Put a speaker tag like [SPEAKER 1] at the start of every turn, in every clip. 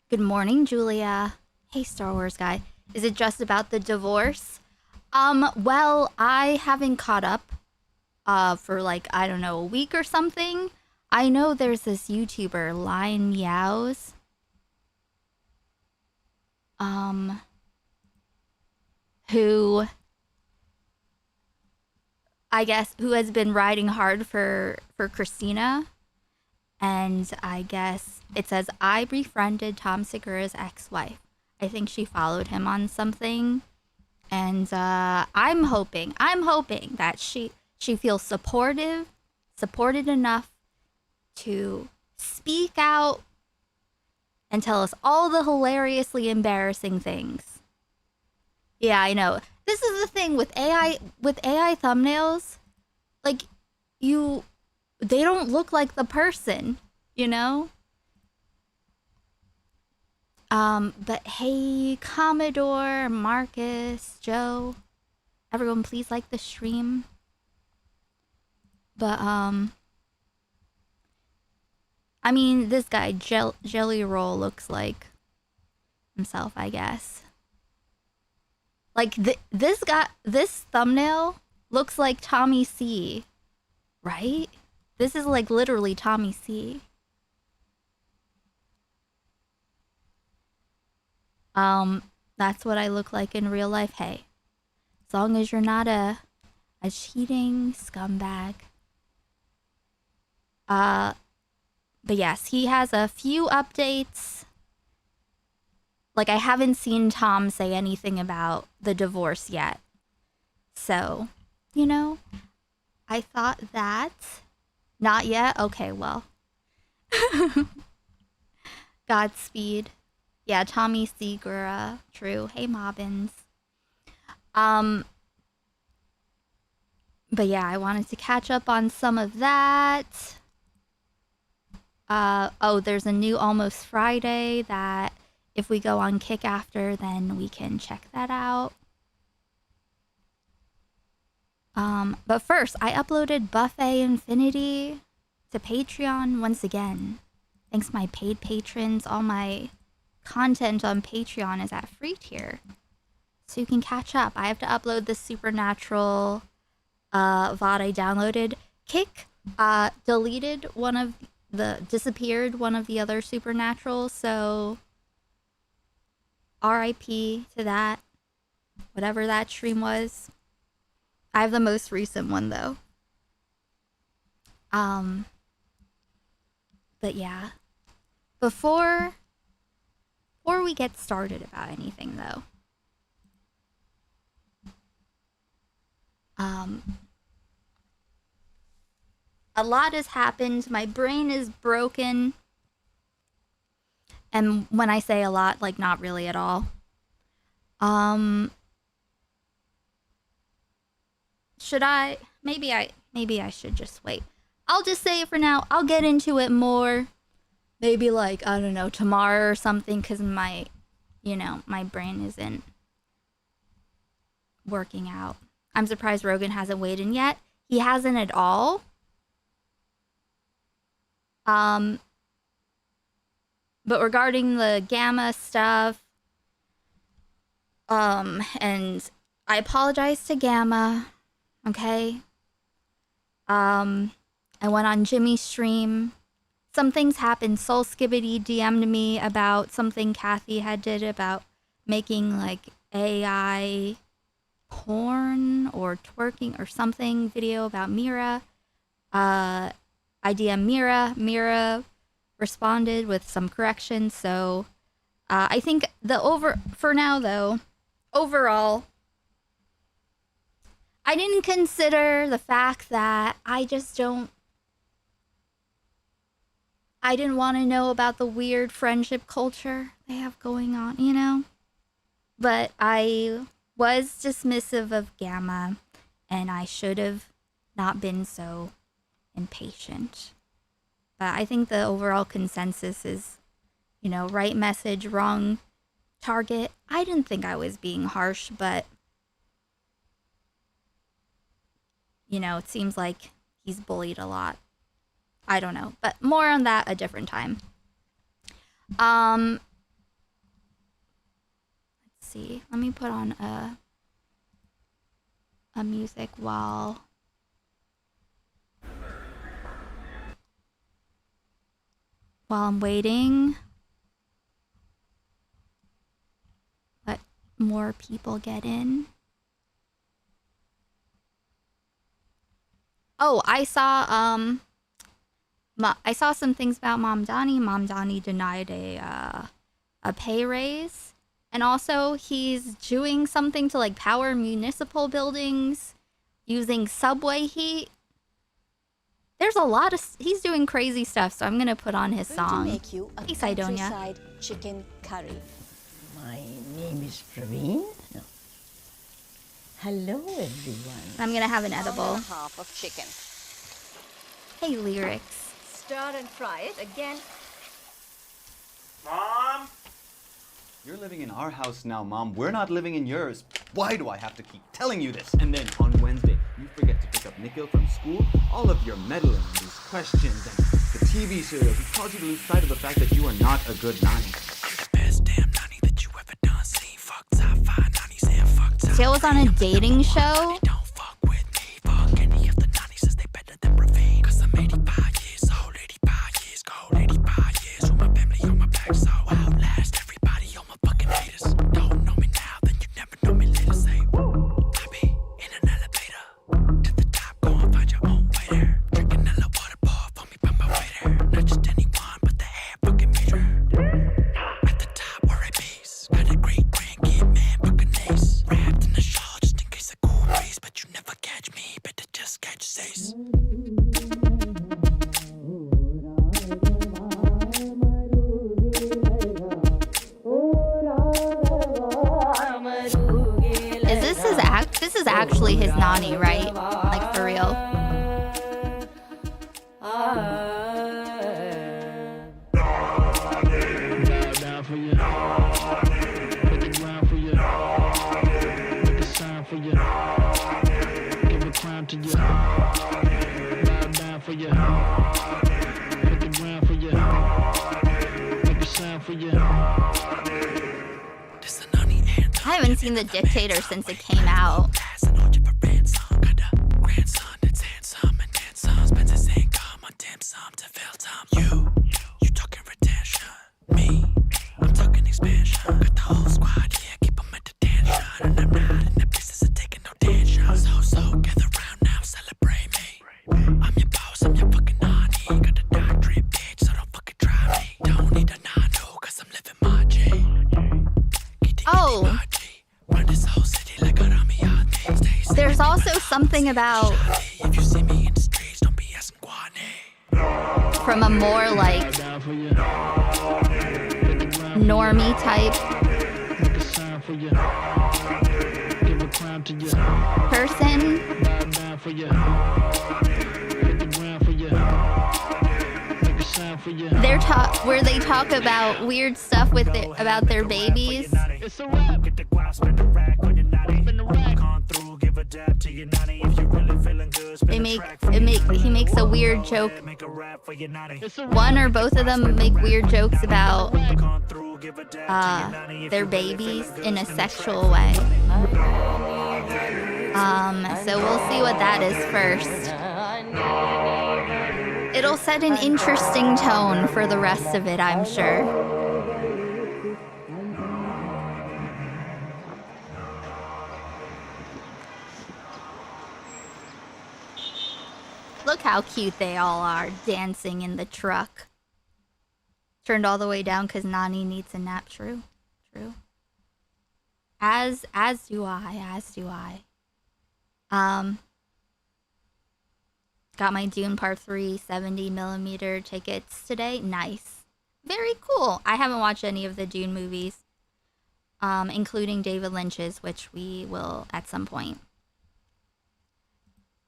[SPEAKER 1] Good morning, Julia. Hey, Star Wars guy. Is it just about the divorce? Well, I haven't caught up for like, I don't know, a week or something. I know there's this YouTuber, Lion Meows. Who I guess who has been riding hard for Christina, and I guess it says I befriended Tom Segura's ex-wife. I think she followed him on something, and I'm hoping that she feels supported enough to speak out and tell us all the hilariously embarrassing things. Yeah, I know. This is the thing with AI thumbnails. Like, they don't look like the person, you know? But hey, Commodore, Marcus, Joe, everyone please like the stream. But, I mean, this guy, Jelly Roll, looks like himself, I guess. Like, this thumbnail looks like Tommy C, right? This is like literally Tommy C. That's what I look like in real life. Hey, as long as you're not a cheating scumbag. But yes, he has a few updates. Like, I haven't seen Tom say anything about the divorce yet. So, you know, I thought that. Not yet? Okay, well. Godspeed. Yeah, Tommy Segura. True. Hey, Mobbins. But yeah, I wanted to catch up on some of that. Oh, there's a new Almost Friday that if we go on Kick after, then we can check that out. But first, I uploaded Buffet Infinity to Patreon once again. Thanks my paid patrons. All my content on Patreon is at free tier, so you can catch up. I have to upload the Supernatural VOD I downloaded. Kick deleted disappeared one of the other Supernaturals, so RIP to that, whatever that stream was. I have the most recent one though. But yeah, before we get started about anything though, a lot has happened. My brain is broken. And when I say a lot, like, not really at all. Should I? Maybe I should just wait. I'll just say it for now. I'll get into it more. Maybe, like, I don't know, tomorrow or something, because my brain isn't working out. I'm surprised Rogan hasn't weighed in yet. He hasn't at all. But regarding the gamma stuff, and I apologize to Gamma, okay? I went on Jimmy's stream. Some things happened. Soul Skibbity DM'd me about something Kathy had did about making, like, AI porn or twerking or something video about Mira. I DM'd Mira. Mira responded with some corrections, so I think for now though, overall, I didn't consider the fact that I didn't want to know about the weird friendship culture they have going on, you know? But I was dismissive of Gamma, and I should have not been so impatient. But I think the overall consensus is, right message, wrong target. I didn't think I was being harsh, but, it seems like he's bullied a lot. I don't know, but more on that a different time. Let's see. Let me put on a music while I'm waiting. Let more people get in. Oh, I saw some things about Mom Donnie. Mom Donnie denied a pay raise, and also he's doing something to like power municipal buildings using subway heat. There's a lot of he's doing crazy stuff, so I'm gonna put on his song.
[SPEAKER 2] Make you a
[SPEAKER 1] hey, Sidonia.
[SPEAKER 2] countryside chicken curry.
[SPEAKER 3] My name is Praveen. No. Hello, everyone.
[SPEAKER 1] I'm gonna have an edible.
[SPEAKER 2] Half of chicken.
[SPEAKER 1] Hey, Lyrics.
[SPEAKER 2] Stir and fry it again.
[SPEAKER 4] Mom? You're living in our house now, Mom. We're not living in yours. Why do I have to keep telling you this? And then on Wednesday, you forget to pick up Nikhil from school. All of your meddling, these questions, and the TV serials, it cause you to lose sight of the fact that you are not a good nanny.
[SPEAKER 5] You're the best damn nanny that you ever done seen. Fuck top 5 nannies and fuck top.
[SPEAKER 1] Jill was on a dating show.
[SPEAKER 5] Don't fuck with me. Fuck any of the nannies since they better than Praveen. Cause I'm 85 years old, 85 years old, 85 years with my family on my back. So I'll outlast everybody on my fucking haters. Don't know me now, then you never know me later. Say, I be in an elevator. To the top, go and find your own way there. Drinking a little water, pour for me by my waiter. Not just anyone, but the head fucking meter. At the top, where I base. Got a great grandkid, man, fucking ace. Wrapped in a shawl just in case a cool breeze. But you never catch me, better just catch Ace.
[SPEAKER 1] This is actually his nanny, right? Like for real.
[SPEAKER 6] Down for you. Put the ground for you. Make a sign for you. Give a crown to you. Bow down for you. Put the ground for you. Make a sign for you.
[SPEAKER 5] This the nanny anthem.
[SPEAKER 1] I haven't seen The Dictator since it came out.
[SPEAKER 5] Passing on you for ransom. Got a grandson that's handsome and then some. Spends his income on dim sum to fill time. You talking retention. Me, I'm talking expansion. Got the whole squad, yeah, keep 'em at attention. And I'm not in the business of taking no tension. So, gather round now, celebrate me. I'm your boss, I'm your fucking nanny. Got a doctorate, bitch, so don't fucking try me. Don't need a nano, cause I'm living my G.
[SPEAKER 1] Oh.
[SPEAKER 5] Run this whole city like a Ramiati.
[SPEAKER 1] There's also something about
[SPEAKER 5] If you see me in the streets, don't be asking Guane.
[SPEAKER 1] from a more like
[SPEAKER 6] Down for you.
[SPEAKER 1] normie type
[SPEAKER 6] Make a sign for you. Give a crown to you.
[SPEAKER 1] person.
[SPEAKER 6] Bow down for you. Put the ground for you. Make a sign for you.
[SPEAKER 1] Where they talk about weird stuff with about their babies.
[SPEAKER 6] It's a wrap.
[SPEAKER 7] Get the guap, spin the rack on your natty.
[SPEAKER 6] Spin the rack.
[SPEAKER 7] Come through, give a dab to your nanny. If you really feeling good, spin
[SPEAKER 1] They
[SPEAKER 7] the
[SPEAKER 1] make
[SPEAKER 7] track for your nanny.
[SPEAKER 1] he makes a weird joke.
[SPEAKER 7] Make a rap for your nanny.
[SPEAKER 6] It's a
[SPEAKER 1] One or both of them make weird jokes about
[SPEAKER 7] Come through, give a dab to your nanny. If
[SPEAKER 1] their
[SPEAKER 7] you really
[SPEAKER 1] babies
[SPEAKER 7] feeling good,
[SPEAKER 1] in a
[SPEAKER 7] spin the track
[SPEAKER 1] sexual
[SPEAKER 7] for your
[SPEAKER 1] way.
[SPEAKER 7] nanny.
[SPEAKER 1] So we'll see what that is first. It'll set an interesting tone for the rest of it, I'm sure. Look how cute they all are, dancing in the truck. Turned all the way down because Nani needs a nap. True. As do I. Got my Dune Part 3 70mm tickets today. Nice. Very cool. I haven't watched any of the Dune movies. including David Lynch's, which we will at some point.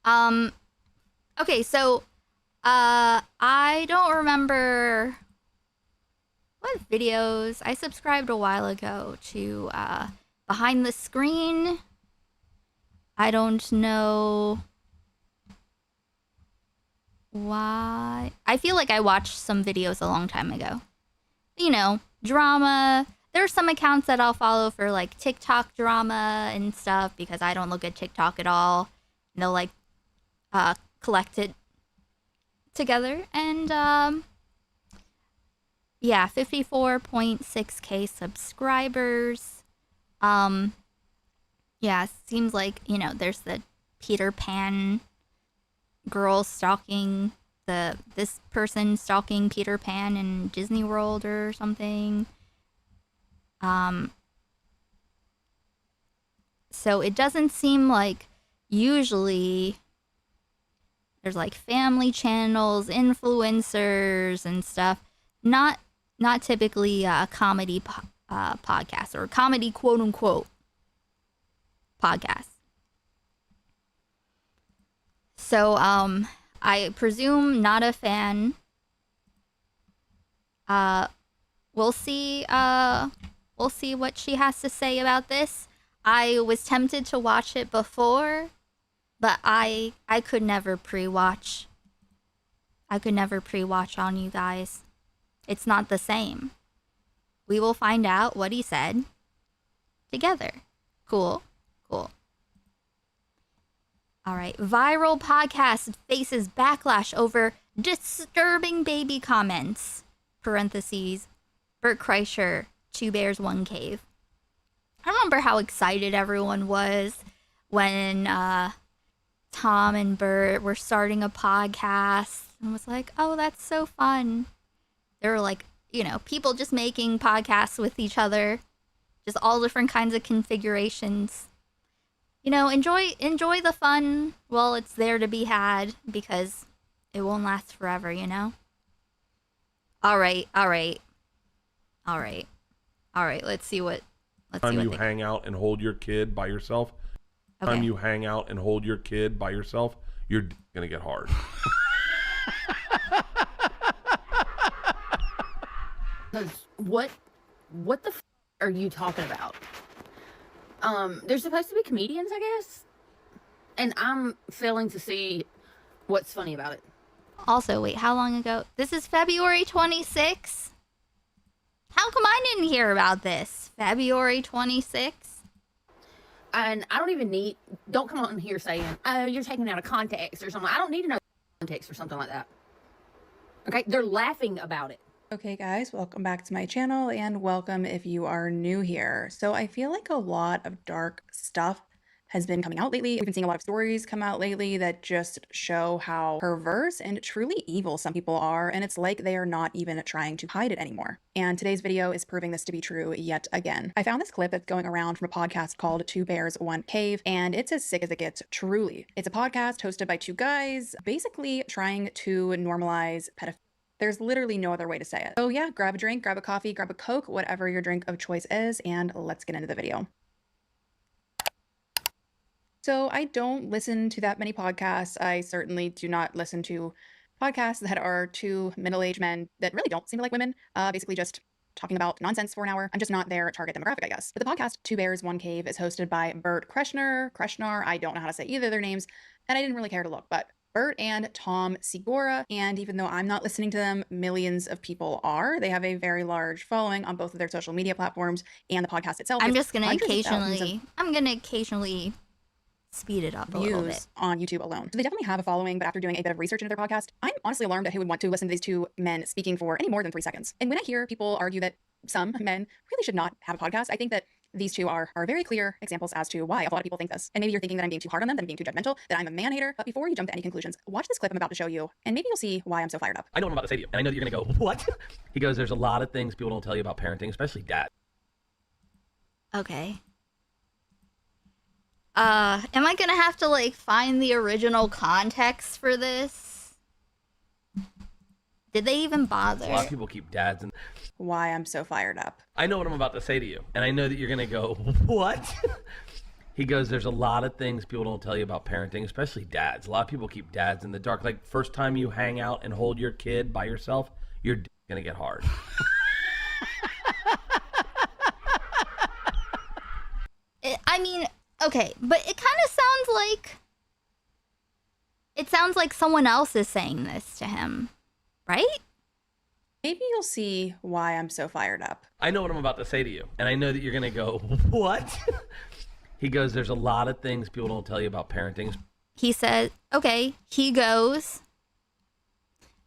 [SPEAKER 1] Okay, so I don't remember what videos. I subscribed a while ago to Behind the Screen. I don't know why. I feel like I watched some videos a long time ago. You know, drama. There are some accounts that I'll follow for like TikTok drama and stuff because I don't look at TikTok at all. And they'll like collect it together. And yeah, 54.6k subscribers. Yeah, seems like, you know, there's the Peter Pan girl stalking this person stalking Peter Pan in Disney World or something. So it doesn't seem like usually there's like family channels, influencers and stuff. Not typically comedy podcasts or comedy quote unquote podcasts. So I presume not a fan. We'll see what she has to say about this. I was tempted to watch it before, but I could never pre-watch. I could never pre-watch on you guys. It's not the same. We will find out what he said together. Cool. All right. Viral podcast faces backlash over disturbing baby comments. Parentheses. Bert Kreischer, 2 Bears, 1 Cave. I remember how excited everyone was when Tom and Bert were starting a podcast and was like, oh, that's so fun. There were like, you know, people just making podcasts with each other, just all different kinds of configurations. You know, enjoy the fun while it's there to be had because it won't last forever, you know? All right. Let's see what
[SPEAKER 8] Time you hang out and hold your kid by yourself.
[SPEAKER 1] Okay.
[SPEAKER 8] Time you hang out and hold your kid by yourself, you're gonna get hard.
[SPEAKER 9] What the are you talking about? They're supposed to be comedians, I guess, and I'm failing to see what's funny about it.
[SPEAKER 1] Also, wait, how long ago? This is February 26th? How come I didn't hear about this? February 26th?
[SPEAKER 9] And I don't even don't come on here saying, oh, you're taking it out of context or something. I don't need to know context or something like that. Okay, they're laughing about it.
[SPEAKER 10] Okay guys, welcome back to my channel and welcome if you are new here. So I feel like a lot of dark stuff has been coming out lately. We've been seeing a lot of stories come out lately that just show how perverse and truly evil some people are, and it's like they are not even trying to hide it anymore. And today's video is proving this to be true yet again. I found this clip that's going around from a podcast called 2 Bears, 1 Cave, and it's as sick as it gets, truly. It's a podcast hosted by 2 guys, basically trying to normalize pedophilia. There's literally no other way to say it. So yeah, grab a drink, grab a coffee, grab a Coke, whatever your drink of choice is, and let's get into the video. So I don't listen to that many podcasts. I certainly do not listen to podcasts that are 2 middle-aged men that really don't seem to like women, basically just talking about nonsense for an hour. I'm just not their target demographic, I guess. But the podcast 2 Bears, 1 Cave is hosted by Bert Kreischer, I don't know how to say either of their names, and I didn't really care to look, but Bert and Tom Segura, and even though I'm not listening to them, millions of people are. They have a very large following on both of their social media platforms and the podcast itself.
[SPEAKER 1] I'm gonna occasionally speed it up a little bit
[SPEAKER 10] on YouTube alone. So they definitely have a following, but after doing a bit of research into their podcast, I'm honestly alarmed at who would want to listen to these 2 men speaking for any more than 3 seconds. And when I hear people argue that some men really should not have a podcast, I think that these 2 are very clear examples as to why a lot of people think this. And maybe you're thinking that I'm being too hard on them, that I'm being too judgmental, that I'm a man hater. But before you jump to any conclusions, watch this clip I'm about to show you, and maybe you'll see why I'm so fired up.
[SPEAKER 11] I know what I'm about to say to you, and I know that you're going to go, what? He goes, there's a lot of things people don't tell you about parenting, especially dad.
[SPEAKER 1] Okay. Am I gonna have to like find the original context for this? Did they even bother?
[SPEAKER 11] A lot of people keep dads and
[SPEAKER 10] Why I'm so fired up.
[SPEAKER 11] I know what I'm about to say to you, and I know that you're gonna go, what? He goes, there's a lot of things people don't tell you about parenting, especially dads. A lot of people keep dads in the dark. Like, first time you hang out and hold your kid by yourself, your dick's gonna get hard.
[SPEAKER 1] I mean, okay, but it kind of sounds like... It sounds like someone else is saying this to him, right?
[SPEAKER 10] Maybe you'll see why I'm so fired up.
[SPEAKER 11] I know what I'm about to say to you, and I know that you're gonna go, what? He goes, there's a lot of things people don't tell you about parenting.
[SPEAKER 1] He says, okay, he goes,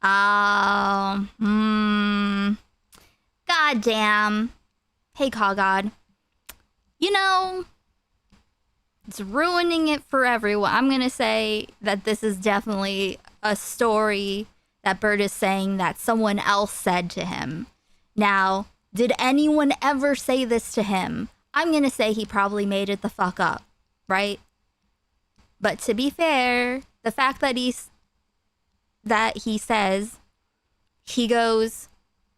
[SPEAKER 1] God damn. Hey, Call God. You know, it's ruining it for everyone. I'm going to say that this is definitely a story that Bert is saying that someone else said to him. Now, did anyone ever say this to him? I'm going to say he probably made it the fuck up, right? But to be fair, the fact that he says, he goes,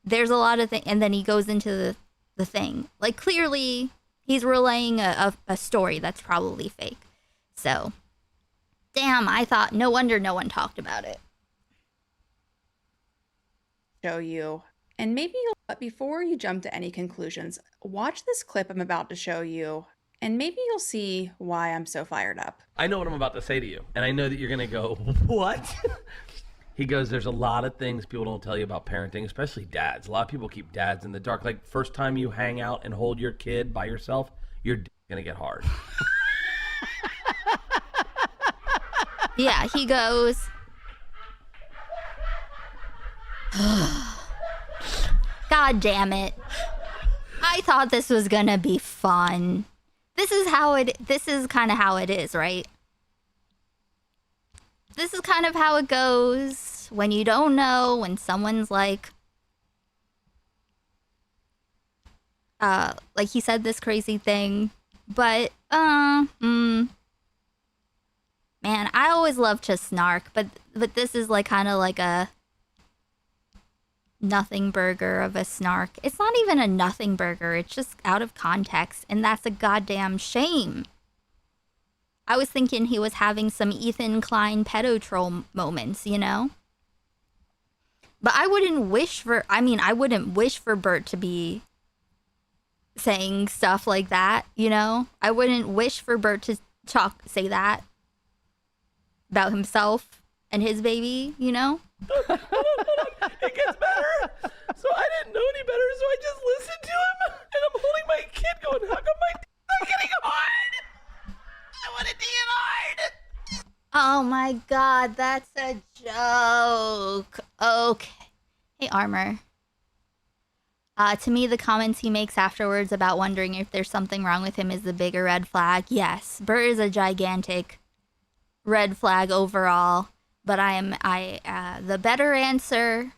[SPEAKER 1] there's a lot of things, and then he goes into the thing. Like, clearly, he's relaying a story that's probably fake. So, damn, I thought, no wonder no one talked about it.
[SPEAKER 10] Show you. And maybe you'll, but before you jump to any conclusions, watch this clip I'm about to show you, and maybe you'll see why I'm so fired up.
[SPEAKER 11] I know what I'm about to say to you, and I know that you're gonna go, what? He goes, there's a lot of things people don't tell you about parenting, especially dads. A lot of people keep dads in the dark. Like, first time you hang out and hold your kid by yourself, your dick's gonna get hard.
[SPEAKER 1] Yeah, he goes, God damn it. I thought this was gonna be fun. This is kind of how it is, right? This is kind of how it goes when you don't know, when someone's like he said this crazy thing, but, man, I always love to snark, but this is like kind of like a nothing burger of a snark. It's not even a nothing burger, it's just out of context, and that's a goddamn shame. I was thinking he was having some Ethan Klein pedo troll moments, you know? But I wouldn't wish for Bert to be saying stuff like that, you know? I wouldn't wish for Bert to say that about himself and his baby, you know?
[SPEAKER 11] It gets better. So I didn't know any better, so I just listened to him, and I'm holding my kid going, how come my dick's not getting hard? I want it to get hard.
[SPEAKER 1] Oh my god, that's a joke. Okay. Hey, Armor. To me, the comments he makes afterwards about wondering if there's something wrong with him is the bigger red flag. Yes, Bert is a gigantic red flag overall. But the better answer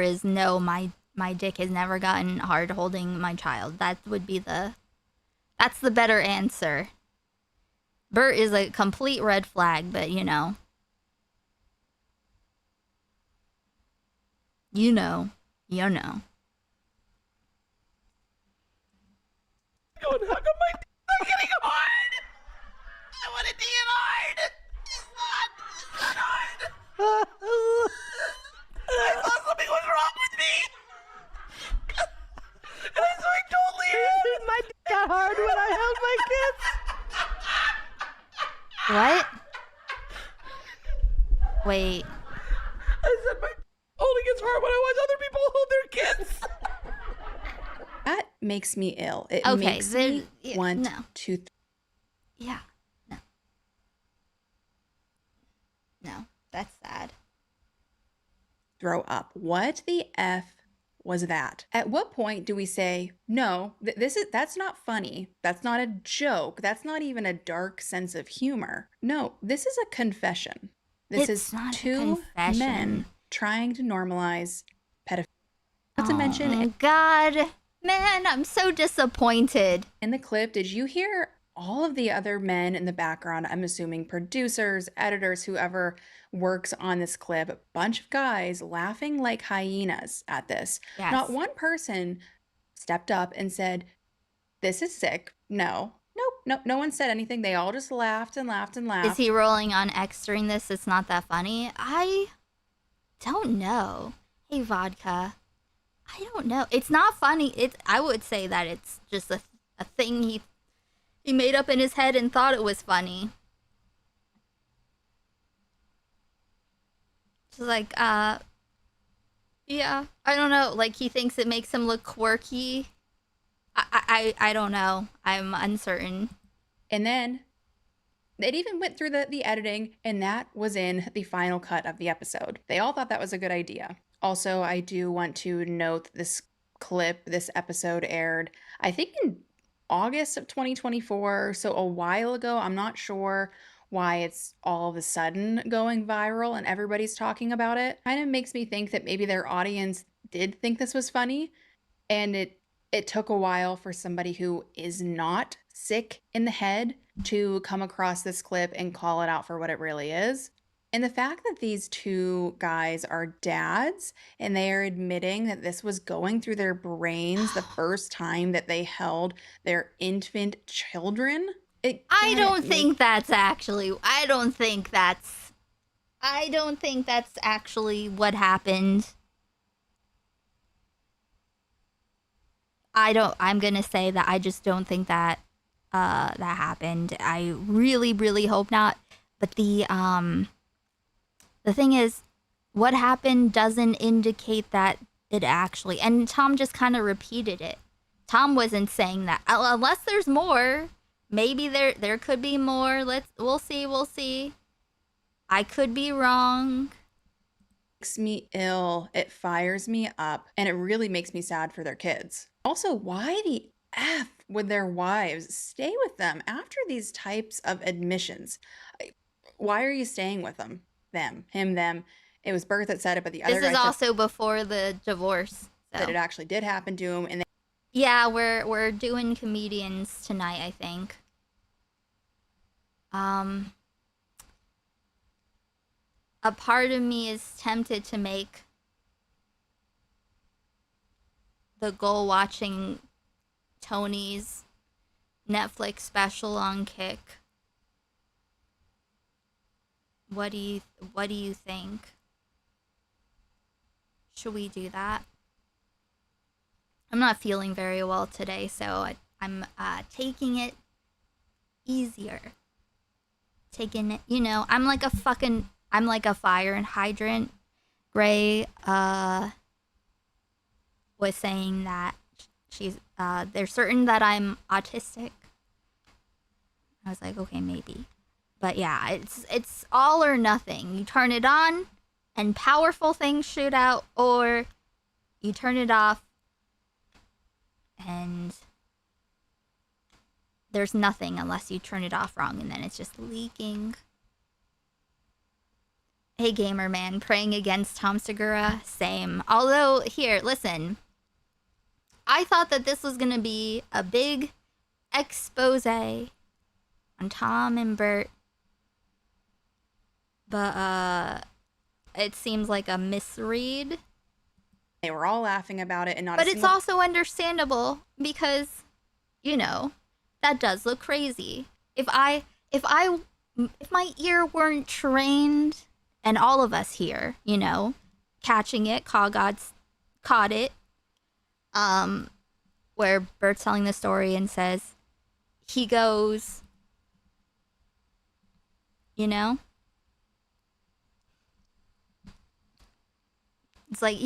[SPEAKER 1] is no, my dick has never gotten hard holding my child. That's the better answer. Bert is a complete red flag, but you know. You know.
[SPEAKER 11] Going, how come my dick's not getting hard? I want it to get hard. I thought something was wrong with me. And so I totally my dick got hard when I held my kids.
[SPEAKER 1] What? Wait.
[SPEAKER 11] I said my holding gets hard when I watch other people hold their kids.
[SPEAKER 10] That makes me ill. It
[SPEAKER 1] Okay,
[SPEAKER 10] makes me want to...
[SPEAKER 1] Yeah. No, that's sad.
[SPEAKER 10] Throw up. What the F was that? At what point do we say, no, that's not funny. That's not a joke. That's not even a dark sense of humor. No, this is a confession. This is two men trying to normalize pedophilia. Not to mention...
[SPEAKER 1] Oh, God. Man, I'm so disappointed.
[SPEAKER 10] In the clip, did you hear all of the other men in the background, I'm assuming producers, editors, whoever works on this clip, a bunch of guys laughing like hyenas at this.
[SPEAKER 1] Yes.
[SPEAKER 10] Not one person stepped up and said, "This is sick." Nope, no one said anything. They all just laughed and laughed and laughed.
[SPEAKER 1] Is he rolling on X during this? It's not that funny. I don't know. Hey, vodka. I don't know. It's not funny. I would say that it's just a thing he made up in his head and thought it was funny. Just like, yeah, I don't know. Like, he thinks it makes him look quirky. I don't know. I'm uncertain.
[SPEAKER 10] And then it even went through the editing, and that was in the final cut of the episode. They all thought that was a good idea. Also, I do want to note this episode aired, I think, in August of 2024, so a while ago. I'm not sure why it's all of a sudden going viral and everybody's talking about it. Kind of makes me think that maybe their audience did think this was funny, and it took a while for somebody who is not sick in the head to come across this clip and call it out for what it really is. And the fact that these two guys are dads and they are admitting that this was going through their brains the first time that they held their infant children.
[SPEAKER 1] I don't think that's actually what happened. I'm gonna say that I just don't think that that happened. I really, really hope not. But the thing is, what happened doesn't indicate that it actually, and Tom just kind of repeated it. Tom wasn't saying that. Unless there's more. Maybe there could be more. We'll see. I could be wrong.
[SPEAKER 10] Makes me ill. It fires me up, and it really makes me sad for their kids. Also, why the F would their wives stay with them after these types of admissions? Why are you staying with them? Them. It was Bert that said it, but the other
[SPEAKER 1] This is also before the divorce.
[SPEAKER 10] That it actually did happen to him. And
[SPEAKER 1] yeah, we're doing comedians tonight, I think. A part of me is tempted to make the goal watching Tony's Netflix special on Kick. What do you think? Should we do that? I'm not feeling very well today, so I'm taking it easier. Taking it, I'm like a fire hydrant. Gray was saying that they're certain that I'm autistic. I was like, okay, maybe. But yeah, it's all or nothing. You turn it on and powerful things shoot out, or you turn it off and there's nothing unless you turn it off wrong, and then it's just leaking. Hey, gamer man, praying against Tom Segura, same. Although, here, listen. I thought that this was gonna be a big expose on Tom and Bert, but it seems like a misread.
[SPEAKER 10] They were all laughing about it, and not.
[SPEAKER 1] But it's also understandable because, that does look crazy. If my ear weren't trained, and all of us here, catching it, Gods caught it. Where Bert's telling the story and says, he goes, it's like,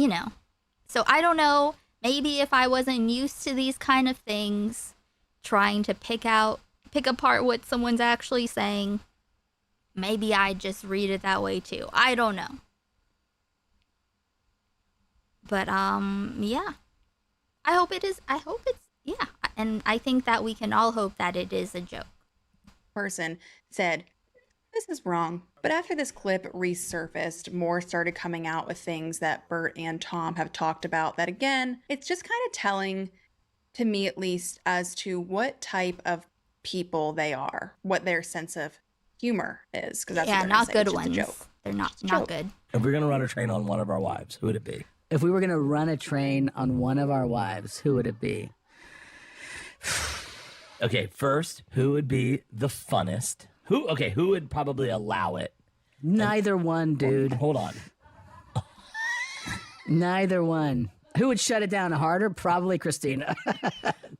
[SPEAKER 1] so I don't know, maybe if I wasn't used to these kind of things, trying to pick apart what someone's actually saying, maybe I just read it that way too. I don't know. But, yeah. I hope it's, yeah. And I think that we can all hope that it is a joke.
[SPEAKER 10] Person said, this is wrong. But after this clip resurfaced, more started coming out with things that Bert and Tom have talked about that, again, it's just kind of telling, to me at least, as to what type of people they are, what their sense of humor is, because that's
[SPEAKER 1] Yeah,
[SPEAKER 10] what they're
[SPEAKER 1] not
[SPEAKER 10] say.
[SPEAKER 1] good
[SPEAKER 10] It's just
[SPEAKER 1] ones.
[SPEAKER 10] a joke.
[SPEAKER 1] They're not
[SPEAKER 10] joke.
[SPEAKER 1] good.
[SPEAKER 11] If we're gonna run a train on one of our wives, who would it be?
[SPEAKER 12] If we were going to run a train on one of our wives, who would it be?
[SPEAKER 11] Okay, first, who would be the funnest? Who would probably allow it?
[SPEAKER 12] Neither one, dude.
[SPEAKER 11] Hold on.
[SPEAKER 12] Neither one. Who would shut it down harder? Probably Christina.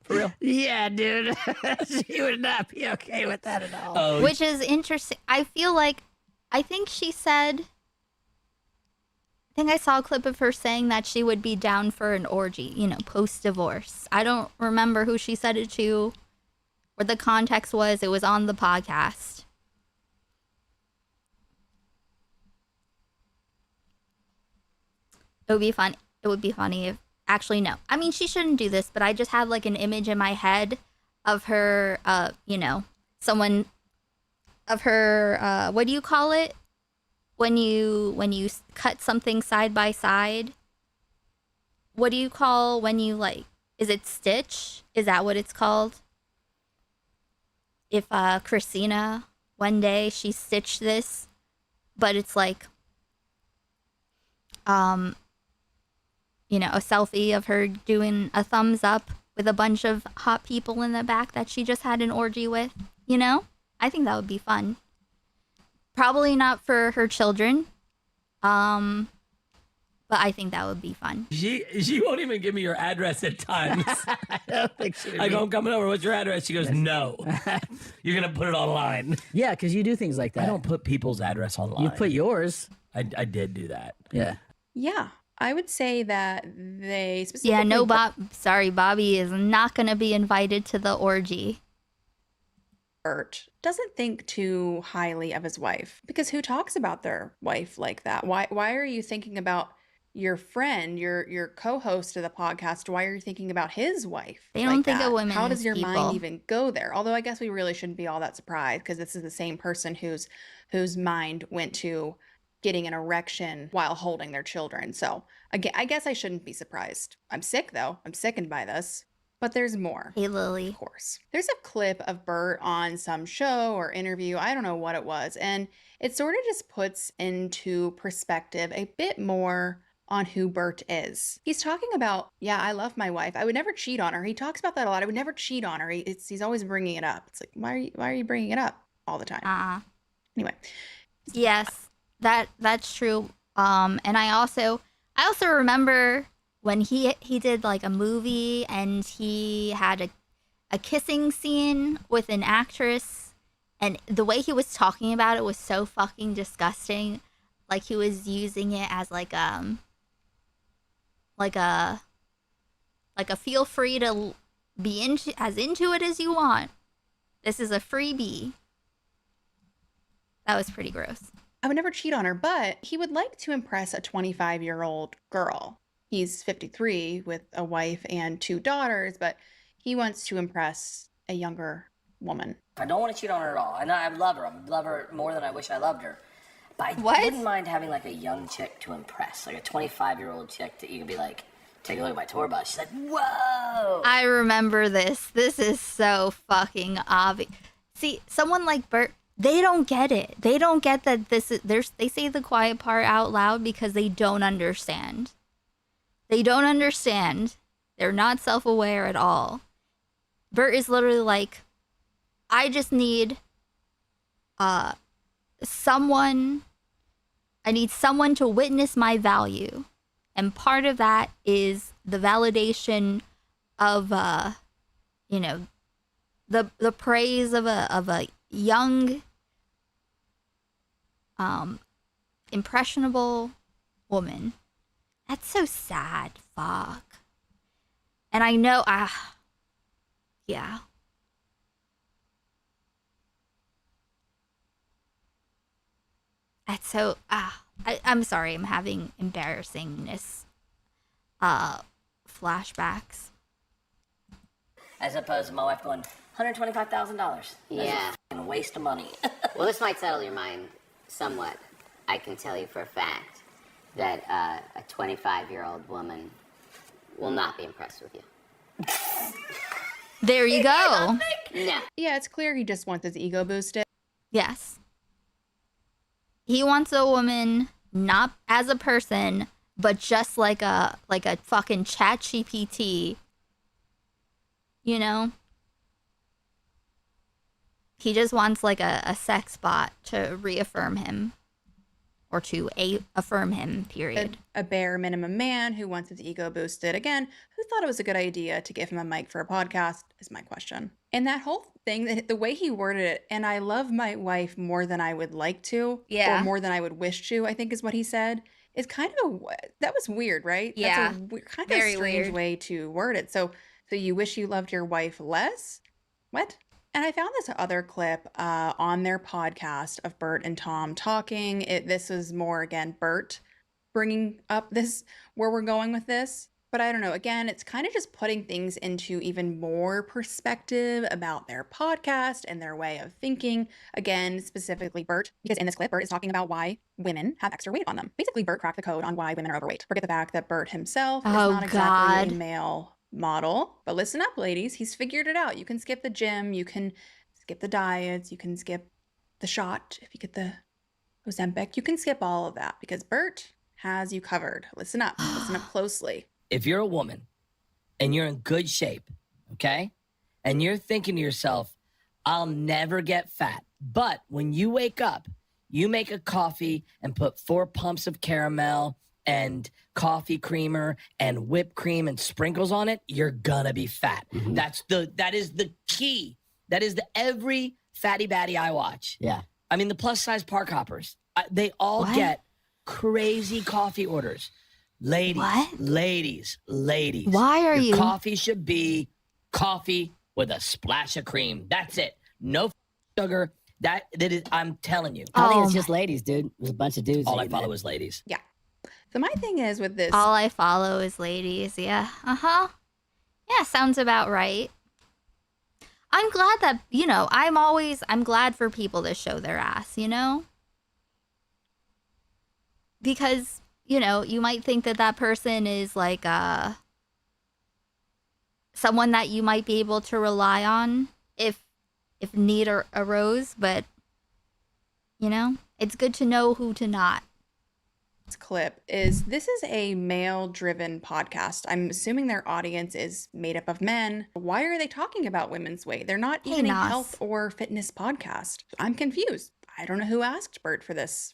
[SPEAKER 11] For real?
[SPEAKER 12] Yeah, dude. She would not be okay with that at all.
[SPEAKER 11] Oh,
[SPEAKER 1] Which is interesting. I think she said, I think I saw a clip of her saying that she would be down for an orgy, post-divorce. I don't remember who she said it to, what the context was. It was on the podcast. It would be fun. It would be funny if, actually, no. I mean, she shouldn't do this, but I just had like an image in my head of her, someone, of her, what do you call it? When you cut something side by side? What do you call when you is it stitch? Is that what it's called? If Christina, one day she stitched this, but it's like, a selfie of her doing a thumbs up with a bunch of hot people in the back that she just had an orgy with, I think that would be fun. Probably not for her children, but I think that would be fun.
[SPEAKER 11] She won't even give me your address at times.
[SPEAKER 12] I don't think she would.
[SPEAKER 11] I go, I'm coming over. What's your address? She goes, no. You're going to put it online.
[SPEAKER 12] Yeah, because you do things like that.
[SPEAKER 11] I don't put people's address online.
[SPEAKER 12] You put yours.
[SPEAKER 11] I did do that.
[SPEAKER 12] Yeah.
[SPEAKER 10] Yeah, I would say that they specifically...
[SPEAKER 1] Yeah, no, sorry, Bobby is not going to be invited to the orgy.
[SPEAKER 10] Bert doesn't think too highly of his wife, because who talks about their wife like that? Why are you thinking about your friend, your co-host of the podcast? Why are you thinking about his wife?
[SPEAKER 1] They don't think
[SPEAKER 10] that?
[SPEAKER 1] of women
[SPEAKER 10] How does
[SPEAKER 1] as
[SPEAKER 10] your
[SPEAKER 1] people.
[SPEAKER 10] mind even go there? Although I guess we really shouldn't be all that surprised, because this is the same person whose mind went to getting an erection while holding their children. So again, I guess I shouldn't be surprised. I'm sick though. I'm sickened by this. But there's more.
[SPEAKER 1] Hey, Lily.
[SPEAKER 10] Of course. There's a clip of Bert on some show or interview. I don't know what it was. And it sort of just puts into perspective a bit more on who Bert is. He's talking about, yeah, I love my wife. I would never cheat on her. He talks about that a lot. I would never cheat on her. He's always bringing it up. It's like, why are you bringing it up all the time? Anyway.
[SPEAKER 1] Yes, that's true. And I also remember when he did like a movie and he had a kissing scene with an actress, and the way he was talking about it was so fucking disgusting. Like he was using it as like a feel free to be as into it as you want. This is a freebie. That was pretty gross.
[SPEAKER 10] I would never cheat on her, but he would like to impress a 25-year-old girl. He's 53 with a wife and 2 daughters, but he wants to impress a younger woman.
[SPEAKER 13] I don't want to cheat on her at all. And I love her. I love her more than I wish I loved her. But I wouldn't mind having like a young chick to impress, like a 25-year-old chick that you can be like, take a look at my tour bus. She's like, whoa.
[SPEAKER 1] I remember this. This is so fucking obvious. See, someone like Bert, they don't get it. They don't get that this is, they say the quiet part out loud because they don't understand. They don't understand. They're not self-aware at all. Bert is literally like, I just need someone to witness my value. And part of that is the validation of the praise of a young impressionable woman. That's so sad. Fuck. And I know yeah. That's so I'm sorry, I'm having embarrassingness flashbacks.
[SPEAKER 13] As opposed to my wife going, $125,000.
[SPEAKER 2] Yeah.
[SPEAKER 13] That's a waste of money.
[SPEAKER 2] Well, this might settle your mind somewhat. I can tell you for a fact that a 25-year-old woman will not be impressed with you.
[SPEAKER 1] There you go.
[SPEAKER 2] No.
[SPEAKER 10] Yeah, it's clear he just wants his ego boosted.
[SPEAKER 1] Yes. He wants a woman not as a person, but just like a fucking chat GPT. You know? He just wants like a sex bot to reaffirm him. Or to affirm him, period.
[SPEAKER 10] A bare minimum man who wants his ego boosted. Again, who thought it was a good idea to give him a mic for a podcast is my question. And that whole thing, the way he worded it, and I love my wife more than I would like to,
[SPEAKER 1] Yeah.
[SPEAKER 10] or more than I would wish to, I think is what he said, is kind of that was weird, right?
[SPEAKER 1] Yeah.
[SPEAKER 10] That's a kind
[SPEAKER 1] Very
[SPEAKER 10] of strange
[SPEAKER 1] weird.
[SPEAKER 10] way to word it. So you wish you loved your wife less? What? And I found this other clip on their podcast of Bert and Tom talking. This is more, again, Bert bringing up this, where we're going with this. But I don't know. Again, it's kind of just putting things into even more perspective about their podcast and their way of thinking. Again, specifically Bert, because in this clip, Bert is talking about why women have extra weight on them. Basically, Bert cracked the code on why women are overweight. Forget the fact that Bert himself is
[SPEAKER 1] Oh,
[SPEAKER 10] not exactly
[SPEAKER 1] God.
[SPEAKER 10] a male model. But listen up, ladies. He's figured it out. You can skip the gym. You can skip the diets. You can skip the shot if you get the Ozempic. You can skip all of that because Bert has you covered. Listen up. Listen up closely.
[SPEAKER 13] If you're a woman and you're in good shape, okay, and you're thinking to yourself, I'll never get fat. But when you wake up, you make a coffee and put 4 pumps of caramel and coffee creamer and whipped cream and sprinkles on it, you're gonna be fat. That is the key. That is every fatty baddie I watch.
[SPEAKER 12] Yeah.
[SPEAKER 13] I mean, the plus size park hoppers, they all get crazy coffee orders. Ladies, ladies.
[SPEAKER 1] Why are
[SPEAKER 13] Your
[SPEAKER 1] you?
[SPEAKER 13] coffee should be coffee with a splash of cream. That's it. No sugar. That is, I'm telling you.
[SPEAKER 12] I think it's just ladies, dude. There's a bunch of dudes.
[SPEAKER 13] All I
[SPEAKER 12] eating
[SPEAKER 13] follow
[SPEAKER 12] it.
[SPEAKER 13] is ladies.
[SPEAKER 10] Yeah. So my thing is with this.
[SPEAKER 1] All I follow is ladies. Yeah. Uh-huh. Yeah, sounds about right. I'm glad that, I'm glad for people to show their ass, Because, you might think that person is like someone that you might be able to rely on if need arose, but it's good to know who to not.
[SPEAKER 10] Clip is this is a male driven podcast. I'm assuming their audience is made up of men. Why are they talking about women's weight? They're not even a
[SPEAKER 1] Nas.
[SPEAKER 10] health or fitness podcast. I'm confused. I don't know who asked Bert for this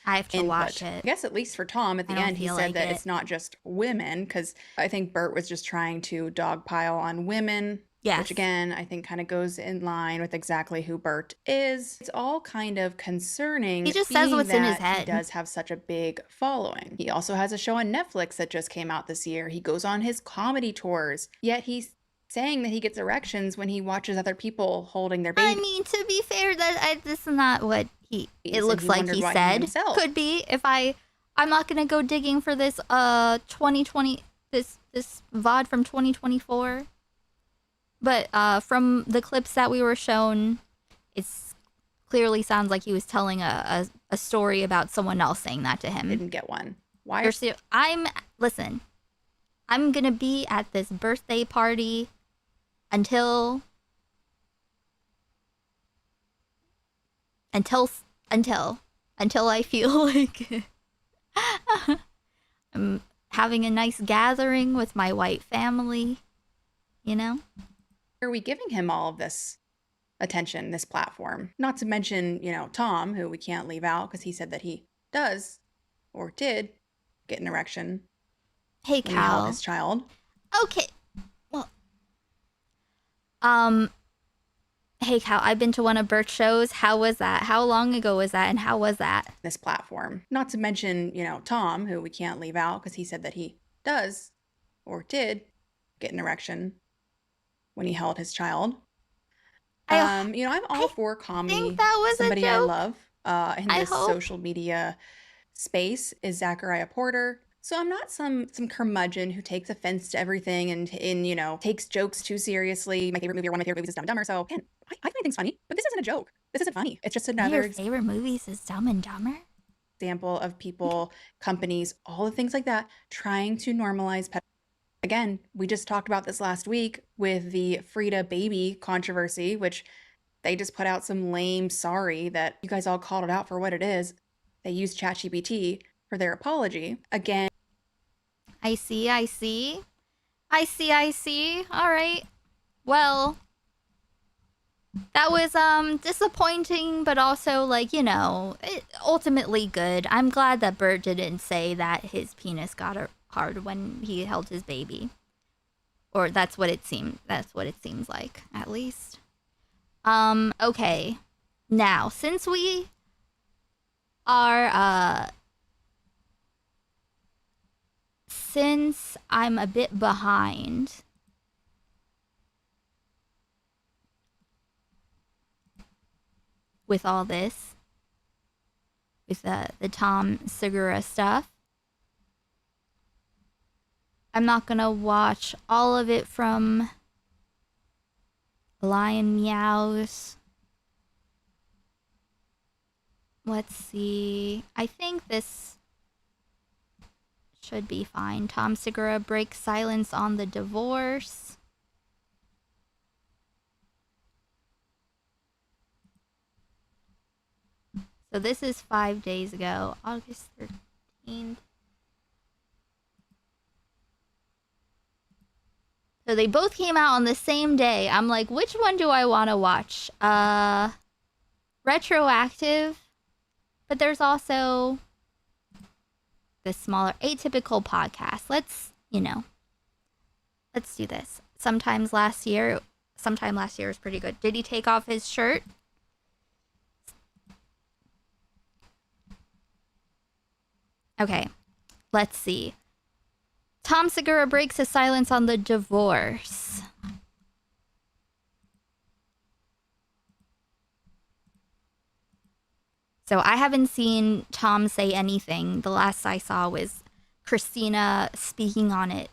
[SPEAKER 1] I have to
[SPEAKER 10] input.
[SPEAKER 1] watch it.
[SPEAKER 10] I guess at least for Tom at the
[SPEAKER 1] I don't
[SPEAKER 10] end he
[SPEAKER 1] feel
[SPEAKER 10] said
[SPEAKER 1] like
[SPEAKER 10] that
[SPEAKER 1] it.
[SPEAKER 10] it's not just women, because I think Bert was just trying to dogpile on women.
[SPEAKER 1] Yes.
[SPEAKER 10] Which again, I think kind of goes in line with exactly who Bert is. It's all kind of concerning.
[SPEAKER 1] He just says
[SPEAKER 10] being
[SPEAKER 1] what's in his
[SPEAKER 10] that
[SPEAKER 1] head.
[SPEAKER 10] He does have such a big following. He also has a show on Netflix that just came out this year. He goes on his comedy tours, yet he's saying that he gets erections when he watches other people holding their baby.
[SPEAKER 1] I mean, to be fair, this is not what it
[SPEAKER 10] And
[SPEAKER 1] looks
[SPEAKER 10] he
[SPEAKER 1] like
[SPEAKER 10] wondered
[SPEAKER 1] he
[SPEAKER 10] why
[SPEAKER 1] said.
[SPEAKER 10] himself-
[SPEAKER 1] Could be if I'm not gonna go digging for this 2020 this VOD from 2024. But from the clips that we were shown, it clearly sounds like he was telling a story about someone else saying that to him.
[SPEAKER 10] Didn't get one. Why?
[SPEAKER 1] Listen, I'm gonna be at this birthday party until I feel like I'm having a nice gathering with my white family,
[SPEAKER 10] Are we giving him all of this attention, this platform? Not to mention, Tom, who we can't leave out because he said that he does or did get an erection.
[SPEAKER 1] Hey,
[SPEAKER 10] when he held
[SPEAKER 1] Cal.
[SPEAKER 10] his child.
[SPEAKER 1] Okay. Well, hey, Cal, I've been to one of Bert's shows. How was that? How long ago was that? And how was that?
[SPEAKER 10] This platform. Not to mention, Tom, who we can't leave out because he said that he does or did get an erection when he held his child. I'm all for comedy.
[SPEAKER 1] think that was a
[SPEAKER 10] Somebody I
[SPEAKER 1] joke.
[SPEAKER 10] love in
[SPEAKER 1] I
[SPEAKER 10] this
[SPEAKER 1] hope.
[SPEAKER 10] social media space is Zachariah Porter. So I'm not some curmudgeon who takes offense to everything and takes jokes too seriously. My favorite movie or one of my favorite movies is Dumb and Dumber. So again, I find things funny, but this isn't a joke. This isn't funny. It's just
[SPEAKER 1] One of
[SPEAKER 10] another
[SPEAKER 1] your favorite movies is Dumb and Dumber?
[SPEAKER 10] example of people, companies, all the things like that, trying to normalize Again, we just talked about this last week with the Frida baby controversy, which they just put out some lame sorry that you guys all called it out for what it is. They used ChatGPT for their apology. Again,
[SPEAKER 1] I see. All right. Well, that was disappointing, but also like, ultimately good. I'm glad that Bert didn't say that his penis got hard when he held his baby. Or that's what it seems like, at least. Okay. Now, since we are since I'm a bit behind, with all this, with the Tom Segura stuff, I'm not gonna watch all of it from Lion Meows. Let's see. I think this should be fine. Tom Segura breaks silence on the divorce. So this is 5 days ago, August 13th. So they both came out on the same day. I'm like, which one do I want to watch? Retroactive. But there's also the smaller atypical podcast. Let's do this. Sometime last year was pretty good. Did he take off his shirt? Okay, let's see. Tom Segura breaks his silence on the divorce. So I haven't seen Tom say anything. The last I saw was Christina speaking on it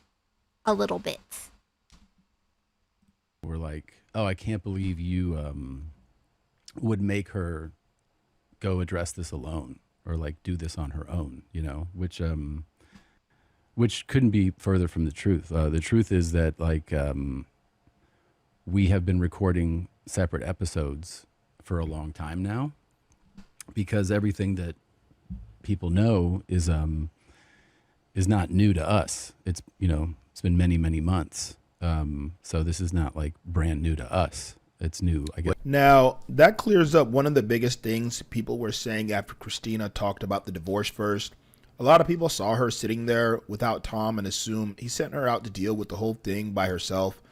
[SPEAKER 1] a little bit.
[SPEAKER 14] We're like, oh, I can't believe you would make her go address this alone or like do this on her own, which couldn't be further from the truth. The truth is that like we have been recording separate episodes for a long time now, because everything that people know is not new to us. It's it's been many months. So this is not like brand new to us. It's new, I guess.
[SPEAKER 15] Now, that clears up one of the biggest things people were saying after Christina talked about the divorce first. A lot of people saw her sitting there without Tom and assumed he sent her out to deal with the whole thing by herself.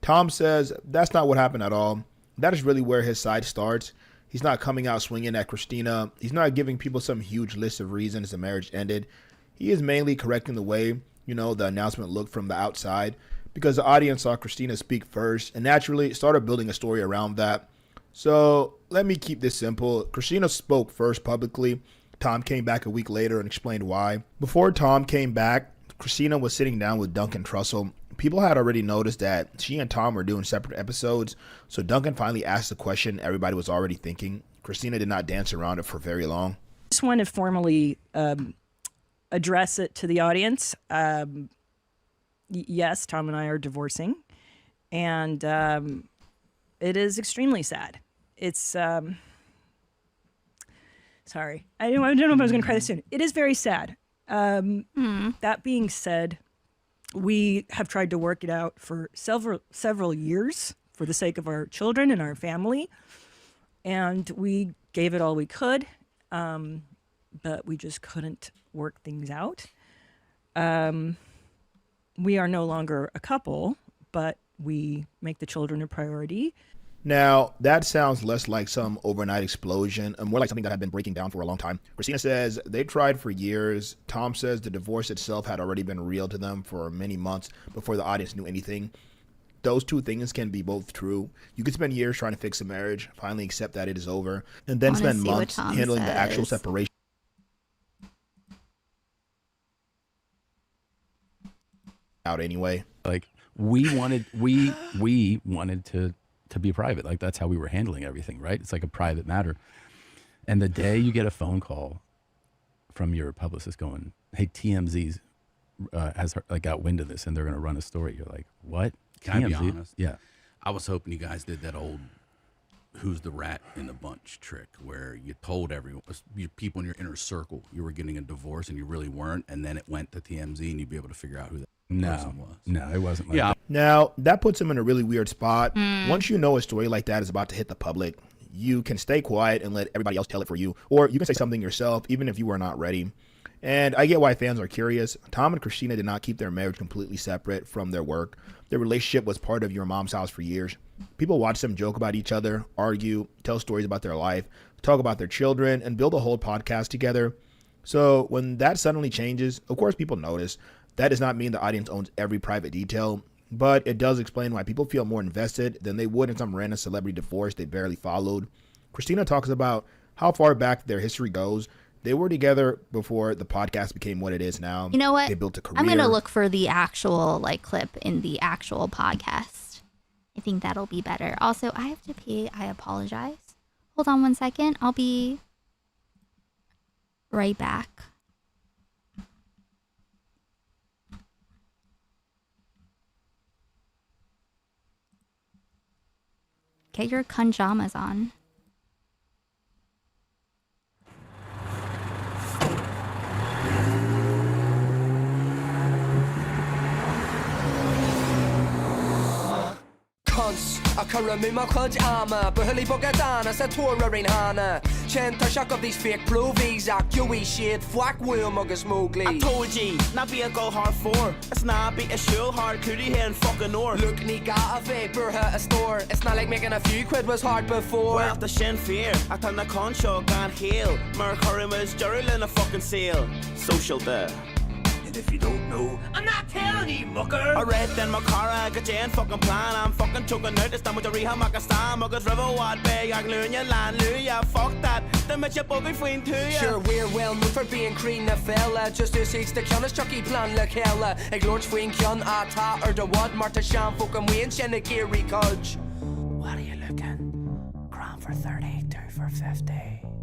[SPEAKER 15] Tom says that's not what happened at all. That is really where his side starts. He's not coming out swinging at Christina. He's not giving people some huge list of reasons the marriage ended. He is mainly correcting the way, the announcement looked from the outside, because the audience saw Christina speak first and naturally started building a story around that. So let me keep this simple. Christina spoke first publicly. Tom came back a week later and explained why. Before Tom came back, Christina was sitting down with Duncan Trussell. People had already noticed that she and Tom were doing separate episodes, so Duncan finally asked the question everybody was already thinking. Christina did not dance around it for very long.
[SPEAKER 16] I just want to formally address it to the audience. Yes, Tom and I are divorcing, and it is extremely sad. It's sorry, I don't know if I was going to cry this soon. It is very sad. That being said, we have tried to work it out for several years for the sake of our children and our family, and we gave it all we could, but we just couldn't work things out. We are no longer a couple, but we make the children a priority.
[SPEAKER 15] Now, that sounds less like some overnight explosion and more like something that had been breaking down for a long time. Christina says they tried for years. Tom says the divorce itself had already been real to them for many months before the audience knew anything. Those two things can be both true. You could spend years trying to fix a marriage, finally accept that it is over, and then spend months handling the actual separation. Out anyway.
[SPEAKER 14] Like we wanted to be private. Like that's how we were handling everything, right? It's like a private matter. And the day you get a phone call from your publicist going, "Hey, TMZ's has got wind of this and they're going to run a story. You're like, what?
[SPEAKER 17] Can I be
[SPEAKER 14] TMZ?
[SPEAKER 17] honest?
[SPEAKER 14] Yeah.
[SPEAKER 17] I was hoping you guys did that old who's the rat in the bunch trick where you told everyone, people in your inner circle, you were getting a divorce and you really weren't, and then it went to TMZ and you'd be able to figure out who that person was.
[SPEAKER 14] No, it wasn't like that.
[SPEAKER 15] Now, that puts him in a really weird spot. Once you know a story like that is about to hit the public, you can stay quiet and let everybody else tell it for you, or you can say something yourself, even if you are not ready. And I get why fans are curious. Tom and Christina did not keep their marriage completely separate from their work. Their relationship was part of Your Mom's House for years. People watch them joke about each other, argue, tell stories about their life, talk about their children, and build a whole podcast together. So when that suddenly changes, of course people notice. That does not mean the audience owns every private detail, but it does explain why people feel more invested than they would in some random celebrity divorce they barely followed. Christina talks about how far back their history goes. They were together before the podcast became what it is now.
[SPEAKER 1] You know what?
[SPEAKER 15] They built a career.
[SPEAKER 1] I'm going to look for the actual clip in the actual podcast. I think that'll be better. Also, I have to pee. I apologize. Hold on 1 second. I'll be right back. Get your conjamas on.
[SPEAKER 18] I can remove my clutch armor, but Hilly Bogadana said Tora in Hana. Chen Tashak of these fake provies, Akiwi shit, Fwack Will Muggus Mowgli.
[SPEAKER 19] I told ye, not be a go hard for. It's not be a show hard, could you hear and fucking or.
[SPEAKER 18] Look, ni got a vapor, a store. It's not like making a few quid was hard before.
[SPEAKER 19] Well, the shin fear, I turn the concho can't heal. Merc Hurrimus, Jerry in a fucking seal. Social there. And if you don't know, I'm not telling you, mucker. I read then Makara, got Jane fucking plan. I'm fucking choking out this time with the Reha Makastan. Muggers River Wad Bay, I learn your land, Luya. Fuck that, the match up between two.
[SPEAKER 18] Sure, we're well known for being green a fella. Just as he's the Kiana's Chucky plan like hella. A glorch Wayne Kian Ata or the Wad Marta Shan fucking Wayne Shenakiri Cudge.
[SPEAKER 19] What are you looking? Crown for 30, 2 for 50.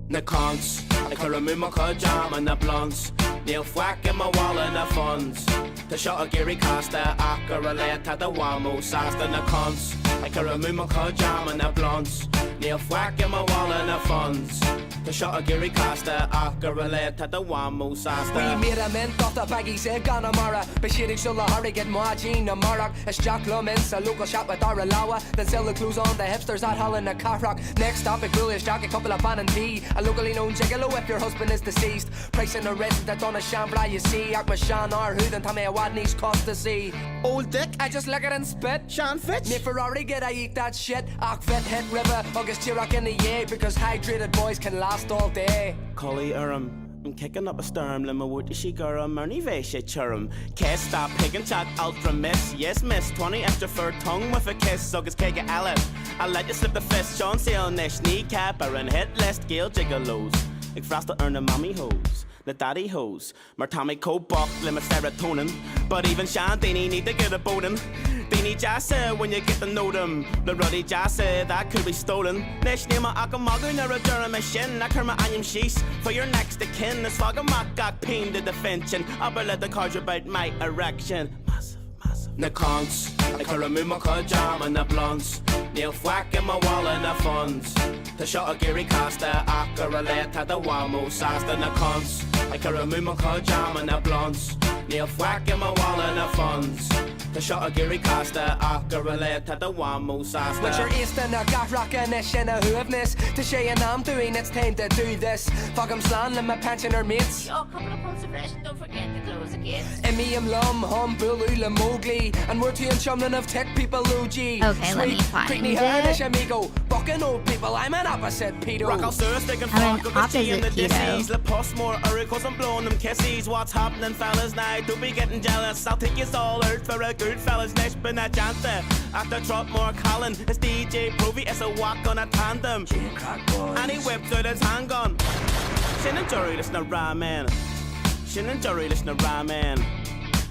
[SPEAKER 18] The cons,
[SPEAKER 19] I can remove my jam and the blunts. Neil Fwack in my wall and the funds. The shot of Gary Costa, I can relate to the Wamo Sast and the cons. I can remove my jam and the blunts. Neil Fwack in my wall and the funds. The shot of Gary Costa, I can relate to the Wamo Sast.
[SPEAKER 18] We made a mint off the baggy said Ganamara. Bashiri Shula Harry get Majin and Marak. It's Jack Lumens, a local shop with Aralawa. Then sell the clues on the hipsters at Holland and Carrock. Next topic, Williams Jack, a couple of pan and tea. A locally known gigolo if your husband is deceased. Pricing a resident on a shambra, you see. Akmashan or who then Tommy a Wadney's cost to see.
[SPEAKER 19] Old dick,
[SPEAKER 18] I just lick it and spit.
[SPEAKER 19] Sean Fitch.
[SPEAKER 18] Me Ferrari get I eat that shit. Akfit hit river, August Chirac in the yay. Because hydrated boys can last all day.
[SPEAKER 19] Collie I'm kicking up a storm, lima wood she gura, Marnie Vesha churrum. Kiss stop picking chat ultra miss. Yes, miss 20 extra for tongue with a kiss, so it's cake at Alice. I'll let you slip the fist, Sean Seal, Nish, kneecap, or in hit list, Gale Gigolos. Ik vraag to earn the mommy hose, the daddy hose. Maar Tommy Cobok, limit serotonin. But even Sean, they need to get a boatin'. They need Jassa when you get to know them. The ruddy Jassa, that could be stolen. Nish Nima Akamagu, never during my shin. I kerma anyam shees for your next of kin. The swag of Makak pain the defension. I'll let the cards about my erection. The cons, I can remove my jam and the blunts. Neil Fwack in my wall and the funds. The shot of Gary Costa, I can relate to the Wamo Sast and the cons. I can remove my jam and the blunts. Neil Fwack in my wall and the funds. The shot of Gary Costa, I can relate to the Wamo Sast.
[SPEAKER 18] What's your east and a got rockin' ish and a hoovness? To Shay and I'm doing, it's time to do this. Fuck 'em slan, my pensioner mates.
[SPEAKER 13] Yo, couple of points of fresh, don't forget to close the gates.
[SPEAKER 18] And me and Lum, Hum, Bulu, Mowgli. And we're two and chumlin' of tech people, Luigi.
[SPEAKER 1] Okay, let me find
[SPEAKER 18] Creekney
[SPEAKER 1] it.
[SPEAKER 18] Harnish, amigo. Bucking old people, I'm an opposite pedo.
[SPEAKER 19] Rock out stir, stick and
[SPEAKER 1] I'm
[SPEAKER 19] fuck
[SPEAKER 1] an
[SPEAKER 19] up the tea and the
[SPEAKER 1] opposite pedo.
[SPEAKER 19] disease. The puss more cause I'm blowing them kissies. What's happening, fellas, now? Don't be getting jealous. I'll take you all out for a good fellas. Next, been a chance after drop more Colin. It's DJ Provy, it's a walk on a tandem. And he whips out his handgun. Shin and Jury, listen to Ramen. Shin and Jury, listen to Ramen.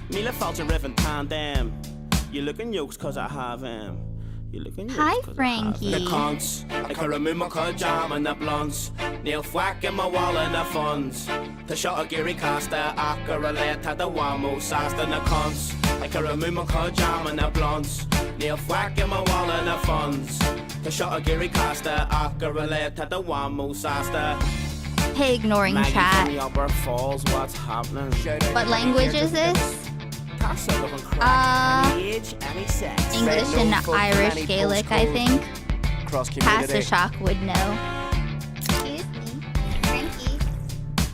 [SPEAKER 19] Mila Falter Riff and Tandem. You looking yokes cause I have him.
[SPEAKER 1] Hi, Frankie.
[SPEAKER 19] The cons, I can remove my cut jam and the blunts. Neil whack in my wall and the funds. The shot of Gary Costa, I can relate to the one more sauce than the cons. I can remove my cut jam and the blunts. Neil whack in my wall and the funds. The shot of Gary Costa, I can relate to the one more sauce.
[SPEAKER 1] Hey, ignoring chat.
[SPEAKER 19] Falls, what's happening?
[SPEAKER 1] What language is this? English and Irish Gaelic, I think. Pastor Shock would know. Excuse me. Frankie.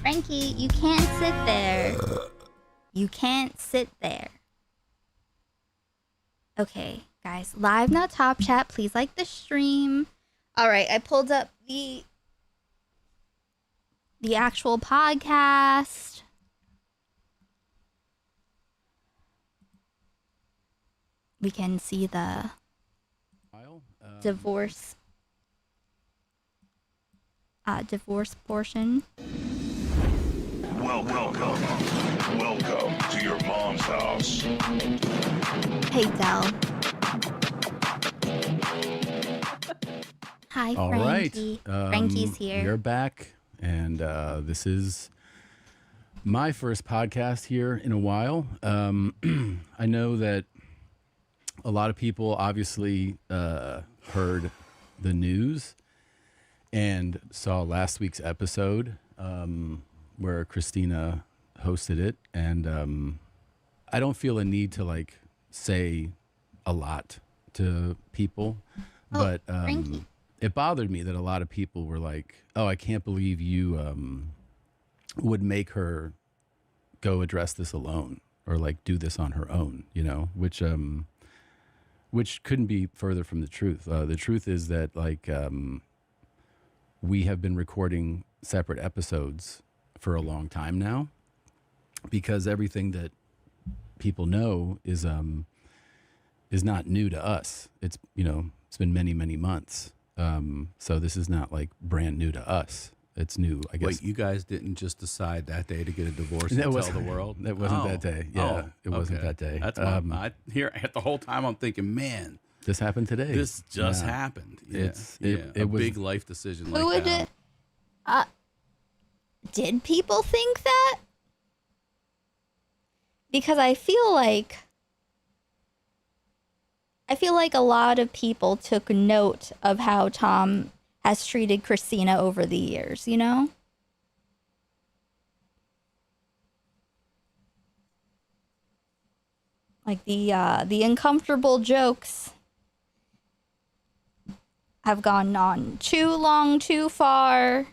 [SPEAKER 1] Frankie, you can't sit there. You can't sit there. Okay, guys. Live now top chat. Please like the stream. Alright, I pulled up the actual podcast. We can see the divorce portion.
[SPEAKER 20] Welcome to your mom's house.
[SPEAKER 1] Hey, Del. Hi,
[SPEAKER 14] All
[SPEAKER 1] Frankie.
[SPEAKER 14] right.
[SPEAKER 1] Frankie's here.
[SPEAKER 14] We're back, and this is my first podcast here in a while. I know that a lot of people obviously heard the news and saw last week's episode where Christina hosted it, and I don't feel a need to like say a lot to people, but it bothered me that a lot of people were like, "Oh, I can't believe you would make her go address this alone or like do this on her own," you know, which couldn't be further from the truth. The truth is that like we have been recording separate episodes for a long time now, because everything that people know is not new to us. It's, you know, it's been many, many months. So this is not like brand new to us. It's new, I guess.
[SPEAKER 17] Wait, you guys didn't just decide that day to get a divorce and tell the world?
[SPEAKER 14] That wasn't that day. Yeah, it wasn't that day.
[SPEAKER 17] That's the whole time I'm thinking, man,
[SPEAKER 14] this happened today.
[SPEAKER 17] This just happened. Yeah. It was a big life decision.
[SPEAKER 1] Who would it? Did people think that? Because I feel like a lot of people took note of how Tom has treated Christina over the years, you know? Like the uncomfortable jokes have gone on too long, too far.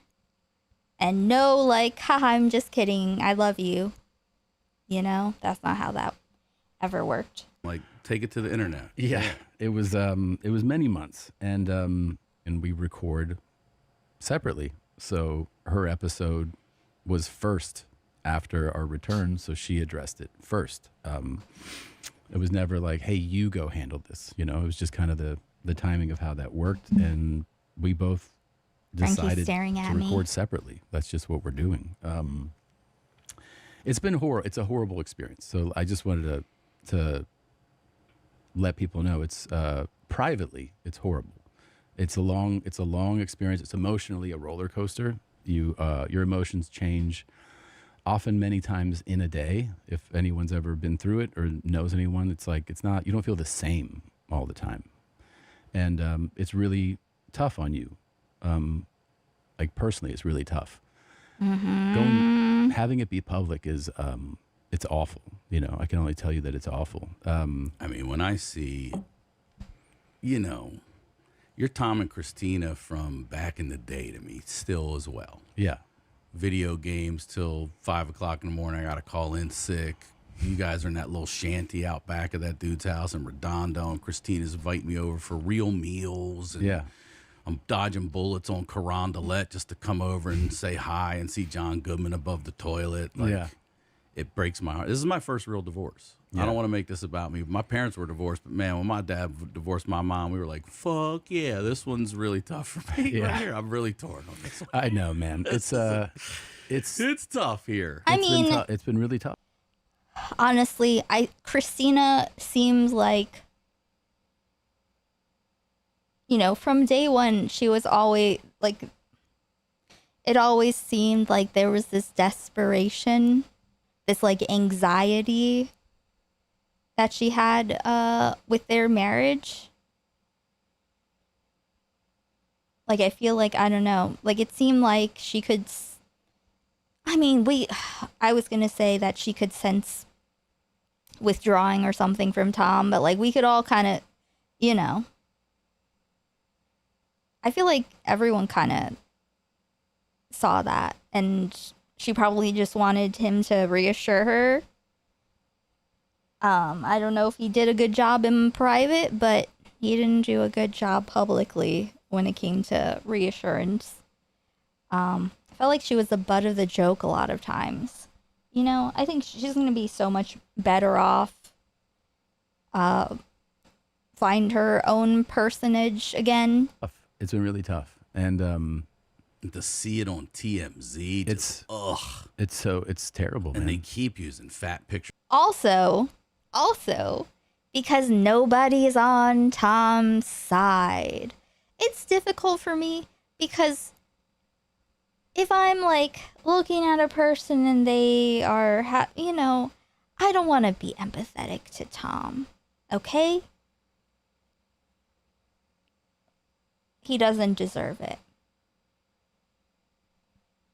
[SPEAKER 1] And no, like, haha, I'm just kidding. I love you. You know, that's not how that ever worked.
[SPEAKER 17] Like, take it to the internet.
[SPEAKER 14] Yeah. It was many months, and we record separately. So her episode was first after our return, so she addressed it first. It was never like, hey, you go handle this. You know, it was just kind of the timing of how that worked, and we both decided to record separately. That's just what we're doing. It's been it's a horrible experience. So I just wanted to let people know it's privately, it's horrible. It's a long experience. It's emotionally a roller coaster. Your emotions change often many times in a day. If anyone's ever been through it or knows anyone, it's like, you don't feel the same all the time. And it's really tough on you. Like personally, it's really tough.
[SPEAKER 1] Mm-hmm.
[SPEAKER 14] Having it be public is, it's awful. You know, I can only tell you that it's awful.
[SPEAKER 17] I mean, when I see, you know, you're Tom and Christina from back in the day to me still as well.
[SPEAKER 14] Yeah.
[SPEAKER 17] Video games till 5 o'clock in the morning. I got to call in sick. You guys are in that little shanty out back of that dude's house in Redondo, and Christina's inviting me over for real meals. And
[SPEAKER 14] yeah.
[SPEAKER 17] I'm dodging bullets on Carondelet just to come over and say hi and see John Goodman above the toilet. Like,
[SPEAKER 14] yeah.
[SPEAKER 17] It breaks my heart. This is my first real divorce. Yeah. I don't want to make this about me. My parents were divorced, but man, when my dad divorced my mom, we were like, fuck yeah, this one's really tough for me right here. I'm really torn on this one.
[SPEAKER 14] I know, man. It's
[SPEAKER 17] tough here.
[SPEAKER 14] It's been really tough.
[SPEAKER 1] Honestly, Christina seems like you know, from day one, she was always like, it always seemed like there was this desperation, this like anxiety that she had with their marriage. Like, I feel like, I don't know, like it seemed like she could, I mean, I was going to say that she could sense withdrawing or something from Tom, but like we could all kind of, you know, I feel like everyone kind of saw that, and she probably just wanted him to reassure her. I don't know if he did a good job in private, but he didn't do a good job publicly when it came to reassurance. I felt like she was the butt of the joke a lot of times. You know, I think she's going to be so much better off. Find her own personage again.
[SPEAKER 14] It's been really tough. And
[SPEAKER 17] to see it on TMZ,
[SPEAKER 14] it's terrible, man.
[SPEAKER 17] And they keep using fat pictures.
[SPEAKER 1] Also, because nobody's on Tom's side, it's difficult for me because if I'm like looking at a person and they are, you know, I don't want to be empathetic to Tom, okay? He doesn't deserve it.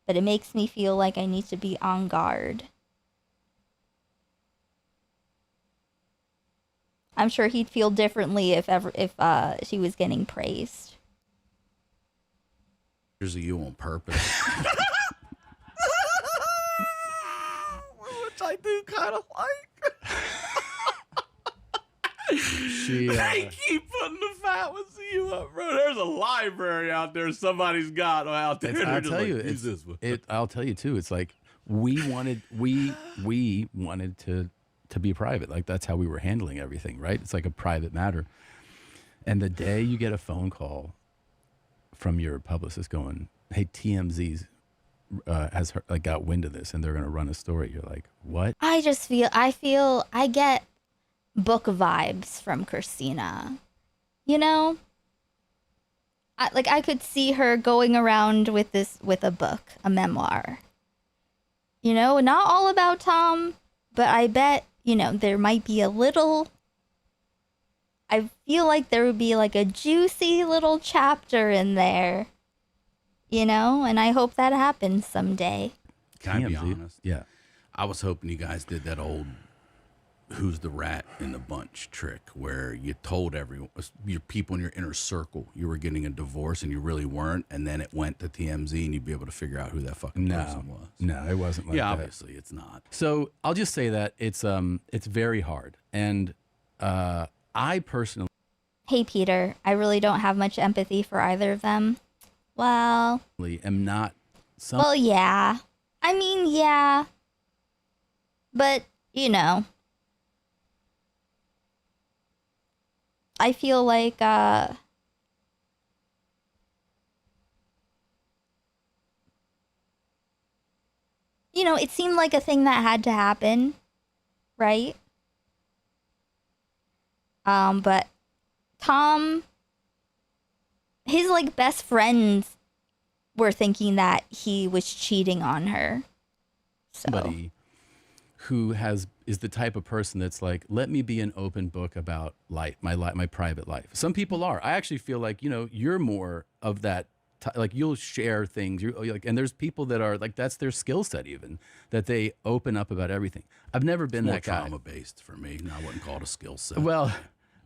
[SPEAKER 1] But it makes me feel like I need to be on guard. I'm sure he'd feel differently if she was getting praised.
[SPEAKER 17] Of you on purpose.
[SPEAKER 11] Which I do kind of like.
[SPEAKER 17] They keep putting the fat ones of you up, bro. There's a library out there somebody's got out there.
[SPEAKER 14] I'll tell you, I'll tell you too. It's like we wanted to be private. Like that's how we were handling everything, right? It's like a private matter. And the day you get a phone call from your publicist going, "Hey, TMZ's has got wind of this, and they're going to run a story," you're like, "What?"
[SPEAKER 1] I get book vibes from Christina. You know, I could see her going around with a book, a memoir. You know, not all about Tom, but I bet, you know, there might be a little. I feel like there would be like a juicy little chapter in there, you know, and I hope that happens someday.
[SPEAKER 17] Can I be honest?
[SPEAKER 14] Yeah.
[SPEAKER 17] I was hoping you guys did that old who's the rat in the bunch trick where you told everyone, your people in your inner circle, you were getting a divorce and you really weren't, and then it went to TMZ and you'd be able to figure out who that fucking person was.
[SPEAKER 14] No, it wasn't like that.
[SPEAKER 17] Obviously it's not.
[SPEAKER 14] So I'll just say that it's very hard. And I personally...
[SPEAKER 1] Hey, Peter, I really don't have much empathy for either of them. Well...
[SPEAKER 14] am not...
[SPEAKER 1] Well, yeah. I mean, yeah. But, you know... I feel like, you know, it seemed like a thing that had to happen, right? But Tom, his like best friends were thinking that he was cheating on her. So.
[SPEAKER 14] Somebody who is the type of person that's like, let me be an open book about my private life. Some people are. I actually feel like, you know, you're more of that. Like you'll share things. And there's people that are like that's their skill set even that they open up about everything. I've never been that guy.
[SPEAKER 17] Trauma based for me. I wouldn't call it a skill set.
[SPEAKER 14] Well,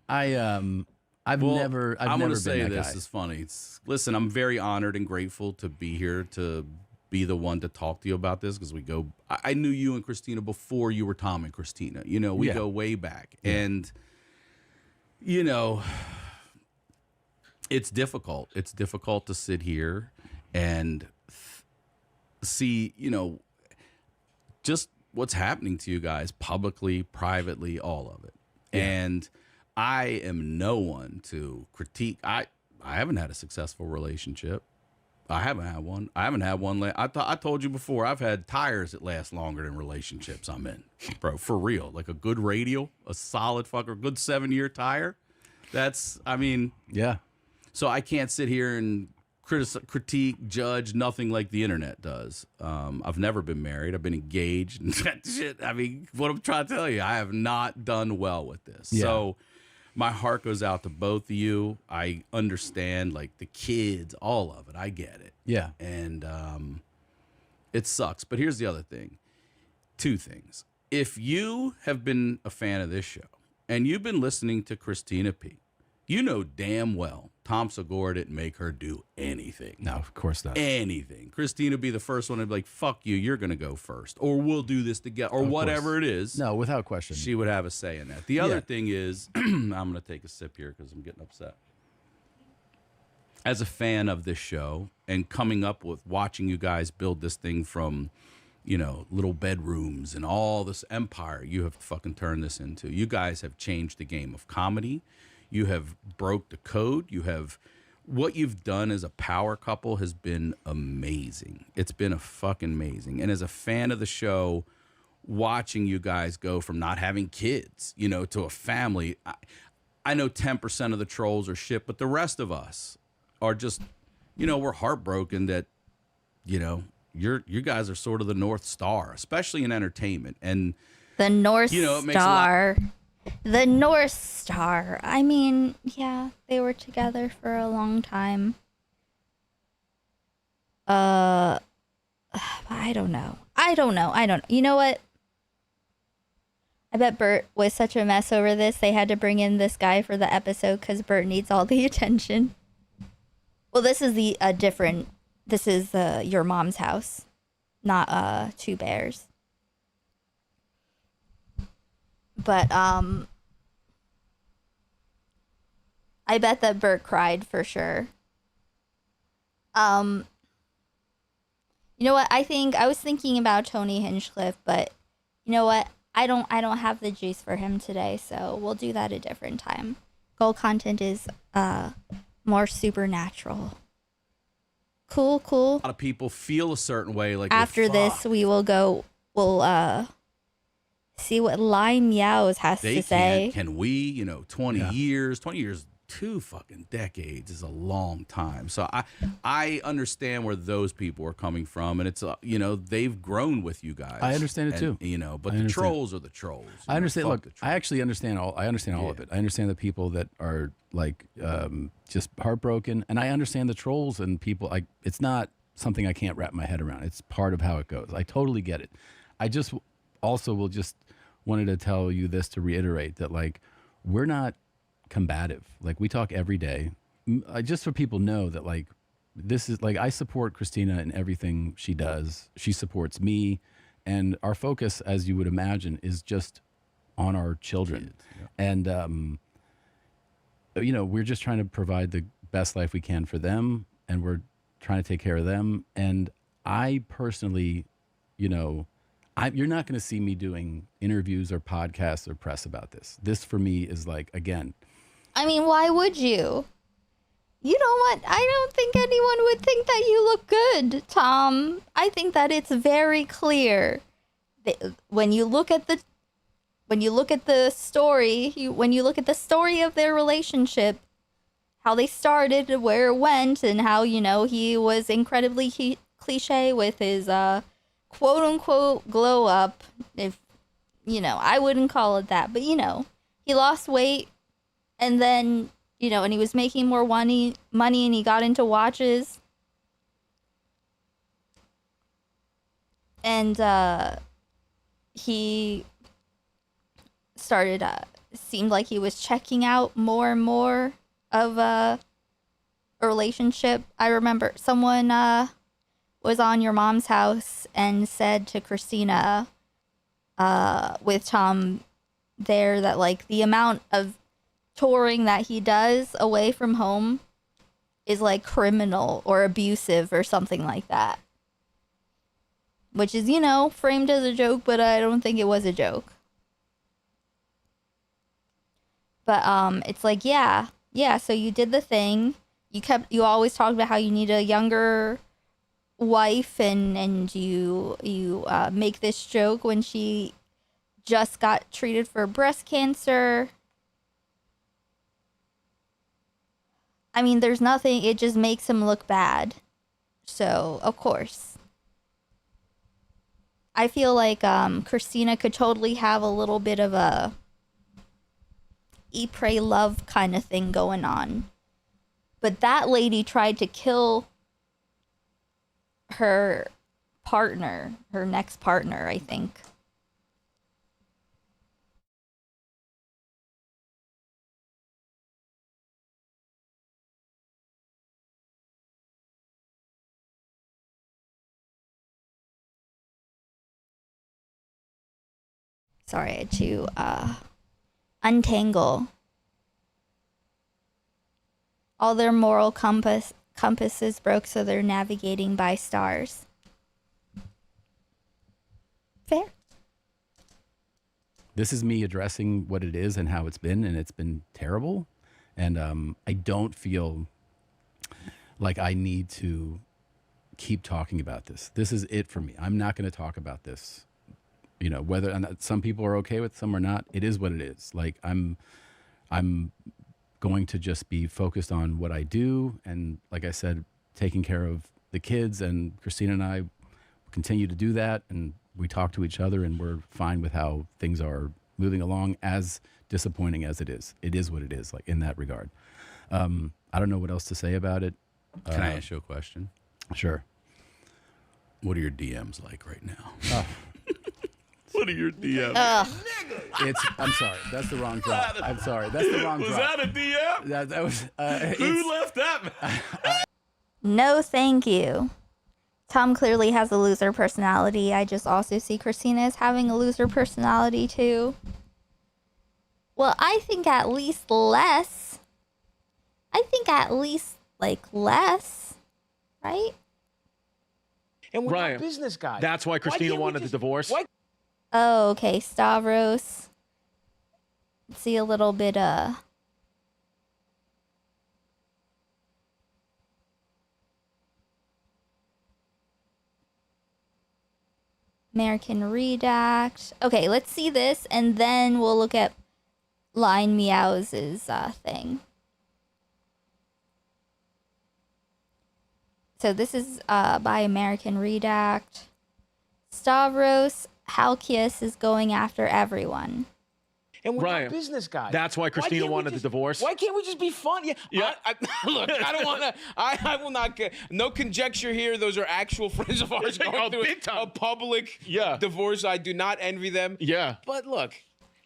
[SPEAKER 14] I've never
[SPEAKER 17] I'm
[SPEAKER 14] been
[SPEAKER 17] gonna say
[SPEAKER 14] that
[SPEAKER 17] this
[SPEAKER 14] guy.
[SPEAKER 17] is funny. Listen, I'm very honored and grateful to be here to be the one to talk to you about this because I knew you and Christina before you were Tom and Christina. You know, we go way back. Yeah. And, you know, it's difficult. It's difficult to sit here and see, you know, just what's happening to you guys publicly, privately, all of it. Yeah. And I am no one to critique. I haven't had a successful relationship. I haven't had one. I told you before, I've had tires that last longer than relationships I'm in. Bro, for real. Like a good radial, a solid good 7-year tire. Yeah. So I can't sit here and critique, judge, nothing like the internet does. I've never been married. I've been engaged and shit. I mean, what I'm trying to tell you, I have not done well with this.
[SPEAKER 14] Yeah.
[SPEAKER 17] So my heart goes out to both of you. I understand, like, the kids, all of it. I get it.
[SPEAKER 14] Yeah.
[SPEAKER 17] And it sucks. But here's the other thing. Two things. If you have been a fan of this show and you've been listening to Christina P., you know damn well Tom Segura didn't make her do anything.
[SPEAKER 14] No, of course not.
[SPEAKER 17] Anything. Christina would be the first one to be like, fuck you, you're going to go first. Or we'll do this together. Or
[SPEAKER 14] Of
[SPEAKER 17] whatever
[SPEAKER 14] course.
[SPEAKER 17] it is.
[SPEAKER 14] No, without question.
[SPEAKER 17] She would have a say in that. The other
[SPEAKER 14] Yeah.
[SPEAKER 17] thing is, I'm going to take a sip here because I'm getting upset. As a fan of this show and coming up with watching you guys build this thing from, you know, little bedrooms and all this empire you have fucking turned this into. You guys have changed the game of comedy. You have broke the code. You have, what you've done as a power couple has been amazing. It's been a fucking amazing. And as a fan of the show, watching you guys go from not having kids, you know, to a family. I know 10% of the trolls are shit, but the rest of us are just, you know, we're heartbroken that, you know, you guys are sort of the North Star, especially in entertainment. And
[SPEAKER 1] the North
[SPEAKER 17] you know, it makes
[SPEAKER 1] Star. The North Star. I mean, yeah, they were together for a long time. I don't know. You know what? I bet Bert was such a mess over this. They had to bring in this guy for the episode because Bert needs all the attention. Well, this is this is Your Mom's House, not Two Bears. But I bet that Bert cried for sure. You know what? I was thinking about Tony Hinchcliffe, but you know what? I don't have the juice for him today, so we'll do that a different time. Gold content is more supernatural. Cool.
[SPEAKER 17] a lot of people feel a certain way. Like
[SPEAKER 1] After this, we'll see what Lai Meows has to say.
[SPEAKER 17] Can we, you know, 20 years, 2 fucking decades is a long time. So I understand where those people are coming from, and it's, you know, they've grown with you guys.
[SPEAKER 14] I understand it too.
[SPEAKER 17] You know, but
[SPEAKER 14] I
[SPEAKER 17] the
[SPEAKER 14] understand.
[SPEAKER 17] trolls are the trolls.
[SPEAKER 14] I understand.
[SPEAKER 17] Fuck
[SPEAKER 14] Look,
[SPEAKER 17] the trolls.
[SPEAKER 14] I actually understand all of it. I understand the people that are like just heartbroken, and I understand the trolls and people. It's not something I can't wrap my head around. It's part of how it goes. I totally get it. I just also wanted to tell you this to reiterate that, like, we're not combative. Like, we talk every day. Just so people know that, like, this is like, I support Christina in everything she does. She supports me, and our focus, as you would imagine, is just on our children. And you know, we're just trying to provide the best life we can for them, and we're trying to take care of them. And I personally, you know, you're not going to see me doing interviews or podcasts or press about this. This for me is like, again,
[SPEAKER 1] I mean, why would you? You know what? I don't think anyone would think that you look good, Tom. I think that it's very clear that when you look at the story, when you look at the story of their relationship, how they started, where it went, and how, you know, he was incredibly cliche with his quote unquote glow up. If, you know, I wouldn't call it that, but, you know, he lost weight, and then, you know, and he was making more money, and he got into watches. And he started, seemed like he was checking out more and more of a relationship. I remember someone was on Your Mom's House and said to Christina with Tom there that, like, the amount of touring that he does away from home is like criminal or abusive or something like that. Which is, you know, framed as a joke, but I don't think it was a joke. But it's like, yeah, so you did the thing. You always talked about how you need a younger wife, and you make this joke when she just got treated for breast cancer. I mean, there's nothing, it just makes him look bad. So, of course. I feel like Christina could totally have a little bit of a eat, pray, love kind of thing going on. But that lady tried to kill her partner, her next partner, I think. Sorry, I had to untangle. All their moral compasses broke, so they're navigating by stars. Fair.
[SPEAKER 14] This is me addressing what it is and how it's been, and it's been terrible. And I don't feel like I need to keep talking about this. This is it for me. I'm not going to talk about this. You know, whether some people are okay with some or not, it is what it is. Like I'm going to just be focused on what I do, and like I said, taking care of the kids. And Christina and I continue to do that, and we talk to each other, and we're fine with how things are moving along. As disappointing as it is what it is. Like in that regard, I don't know what else to say about it.
[SPEAKER 17] Can I ask you a question?
[SPEAKER 14] Sure.
[SPEAKER 17] What are your DMs like right now?
[SPEAKER 8] What are your DMs?
[SPEAKER 14] I'm sorry. That's the wrong drop. I'm sorry. That's the wrong
[SPEAKER 8] Was
[SPEAKER 14] drop.
[SPEAKER 8] that a DM?
[SPEAKER 14] That was.
[SPEAKER 8] Who left that?
[SPEAKER 1] No, thank you. Tom clearly has a loser personality. I just also see Christina as having a loser personality too. Well, I think at least less. I think at least like less, right?
[SPEAKER 21] And we're
[SPEAKER 8] Ryan,
[SPEAKER 21] not business guys.
[SPEAKER 8] That's why Christina wanted the divorce.
[SPEAKER 1] Oh, okay, Stavros. Let's see a little bit American Redact. Okay, let's see this, and then we'll look at Line Meows' thing. So this is by American Redact. Stavros Halkias is going after everyone.
[SPEAKER 21] And we're
[SPEAKER 8] Ryan,
[SPEAKER 21] not business guys.
[SPEAKER 8] that's why Christina wanted the divorce.
[SPEAKER 21] Why can't we just be fun? Yeah. Look, I don't want to. I will not get. No conjecture here. Those are actual friends of ours going through a public divorce. I do not envy them.
[SPEAKER 8] Yeah.
[SPEAKER 21] But look,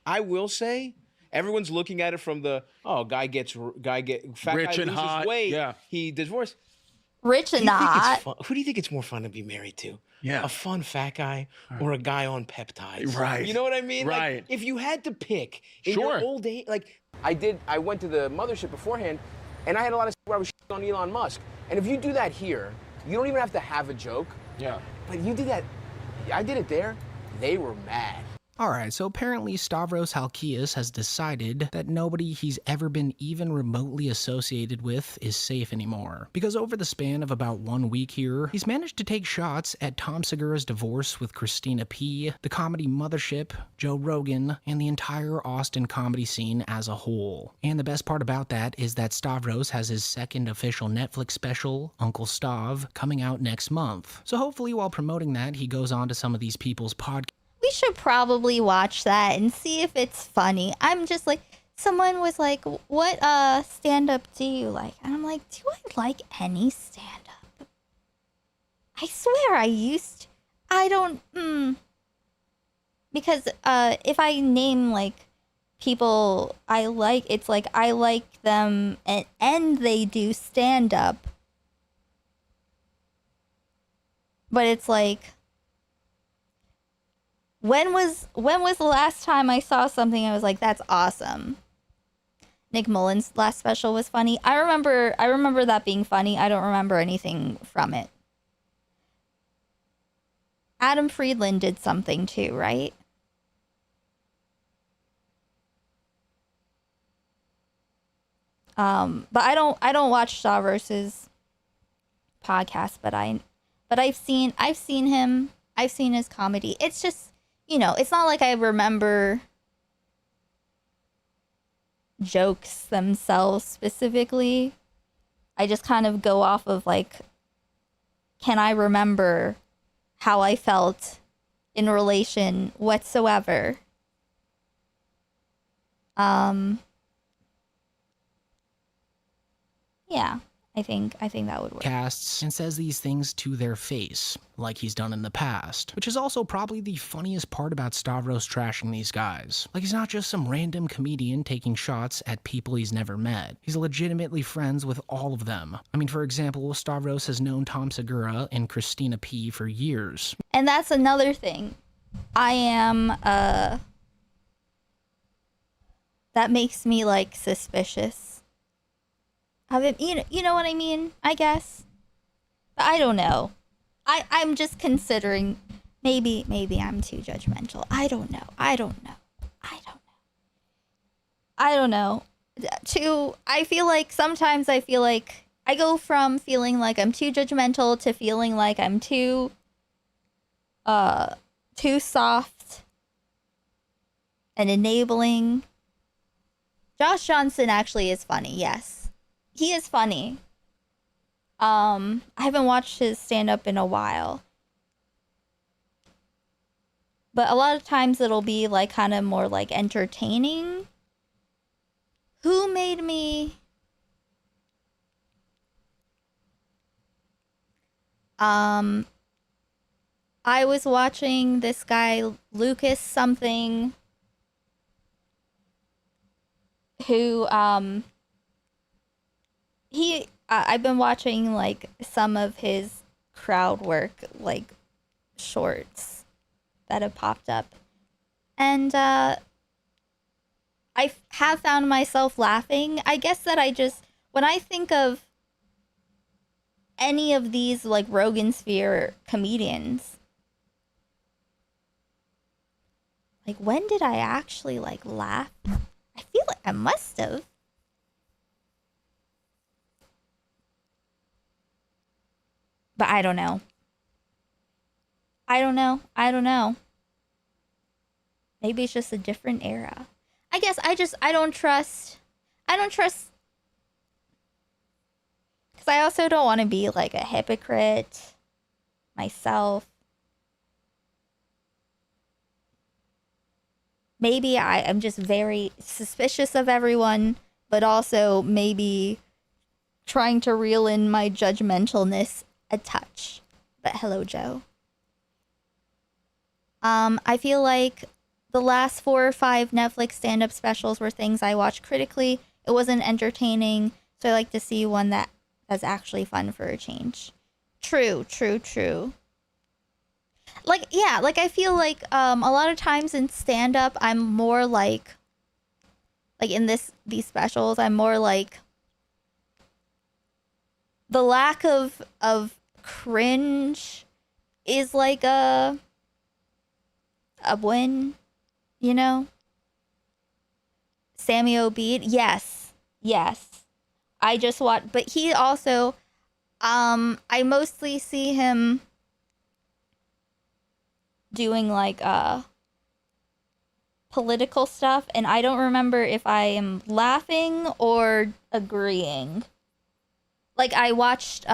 [SPEAKER 21] I will say, everyone's looking at it from the fat
[SPEAKER 8] Rich
[SPEAKER 21] guy
[SPEAKER 8] and
[SPEAKER 21] loses
[SPEAKER 8] hot.
[SPEAKER 21] weight.
[SPEAKER 8] Yeah.
[SPEAKER 21] He divorced.
[SPEAKER 1] Rich and not.
[SPEAKER 21] Who do you think it's more fun to be married to?
[SPEAKER 8] Yeah.
[SPEAKER 21] A fun fat guy or a guy on peptides?
[SPEAKER 8] Right.
[SPEAKER 21] You know what I mean?
[SPEAKER 8] Right.
[SPEAKER 21] Like, if you had to pick in your old age, like I went to the mothership beforehand, and I had a lot of where I was on Elon Musk. And if you do that here, you don't even have to have a joke.
[SPEAKER 8] Yeah.
[SPEAKER 21] But you did that. I did it there. They were mad.
[SPEAKER 22] Alright, so apparently Stavros Halkias has decided that nobody he's ever been even remotely associated with is safe anymore. Because over the span of about 1 week here, he's managed to take shots at Tom Segura's divorce with Christina P., the comedy mothership, Joe Rogan, and the entire Austin comedy scene as a whole. And the best part about that is that Stavros has his second official Netflix special, Uncle Stav, coming out next month. So hopefully while promoting that, he goes on to some of these people's podcasts.
[SPEAKER 1] We should probably watch that and see if it's funny. I'm just like, someone was like, what stand-up do you like? And I'm like, do I like any stand-up? I swear I used to. I don't, Because if I name like people I like, it's like I like them and they do stand-up. But it's like, When was the last time I saw something I was like, that's awesome? Nick Mullen's last special was funny. I remember that being funny. I don't remember anything from it. Adam Friedland did something too, right? But I don't watch Stavros' podcast, but I've seen him. I've seen his comedy. It's just, it's not like I remember jokes themselves specifically. I just kind of go off of like, can I remember how I felt in relation whatsoever? Yeah, I think that would work.
[SPEAKER 22] Casts and says these things to their face, like he's done in the past, which is also probably the funniest part about Stavros trashing these guys. Like, he's not just some random comedian taking shots at people he's never met. He's legitimately friends with all of them. I mean, for example, Stavros has known Tom Segura and Christina P. for years.
[SPEAKER 1] And that's another thing. I am, that makes me, like, suspicious. You know what I mean? I guess. But I don't know. I'm just considering, maybe I'm too judgmental. I don't know. I feel like sometimes I feel like I go from feeling like I'm too judgmental to feeling like I'm too soft and enabling. Josh Johnson actually is funny, yes. He is funny. I haven't watched his stand-up in a while. But a lot of times it'll be like kind of more like entertaining. Who made me... I was watching this guy, Lucas something, who, I've been watching, like, some of his crowd work, like, shorts that have popped up. And, I have found myself laughing. I guess that when I think of any of these, like, Rogan Sphere comedians, like, when did I actually, like, laugh? I feel like I must have. But I don't know. I don't know. Maybe it's just a different era. I guess I don't trust. Because I also don't want to be like a hypocrite myself. Maybe I'm just very suspicious of everyone, but also maybe trying to reel in my judgmentalness a touch. But hello, Joe. I feel like the last 4 or 5 Netflix stand-up specials were things I watched critically. It wasn't entertaining, so I like to see one that's actually fun for a change. True. Like, yeah, like I feel like a lot of times in stand-up, I'm more like in these specials, I'm more like the lack of cringe is like a win, you know? Sammy Obeid, yes. I just watched, but he also, I mostly see him doing like political stuff, and I don't remember if I am laughing or agreeing. Like, I watched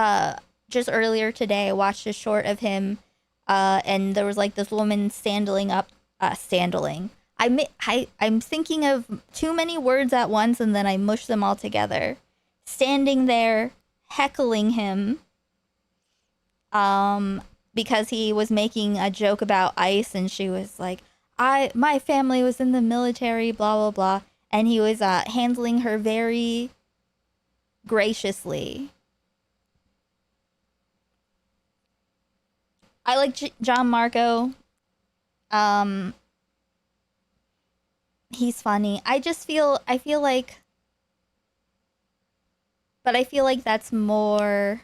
[SPEAKER 1] just earlier today, I watched a short of him, and there was like this woman standing. I'm thinking of too many words at once, and then I mush them all together. Standing there, heckling him, because he was making a joke about ICE, and she was like, my family was in the military, blah, blah, blah. And he was handling her very graciously. I like John Marco. He's funny. I feel like that's more,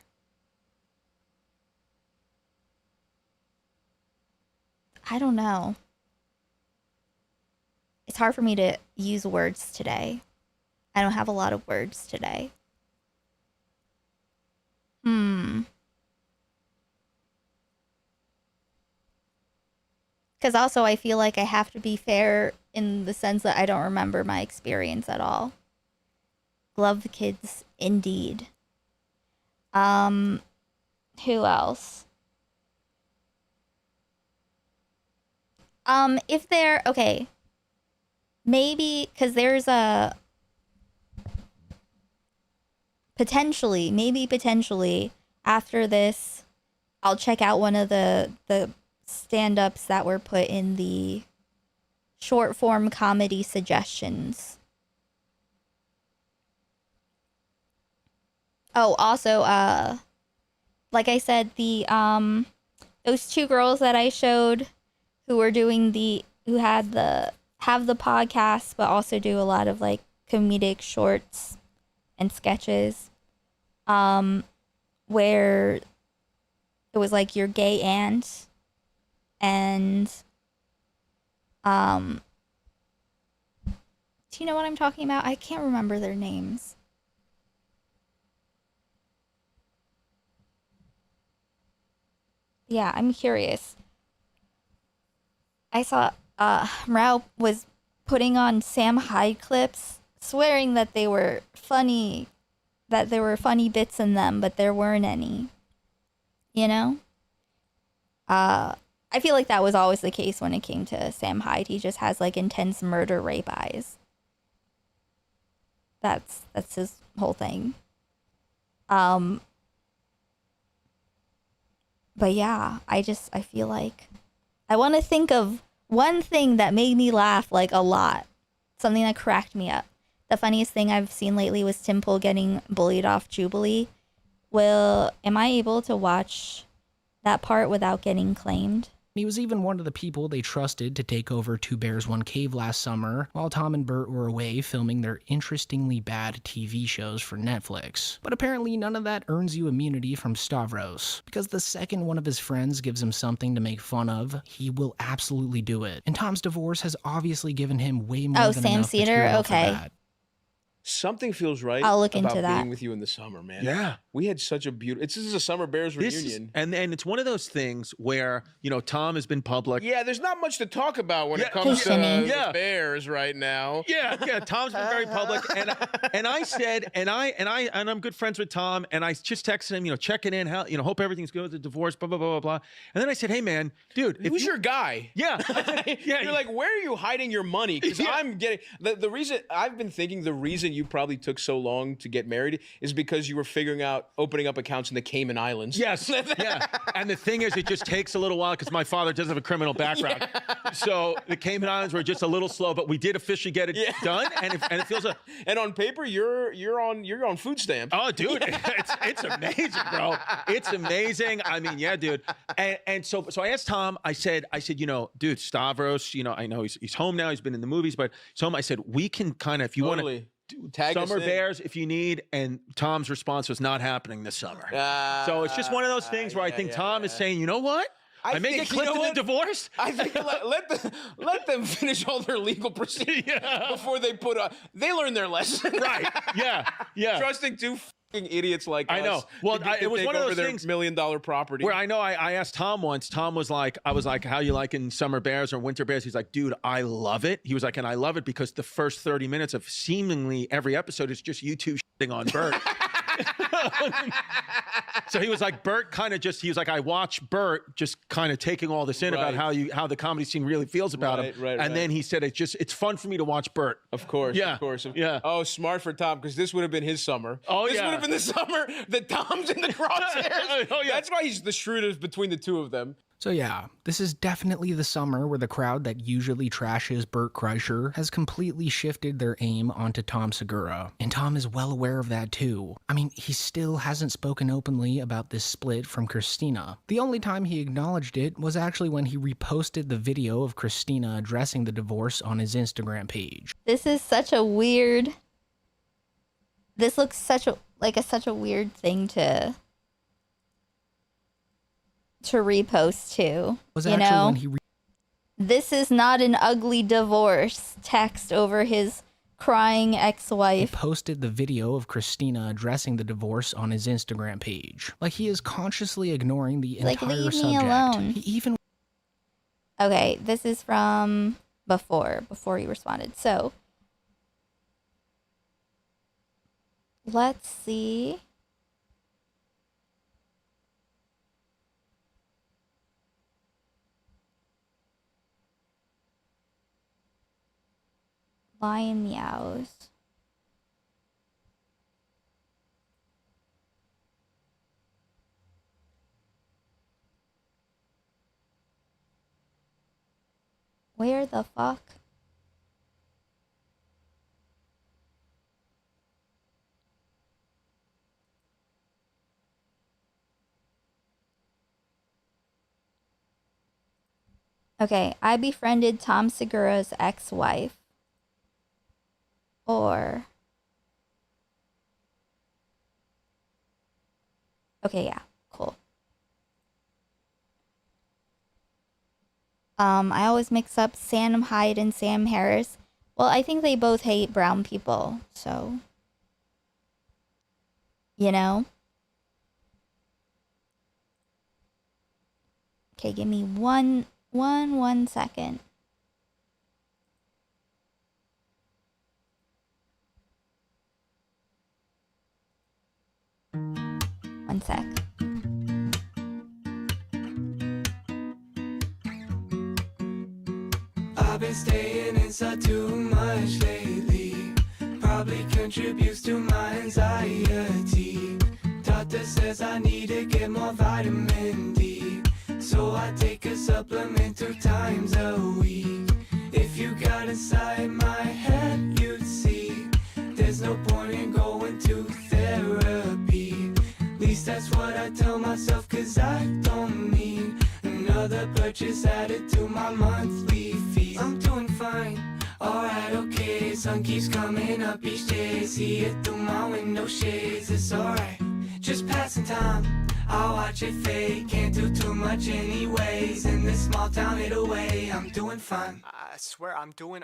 [SPEAKER 1] I don't know. It's hard for me to use words today. I don't have a lot of words today. Because also I feel like I have to be fair in the sense that I don't remember my experience at all. Glove kids, indeed. Who else? If they're okay, maybe because there's a potentially after this, I'll check out one of the stand-ups that were put in the short form comedy suggestions. Oh, also, like I said, the those two girls that I showed who were doing who have the podcast but also do a lot of like comedic shorts and sketches, where it was like your gay aunt and do you know what I'm talking about? I can't remember their names. Yeah, I'm curious. I saw Mrao was putting on Sam Hyde clips, swearing that they were funny, that there were funny bits in them, but there weren't any. You know? I feel like that was always the case when it came to Sam Hyde. He just has like intense murder rape eyes. That's his whole thing. But yeah, I feel like I want to think of one thing that made me laugh like a lot. Something that cracked me up. The funniest thing I've seen lately was Tim Pool getting bullied off Jubilee. Am I able to watch that part without getting claimed?
[SPEAKER 22] He was even one of the people they trusted to take over Two Bears One Cave last summer, while Tom and Bert were away filming their interestingly bad TV shows for Netflix. But apparently none of that earns you immunity from Stavros, because the second one of his friends gives him something to make fun of, he will absolutely do it. And Tom's divorce has obviously given him way more than
[SPEAKER 1] Sam
[SPEAKER 22] enough
[SPEAKER 1] Cedar?
[SPEAKER 22] material for
[SPEAKER 1] Okay.
[SPEAKER 22] that.
[SPEAKER 21] Something feels right
[SPEAKER 1] I'll look
[SPEAKER 21] about
[SPEAKER 1] into that.
[SPEAKER 21] being with you in the summer, man.
[SPEAKER 3] Yeah.
[SPEAKER 21] We had such a beautiful... This is a Summer Bears reunion.
[SPEAKER 3] And it's one of those things where, you know, Tom has been public.
[SPEAKER 21] Yeah, there's not much to talk about when it comes to the Bears right now.
[SPEAKER 3] Yeah, Tom's been very public, and I said, and I'm good friends with Tom, and I just texted him, you know, checking in, how, you know, hope everything's good with the divorce, blah blah blah blah blah. And then I said, hey man, dude,
[SPEAKER 21] who's your guy?
[SPEAKER 3] Yeah, yeah.
[SPEAKER 21] You're like, where are you hiding your money? Because I'm getting the reason I've been thinking the reason you probably took so long to get married is because you were figuring out opening up accounts in the Cayman Islands.
[SPEAKER 3] Yes, yeah. And the thing is, it just takes a little while because my father doesn't have a criminal background. Yeah. So the Cayman Islands were just a little slow, but we did officially get it done, and it feels
[SPEAKER 21] and on paper, you're on food stamps.
[SPEAKER 3] Oh, dude, it's amazing, bro. It's amazing. I mean, yeah, dude. And so I asked Tom. I said, you know, dude, Stavros. You know, I know he's home now. He's been in the movies, but home. I said we can kind of, if you want to. Summer Bears, if you need, and Tom's response was not happening this summer. So it's just one of those things where I think Tom is saying, you know what? I may get clipped in the divorce.
[SPEAKER 21] I think let them finish all their legal procedures before they they learn their lesson.
[SPEAKER 3] Right. Yeah.
[SPEAKER 21] Trusting two fucking idiots like us.
[SPEAKER 3] I know. Well, it was one of those things.
[SPEAKER 21] $1 million property.
[SPEAKER 3] Where I know I asked Tom once. Tom was like, I was like, how you liking Summer Bears or Winter Bears? He's like, dude, I love it. He was like, and I love it because the first 30 minutes of seemingly every episode is just you two shitting on Bert. So he was like, Bert kind of just, he was like, I watch Bert just kind of taking all this in about how the comedy scene really feels about him. And then he said, it's fun for me to watch Bert.
[SPEAKER 21] Of course.
[SPEAKER 3] Yeah.
[SPEAKER 21] Of course.
[SPEAKER 3] Yeah.
[SPEAKER 21] Oh, smart for Tom, because this would have been his summer.
[SPEAKER 3] Oh,
[SPEAKER 21] this would have been the summer that Tom's in the crosshairs. Oh, yeah. That's why he's the shrewdest between the two of them.
[SPEAKER 22] So yeah, this is definitely the summer where the crowd that usually trashes Bert Kreischer has completely shifted their aim onto Tom Segura. And Tom is well aware of that too. I mean, he still hasn't spoken openly about this split from Christina. The only time he acknowledged it was actually when he reposted the video of Christina addressing the divorce on his Instagram page.
[SPEAKER 1] This is such a weird... This looks such a weird thing to repost to, you know? This is not an ugly divorce. Text over his crying ex-wife.
[SPEAKER 22] He posted the video of Christina addressing the divorce on his Instagram page. Like he is consciously ignoring the entire
[SPEAKER 1] leave
[SPEAKER 22] subject.
[SPEAKER 1] me alone.
[SPEAKER 22] He even...
[SPEAKER 1] Okay, this is from before he responded. So, let's see. Lion meows. Where the fuck? Okay, I befriended Tom Segura's ex-wife. Or... Okay, yeah, cool. I always mix up Sam Hyde and Sam Harris. Well, I think they both hate brown people, so... You know? Okay, give me one second. One sec.
[SPEAKER 4] I've been staying inside too much lately. Probably contributes to my anxiety. Doctor says I need to get more vitamin D. So I take a supplement 2 times a week. If you got inside my head, you'd see there's no point in going to therapy. At least that's what I tell myself, cause I don't need another purchase added to my monthly fees. I'm doing fine, alright, okay. Sun keeps coming up each day. See it through my window shades, it's alright. Just passing time, I'll watch it fade. Can't do too much anyways. In this small town, it away. I'm doing fine, I swear I'm doing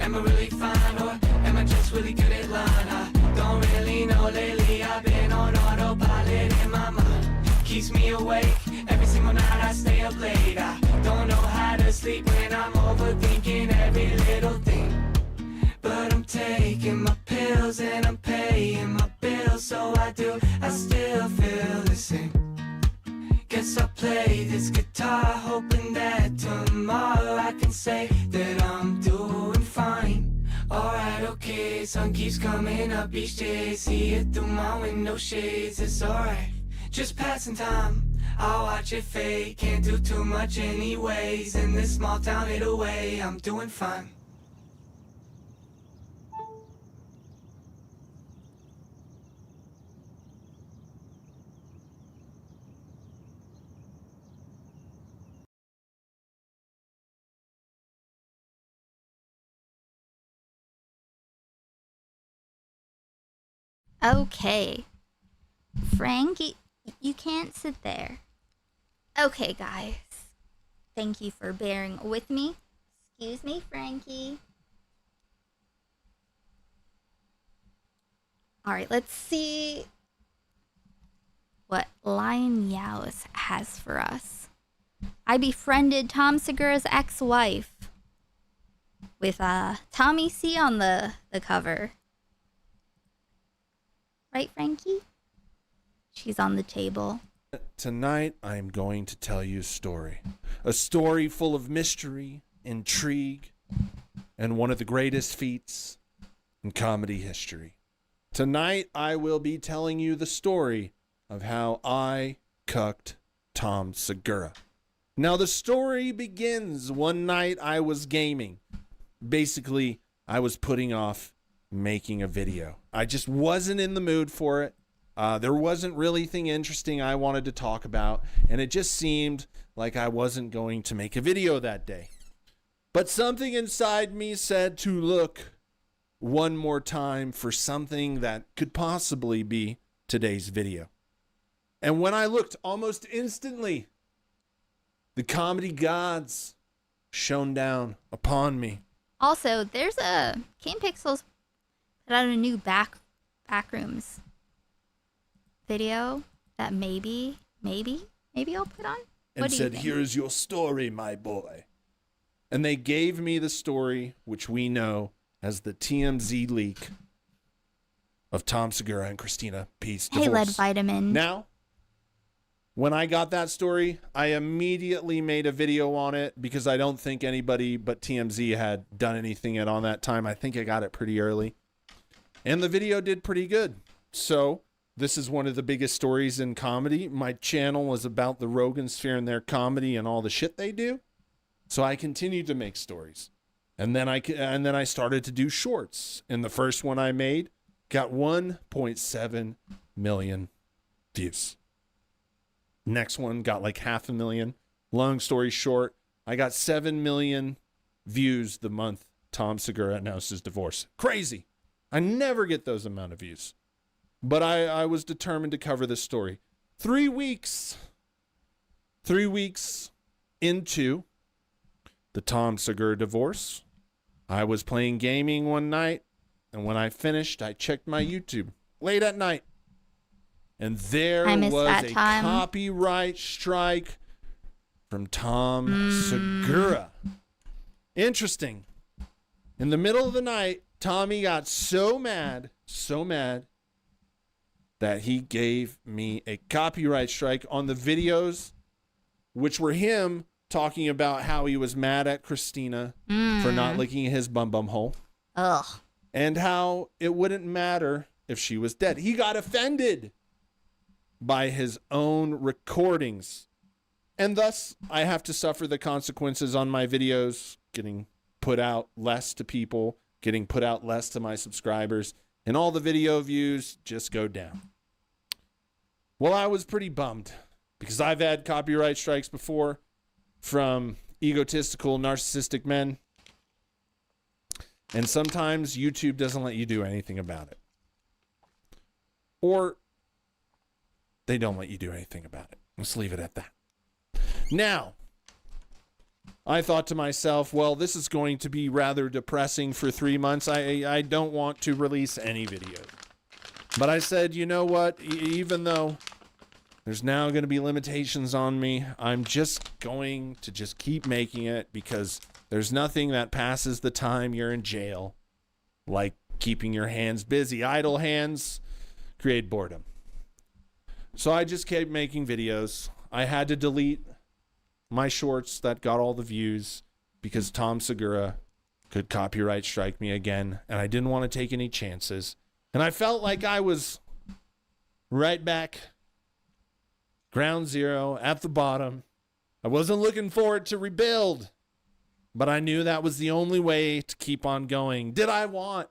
[SPEAKER 4] Am I really fine, or am I just really good at line? I don't really know lately. I've been on autopilot in my mind. Keeps me awake every single night. I stay up late. I don't know how to sleep when I'm overthinking every little thing. But I'm taking my pills and I'm paying my bills, so I still feel the same. Guess I'll play this guitar, hoping that tomorrow I can say that I'm doing fine. Alright, okay, sun keeps coming up each day. See it through my window shades, it's alright. Just passing time, I'll watch it fade. Can't do too much anyways. In this small town, it away. I'm doing fine.
[SPEAKER 1] Okay. Frank, you can't sit there. Okay, guys. Thank you for bearing with me. Excuse me, Frankie. Alright, let's see what Lion Meows has for us. I befriended Tom Segura's ex-wife with Tommy C on the cover. Right, Frankie? She's on the table.
[SPEAKER 5] Tonight, I'm going to tell you a story. A story full of mystery, intrigue, and one of the greatest feats in comedy history. Tonight, I will be telling you the story of how I cucked Tom Segura. Now, the story begins one night I was gaming. Basically, I was putting off making a video. I just wasn't in the mood for it. There wasn't really anything interesting I wanted to talk about, and it just seemed like I wasn't going to make a video that day. But something inside me said to look one more time for something that could possibly be today's video. And when I looked, almost instantly, the comedy gods shone down upon me.
[SPEAKER 1] Also, there's a King Pixels put out a new backrooms video that maybe I'll put on.
[SPEAKER 5] And said, "Here's your story, my boy." And they gave me the story, which we know as the TMZ leak of Tom Segura and Christina P's divorce.
[SPEAKER 1] Hey, Lead Vitamin.
[SPEAKER 5] Now, When I got that story, I immediately made a video on it because I don't think anybody but TMZ had done anything at on that time. I think I got it pretty early. And the video did pretty good. So this is one of the biggest stories in comedy. My channel is about the Rogan sphere and their comedy and all the shit they do. So I continued to make stories. And then I started to do shorts. And the first one I made got 1.7 million views. Next one got like 500,000. Long story short, I got 7 million views the month Tom Segura announced his divorce. Crazy. I never get those amount of views. But I was determined to cover this story. 3 weeks into the Tom Segura divorce, I was playing gaming one night, and when I finished, I checked my YouTube late at night. And there was a copyright strike from Tom Segura. Interesting. In the middle of the night, Tommy got so mad that he gave me a copyright strike on the videos, which were him talking about how he was mad at Christina for not licking his bum hole.
[SPEAKER 1] Ugh.
[SPEAKER 5] And how it wouldn't matter if she was dead. He got offended by his own recordings. And thus, I have to suffer the consequences on my videos, getting put out less to people, getting put out less to my subscribers, and all the video views just go down. Well, I was pretty bummed because I've had copyright strikes before from egotistical, narcissistic men. And sometimes YouTube doesn't let you do anything about it. Or they don't let you do anything about it. Let's leave it at that. Now, I thought to myself, well, this is going to be rather depressing for 3 months. I don't want to release any video. But I said, you know what? Even though there's now going to be limitations on me, I'm just going to just keep making it because there's nothing that passes the time you're in jail like keeping your hands busy. Idle hands create boredom. So I just kept making videos. I had to delete my shorts that got all the views because Tom Segura could copyright strike me again, and I didn't want to take any chances. And I felt like I was right back, ground zero, at the bottom. I wasn't looking forward to rebuild, but I knew that was the only way to keep on going. Did I want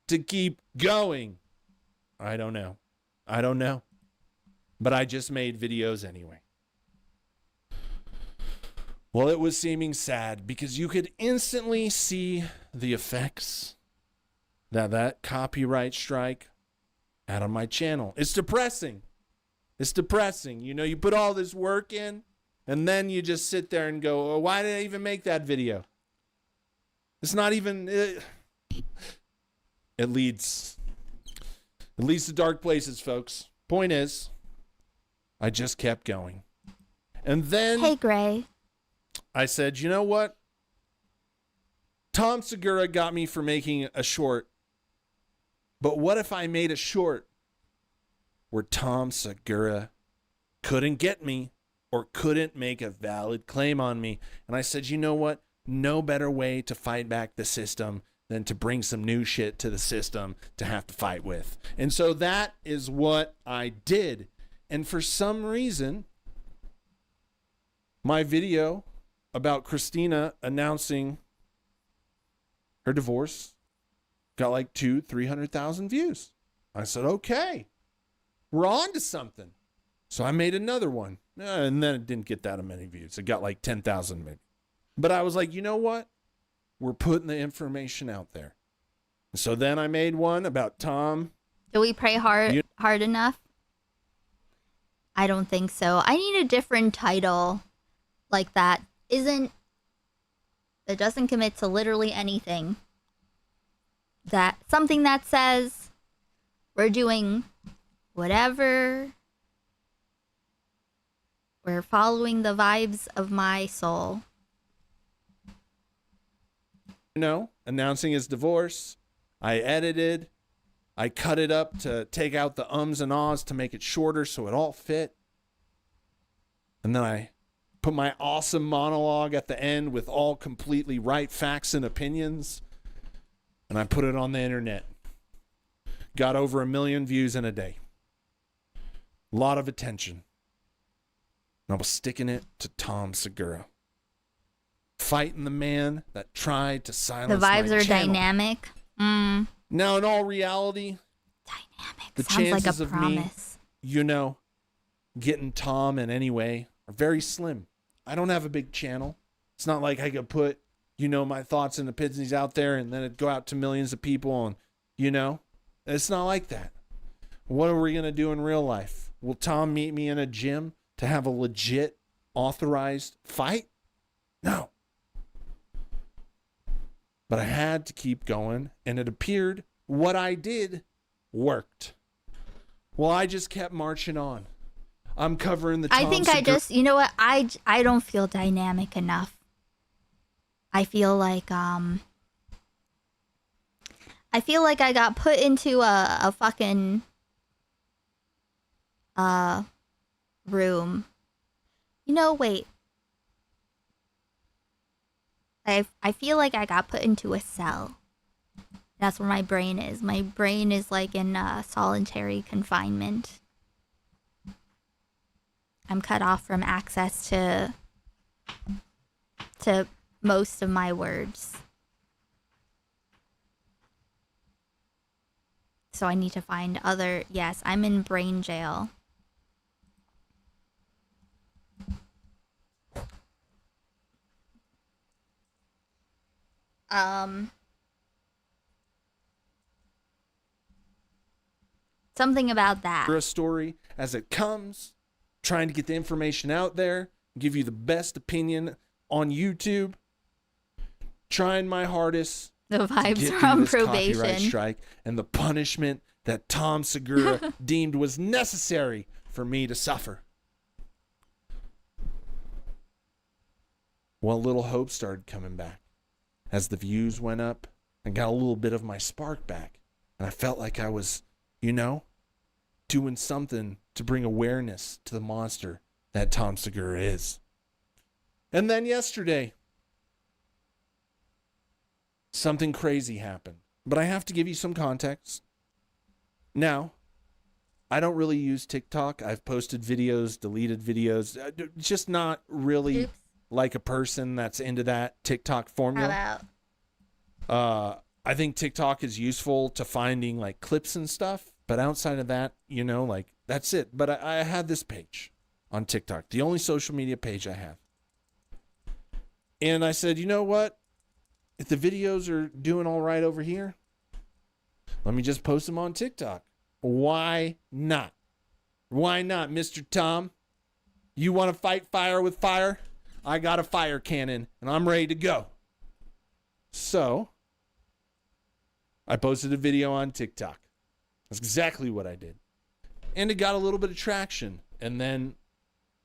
[SPEAKER 5] to keep going? I don't know. But I just made videos anyway. Well, it was seeming sad because you could instantly see the effects that copyright strike had on my channel. It's depressing. You know, you put all this work in and then you just sit there and go, oh, why did I even make that video? It's not even... It leads to dark places, folks. Point is, I just kept going. And then...
[SPEAKER 1] Hey, Gray.
[SPEAKER 5] I said, you know what? Tom Segura got me for making a short. But what if I made a short where Tom Segura couldn't get me or couldn't make a valid claim on me? And I said, you know what? No better way to fight back the system than to bring some new shit to the system to have to fight with. And so that is what I did. And for some reason, my video about Christina announcing her divorce got like 200,000-300,000 views. I said, okay, we're on to something. So I made another one. And then it didn't get that many views. It got like 10,000 maybe. But I was like, you know what? We're putting the information out there. So then I made one about Tom.
[SPEAKER 1] Do we pray hard enough? I don't think so. I need a different title like that doesn't commit to literally anything. Something that says we're doing whatever. We're following the vibes of my soul.
[SPEAKER 5] Announcing his divorce. I edited. I cut it up to take out the ums and ahs to make it shorter so it all fit. And then I put my awesome monologue at the end with all completely right facts and opinions. And I put it on the internet. Got over 1 million views in a day. A lot of attention. And I was sticking it to Tom Segura. Fighting the man that tried to silence
[SPEAKER 1] The vibes
[SPEAKER 5] my
[SPEAKER 1] are
[SPEAKER 5] channel.
[SPEAKER 1] dynamic.
[SPEAKER 5] Now, in all reality, the
[SPEAKER 1] Sounds like a
[SPEAKER 5] chances of me,
[SPEAKER 1] promise.
[SPEAKER 5] getting Tom in any way are very slim. I don't have a big channel. It's not like I could put, my thoughts and opinions out there and then it'd go out to millions of people and, it's not like that. What are we going to do in real life? Will Tom meet me in a gym to have a legit authorized fight? No. But I had to keep going, and it appeared what I did worked. Well, I just kept marching on. I'm covering the Tom
[SPEAKER 1] I think I just, you know what? I don't feel dynamic enough. I feel like I got put into a fucking room. Wait. I feel like I got put into a cell. That's where my brain is. My brain is like in solitary confinement. I'm cut off from access to most of my words. So I need to find other... Yes, I'm in brain jail. Something about that.
[SPEAKER 5] a story as it comes, trying to get the information out there, give you the best opinion on YouTube, trying my hardest.
[SPEAKER 1] The
[SPEAKER 5] to
[SPEAKER 1] vibes
[SPEAKER 5] get
[SPEAKER 1] are
[SPEAKER 5] through
[SPEAKER 1] on
[SPEAKER 5] this copyright
[SPEAKER 1] probation.
[SPEAKER 5] strike and the punishment that Tom Segura deemed was necessary for me to suffer. Well, little hope started coming back. As the views went up, I got a little bit of my spark back. And I felt like I was, doing something to bring awareness to the monster that Tom Segura is. And then yesterday, something crazy happened. But I have to give you some context. Now, I don't really use TikTok. I've posted videos, deleted videos. Just not really like a person that's into that TikTok formula. I think TikTok is useful to finding like clips and stuff. But outside of that, that's it. But I had this page on TikTok, the only social media page I have. And I said, you know what? If the videos are doing all right over here, let me just post them on TikTok. Why not? Why not, Mr. Tom? You want to fight fire with fire? I got a fire cannon, and I'm ready to go. So, I posted a video on TikTok. That's exactly what I did. And it got a little bit of traction. And then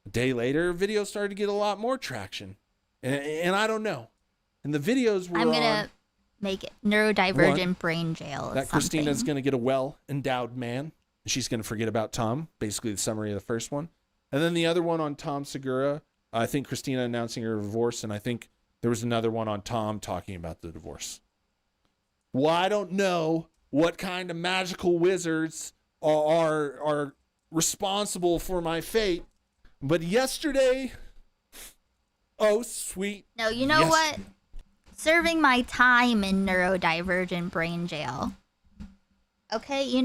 [SPEAKER 5] a day later, video started to get a lot more traction. And I don't know. And the videos were
[SPEAKER 1] I'm going to make it neurodivergent
[SPEAKER 5] one,
[SPEAKER 1] brain jail.
[SPEAKER 5] That Christina's going to get a well-endowed man. She's going to forget about Tom. Basically the summary of the first one. And then the other one on Tom Segura. I think Christina announcing her divorce. And I think there was another one on Tom talking about the divorce. Well, I don't know what kind of magical wizards are responsible for my fate. But yesterday, oh, sweet.
[SPEAKER 1] No, you know what? Serving my time in neurodivergent brain jail. Okay,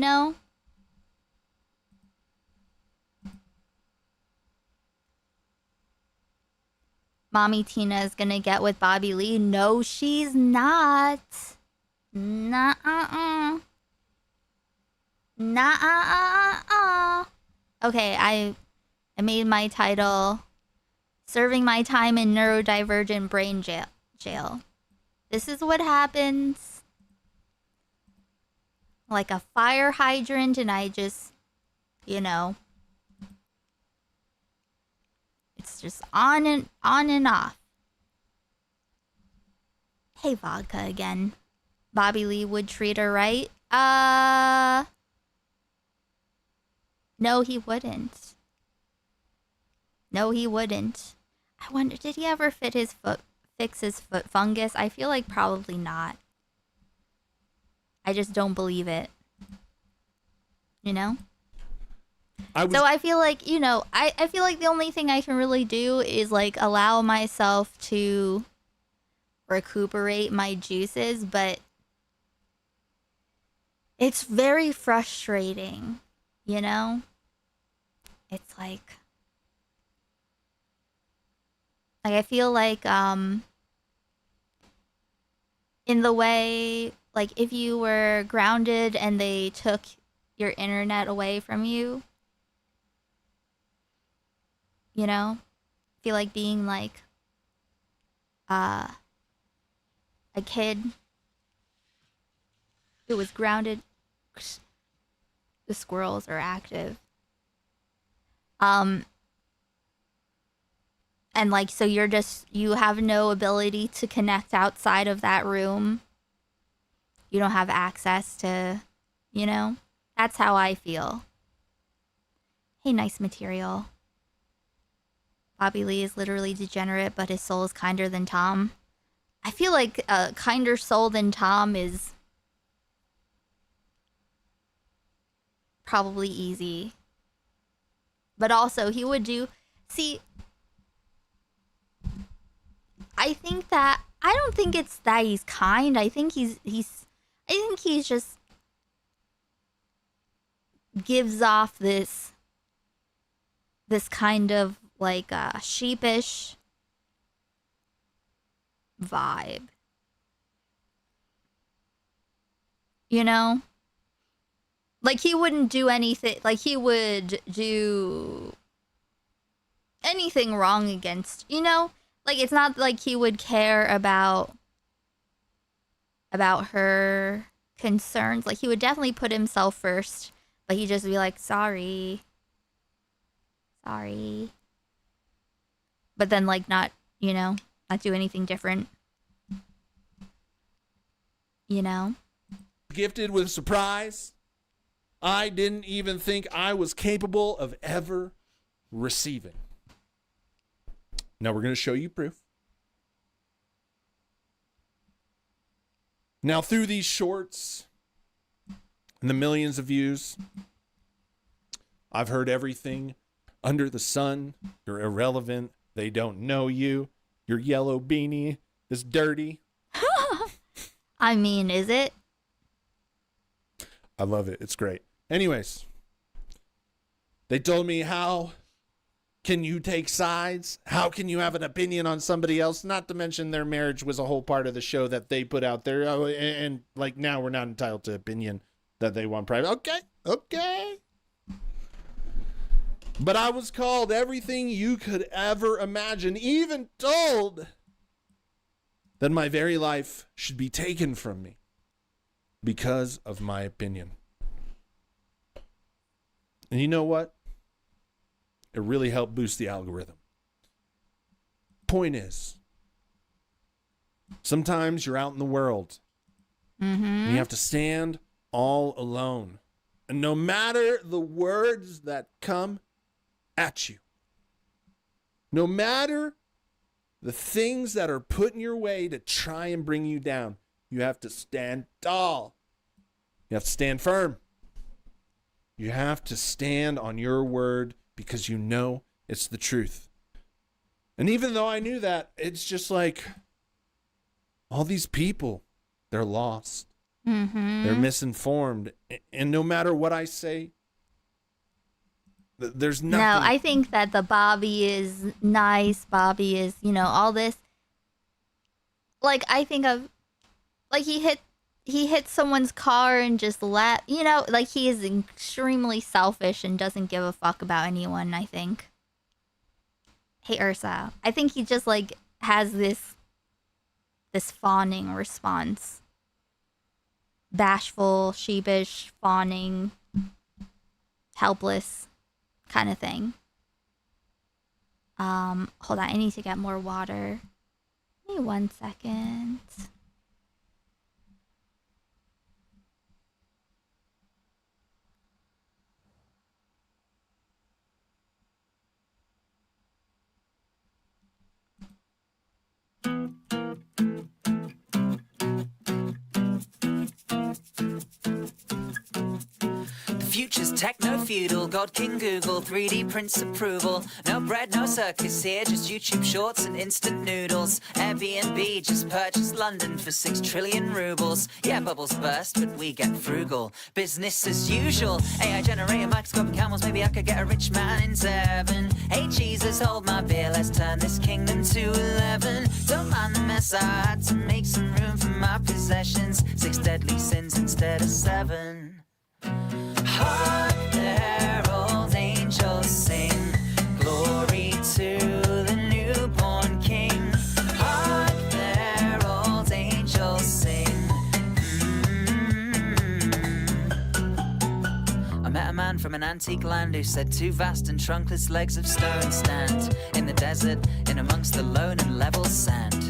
[SPEAKER 1] Mommy Tina is gonna get with Bobby Lee. No, she's not. Nuh-uh-uh. Nuh-uh-uh-uh. Okay, I made my title Serving My Time in Neurodivergent Brain Jail. This is what happens. Like a fire hydrant, and I just, it's just on and off. Hey, vodka again. Bobby Lee would treat her right. No, he wouldn't. No, he wouldn't. I wonder, did he ever fix his foot fungus? I feel like probably not. I just don't believe it. You know? So I feel like, you know, I feel like the only thing I can really do is like allow myself to recuperate my juices, but it's very frustrating, you know? It's like I feel like in the way, like if you were grounded and they took your internet away from you, you know? I feel like being like a kid who was grounded. The squirrels are active. And like, so you have no ability to connect outside of that room. You don't have access to, you know? That's how I feel. Hey, nice material. Bobby Lee is literally degenerate, but his soul is kinder than Tom. I feel like a kinder soul than Tom is probably easy. But also, he would do... See, I think that... I don't think it's that he's kind. I think I think he's just... gives off this kind of, like, sheepish vibe. You know? Like, he wouldn't do anything... Like, he would do anything wrong against... You know? Like, it's not like he would care about her concerns. Like, he would definitely put himself first, but he'd just be like, sorry. Sorry. But then, like, not, you know, not do anything different. You know?
[SPEAKER 5] Gifted with surprise I didn't even think I was capable of ever receiving. Now we're going to show you proof. Now through these shorts and the millions of views, I've heard everything under the sun. You're irrelevant. They don't know you. Your yellow beanie is dirty.
[SPEAKER 1] I mean, is it?
[SPEAKER 5] I love it. It's great. Anyways, they told me, how can you take sides? How can you have an opinion on somebody else? Not to mention their marriage was a whole part of the show that they put out there. Oh, and like now we're not entitled to opinion that they want private. Okay. But I was called everything you could ever imagine, even told that my very life should be taken from me because of my opinion. And you know what? It really helped boost the algorithm. Point is, sometimes you're out in the world and you have to stand all alone. And no matter the words that come at you, no matter the things that are put in your way to try and bring you down, you have to stand tall. You have to stand firm. You have to stand on your word because you know it's the truth. And even though I knew that, it's just like all these people, they're lost. They're misinformed. And no matter what I say, there's nothing.
[SPEAKER 1] No, I think that the Bobby is nice. Bobby is, you know, all this. Like, I think of, like, he hit someone's car and just left, you know, like, he is extremely selfish and doesn't give a fuck about anyone, I think. Hey, Ursa. I think he just, like, has this fawning response. Bashful, sheepish, fawning, helpless kind of thing. Hold on, I need to get more water. Give me 1 second.
[SPEAKER 6] future's techno-feudal. God King Google, 3D prints approval. No bread, no circus here, just YouTube shorts and instant noodles. Airbnb just purchased London for 6 trillion rubles. Yeah, bubbles burst, but we get frugal. Business as usual. AI generated microscopic camels, maybe I could get a rich man in 7. Hey Jesus, hold my beer, let's turn this kingdom to 11. Don't mind the mess, I had to make some room for my possessions. 6 deadly sins instead of 7. Hark the herald angels sing, glory to the newborn king. Hark the herald angels sing. I met a man from an antique land who said 2 vast and trunkless legs of stone stand in the desert, in amongst the lone and level sand.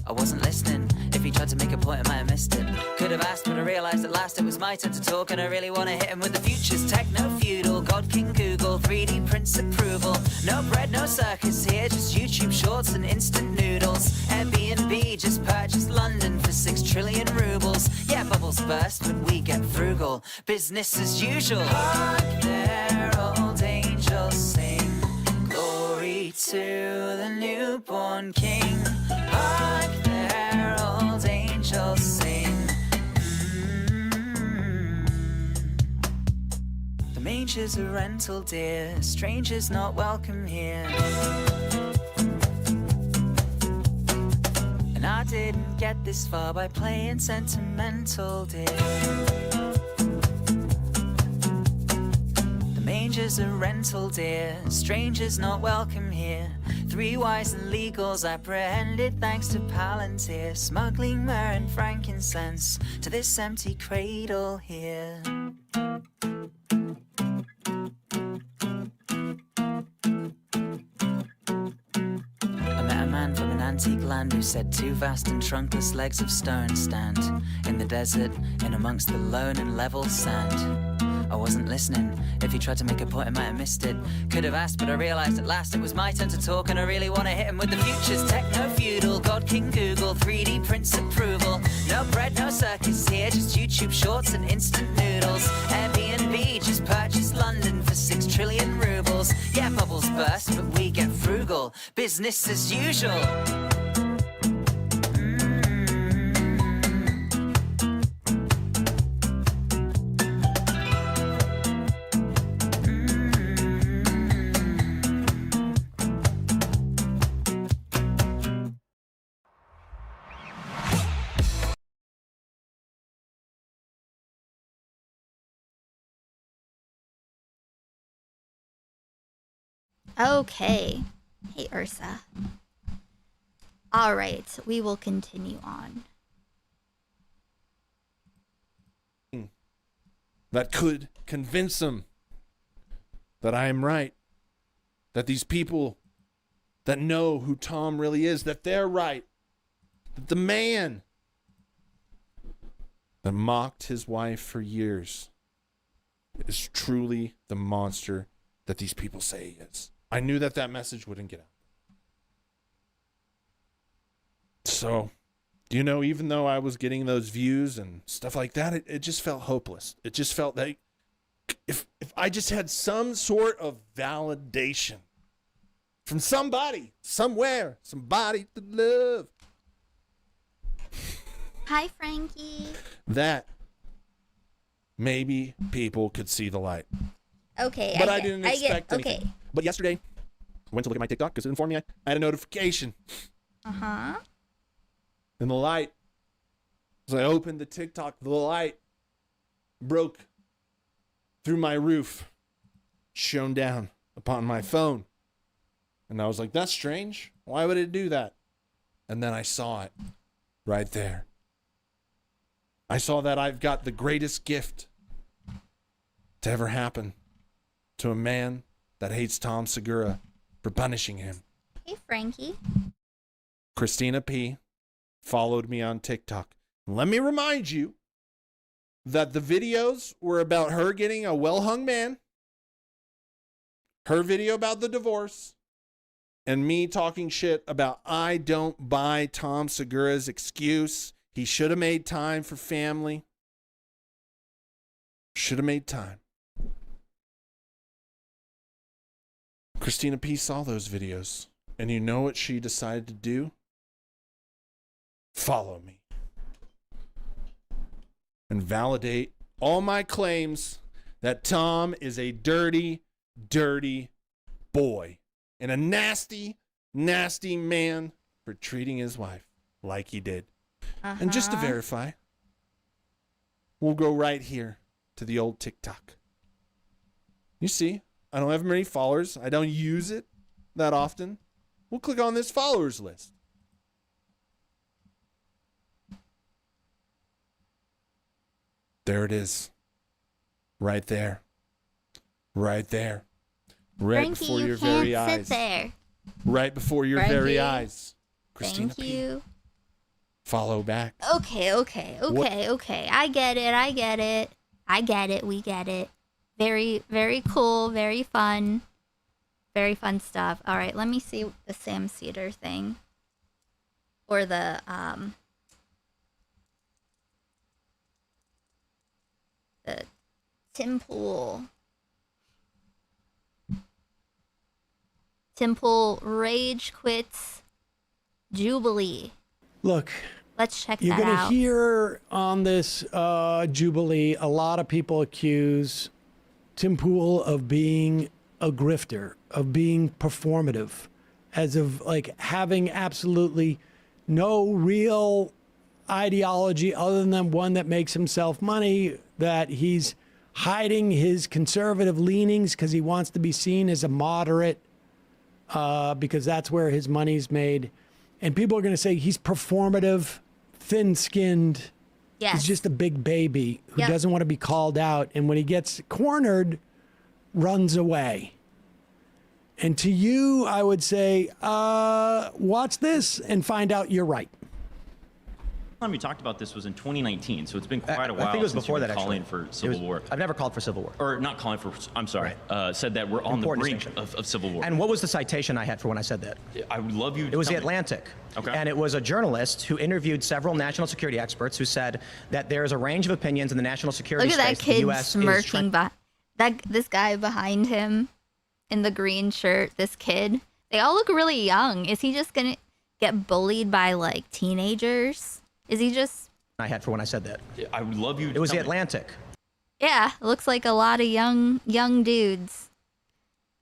[SPEAKER 6] I wasn't listening. If he tried to make a point, I might have missed it. Could have asked, but I realized at last it was my turn to talk, and I really want to hit him with the future's techno-feudal. God King Google, 3D prints approval. No bread, no circus here, just YouTube shorts and instant noodles. Airbnb just purchased London for 6 trillion rubles. Yeah, bubbles burst, but we get frugal. Business as usual. Hark the herald angels sing, glory to the newborn king. Hark the herald angels sing. The manger's a rental, dear. Strangers not welcome here. And I didn't get this far by playing sentimental, dear. The manger's a rental, dear. Strangers not welcome here. 3 wise and legals apprehended thanks to Palantir, smuggling myrrh and frankincense to this empty cradle here. I met a man from an antique land who said 2 vast and trunkless legs of stone stand in the desert, in amongst the lone and level sand. I wasn't listening. If he tried to make a point, I might have missed it. Could have asked, but I realized at last it was my turn to talk, and I really want to hit him with the future's techno-feudal. God King Google, 3D prints approval. No bread, no circus here, just YouTube shorts and instant noodles. Airbnb just purchased London for 6 trillion rubles. Yeah, bubbles burst, but we get frugal. Business as usual.
[SPEAKER 1] Okay. Hey, Ursa. All right, we will continue on.
[SPEAKER 5] That could convince them that I am right. That these people that know who Tom really is, that they're right. That the man that mocked his wife for years is truly the monster that these people say he is. I knew that that message wouldn't get out. So, even though I was getting those views and stuff like that, it just felt hopeless. It just felt like if I just had some sort of validation from somebody, somewhere, somebody to love.
[SPEAKER 1] Hi, Frankie.
[SPEAKER 5] That maybe people could see the light.
[SPEAKER 1] Okay.
[SPEAKER 5] But I didn't expect anything.
[SPEAKER 1] Okay.
[SPEAKER 5] But yesterday, I went to look at my TikTok because it informed me I had a notification.
[SPEAKER 1] Uh-huh.
[SPEAKER 5] And the light, as I opened the TikTok, the light broke through my roof, shone down upon my phone. And I was like, that's strange. Why would it do that? And then I saw it right there. I saw that I've got the greatest gift to ever happen to a man that hates Tom Segura for punishing him.
[SPEAKER 1] Hey, Frankie.
[SPEAKER 5] Christina P. followed me on TikTok. Let me remind you that the videos were about her getting a well-hung man, her video about the divorce, and me talking shit about I don't buy Tom Segura's excuse. He should have made time for family. Should have made time. Christina P saw those videos, and you know what she decided to do? Follow me. And validate all my claims that Tom is a dirty, dirty boy and a nasty, nasty man for treating his wife like he did. And just to verify, we'll go right here to the old TikTok. You see, I don't have many followers. I don't use it that often. We'll click on this followers list. There it is. Right there. Right there. Right
[SPEAKER 1] Frankie,
[SPEAKER 5] before
[SPEAKER 1] you
[SPEAKER 5] your
[SPEAKER 1] can't
[SPEAKER 5] very
[SPEAKER 1] sit
[SPEAKER 5] eyes.
[SPEAKER 1] there.
[SPEAKER 5] Right before your very
[SPEAKER 1] Frankie,
[SPEAKER 5] eyes. Christina
[SPEAKER 1] Thank
[SPEAKER 5] P.
[SPEAKER 1] you.
[SPEAKER 5] Follow back.
[SPEAKER 1] Okay. I get it. We get it. Very, very cool. Very fun. Very fun stuff. All right, let me see the Sam Cedar thing. Or the Tim Pool. Tim Pool rage quits Jubilee.
[SPEAKER 7] Look,
[SPEAKER 1] let's check
[SPEAKER 7] you're
[SPEAKER 1] that
[SPEAKER 7] gonna
[SPEAKER 1] out.
[SPEAKER 7] hear on this Jubilee a lot of people accuse Tim Pool of being a grifter, of being performative, as of like having absolutely no real ideology other than one that makes himself money, that he's hiding his conservative leanings because he wants to be seen as a moderate, because that's where his money's made. And people are going to say he's performative, thin-skinned.
[SPEAKER 1] Yes.
[SPEAKER 7] He's just a big baby who
[SPEAKER 1] Yep.
[SPEAKER 7] doesn't want to be called out. And when he gets cornered, runs away. And to you, I would say, watch this and find out you're right.
[SPEAKER 9] Time we talked about this was in 2019, so it's been quite a while.
[SPEAKER 23] I think it was
[SPEAKER 9] since
[SPEAKER 23] before
[SPEAKER 9] you've
[SPEAKER 23] that,
[SPEAKER 9] been
[SPEAKER 23] actually.
[SPEAKER 9] calling for civil war.
[SPEAKER 23] I've never called for civil war.
[SPEAKER 9] Or not calling for. I'm sorry. Said that we're on
[SPEAKER 23] Important
[SPEAKER 9] the brink
[SPEAKER 23] distinction.
[SPEAKER 9] of civil war.
[SPEAKER 23] And what was the citation I had for when I said that?
[SPEAKER 9] I would love you.
[SPEAKER 23] It was
[SPEAKER 9] tell
[SPEAKER 23] The
[SPEAKER 9] me.
[SPEAKER 23] Atlantic.
[SPEAKER 9] Okay.
[SPEAKER 23] And it was a journalist who interviewed several national security experts who said that there is a range of opinions in the national security
[SPEAKER 1] Look at that
[SPEAKER 23] space. The
[SPEAKER 1] kid
[SPEAKER 23] U.S.
[SPEAKER 1] smirking. This guy behind him in the green shirt, this kid. They all look really young. Is he just going to get bullied by like teenagers? Is he just...
[SPEAKER 23] I had for when I said that.
[SPEAKER 9] I would love you.
[SPEAKER 23] It was The
[SPEAKER 9] tell me.
[SPEAKER 23] Atlantic.
[SPEAKER 1] Yeah, it looks like a lot of young dudes.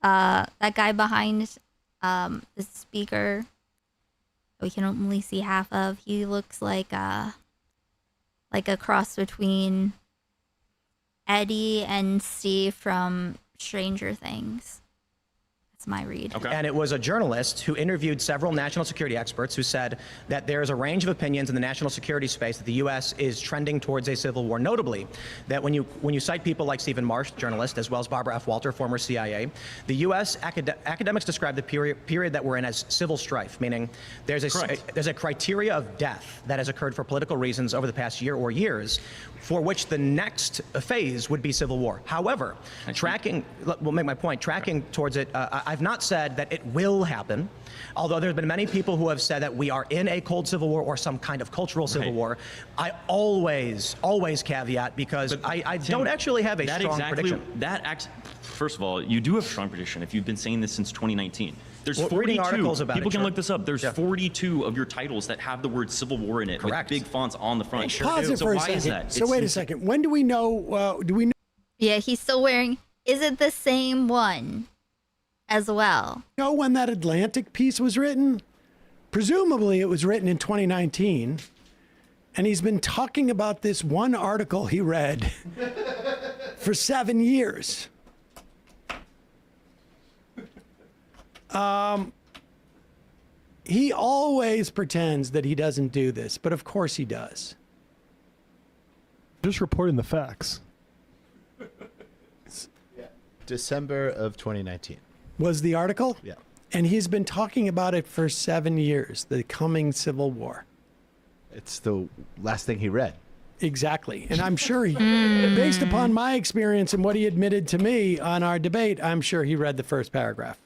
[SPEAKER 1] That guy behind the speaker, we can only see half of. He looks like a cross between Eddie and Steve from Stranger Things. That's my read.
[SPEAKER 23] And it was a journalist who interviewed several national security experts who said that there is a range of opinions in the national security space that the U.S. is trending towards a civil war. Notably, that when you cite people like Stephen Marsh, journalist, as well as Barbara F. Walter, former CIA, the U.S. academics describe the period that we're in as civil strife, meaning there's a criteria of death that has occurred for political reasons over the past year or years, for which the next phase would be civil war. However, we'll make my point, tracking towards it, I've not said that it will happen, although there's been many people who have said that we are in a cold civil war or some kind of cultural civil war. I always caveat, because I don't actually have a strong prediction.
[SPEAKER 9] First of all, you do have a strong prediction if you've been saying this since 2019. There's
[SPEAKER 23] Well,
[SPEAKER 9] 42.
[SPEAKER 23] reading articles about
[SPEAKER 9] People
[SPEAKER 23] it,
[SPEAKER 9] can
[SPEAKER 23] sure.
[SPEAKER 9] look this up. There's 42 of your titles that have the word civil war in it.
[SPEAKER 23] Correct.
[SPEAKER 9] With big fonts on the front.
[SPEAKER 7] Pause it
[SPEAKER 9] So
[SPEAKER 7] for a
[SPEAKER 9] why
[SPEAKER 7] second.
[SPEAKER 9] is that?
[SPEAKER 7] So wait a second. When do we know? Do we know?
[SPEAKER 1] Yeah, he's still wearing... Is it the same one as well?
[SPEAKER 7] Know when that Atlantic piece was written? Presumably it was written in 2019. And he's been talking about this one article he read for 7 years. He always pretends that he doesn't do this, but of course he does.
[SPEAKER 24] Just reporting the facts.
[SPEAKER 25] December of 2019.
[SPEAKER 7] Was the article?
[SPEAKER 25] Yeah.
[SPEAKER 7] And he's been talking about it for 7 years, the coming civil war.
[SPEAKER 25] It's the last thing he read.
[SPEAKER 7] Exactly. And I'm sure he, based upon my experience and what he admitted to me on our debate, I'm sure he read the first paragraph.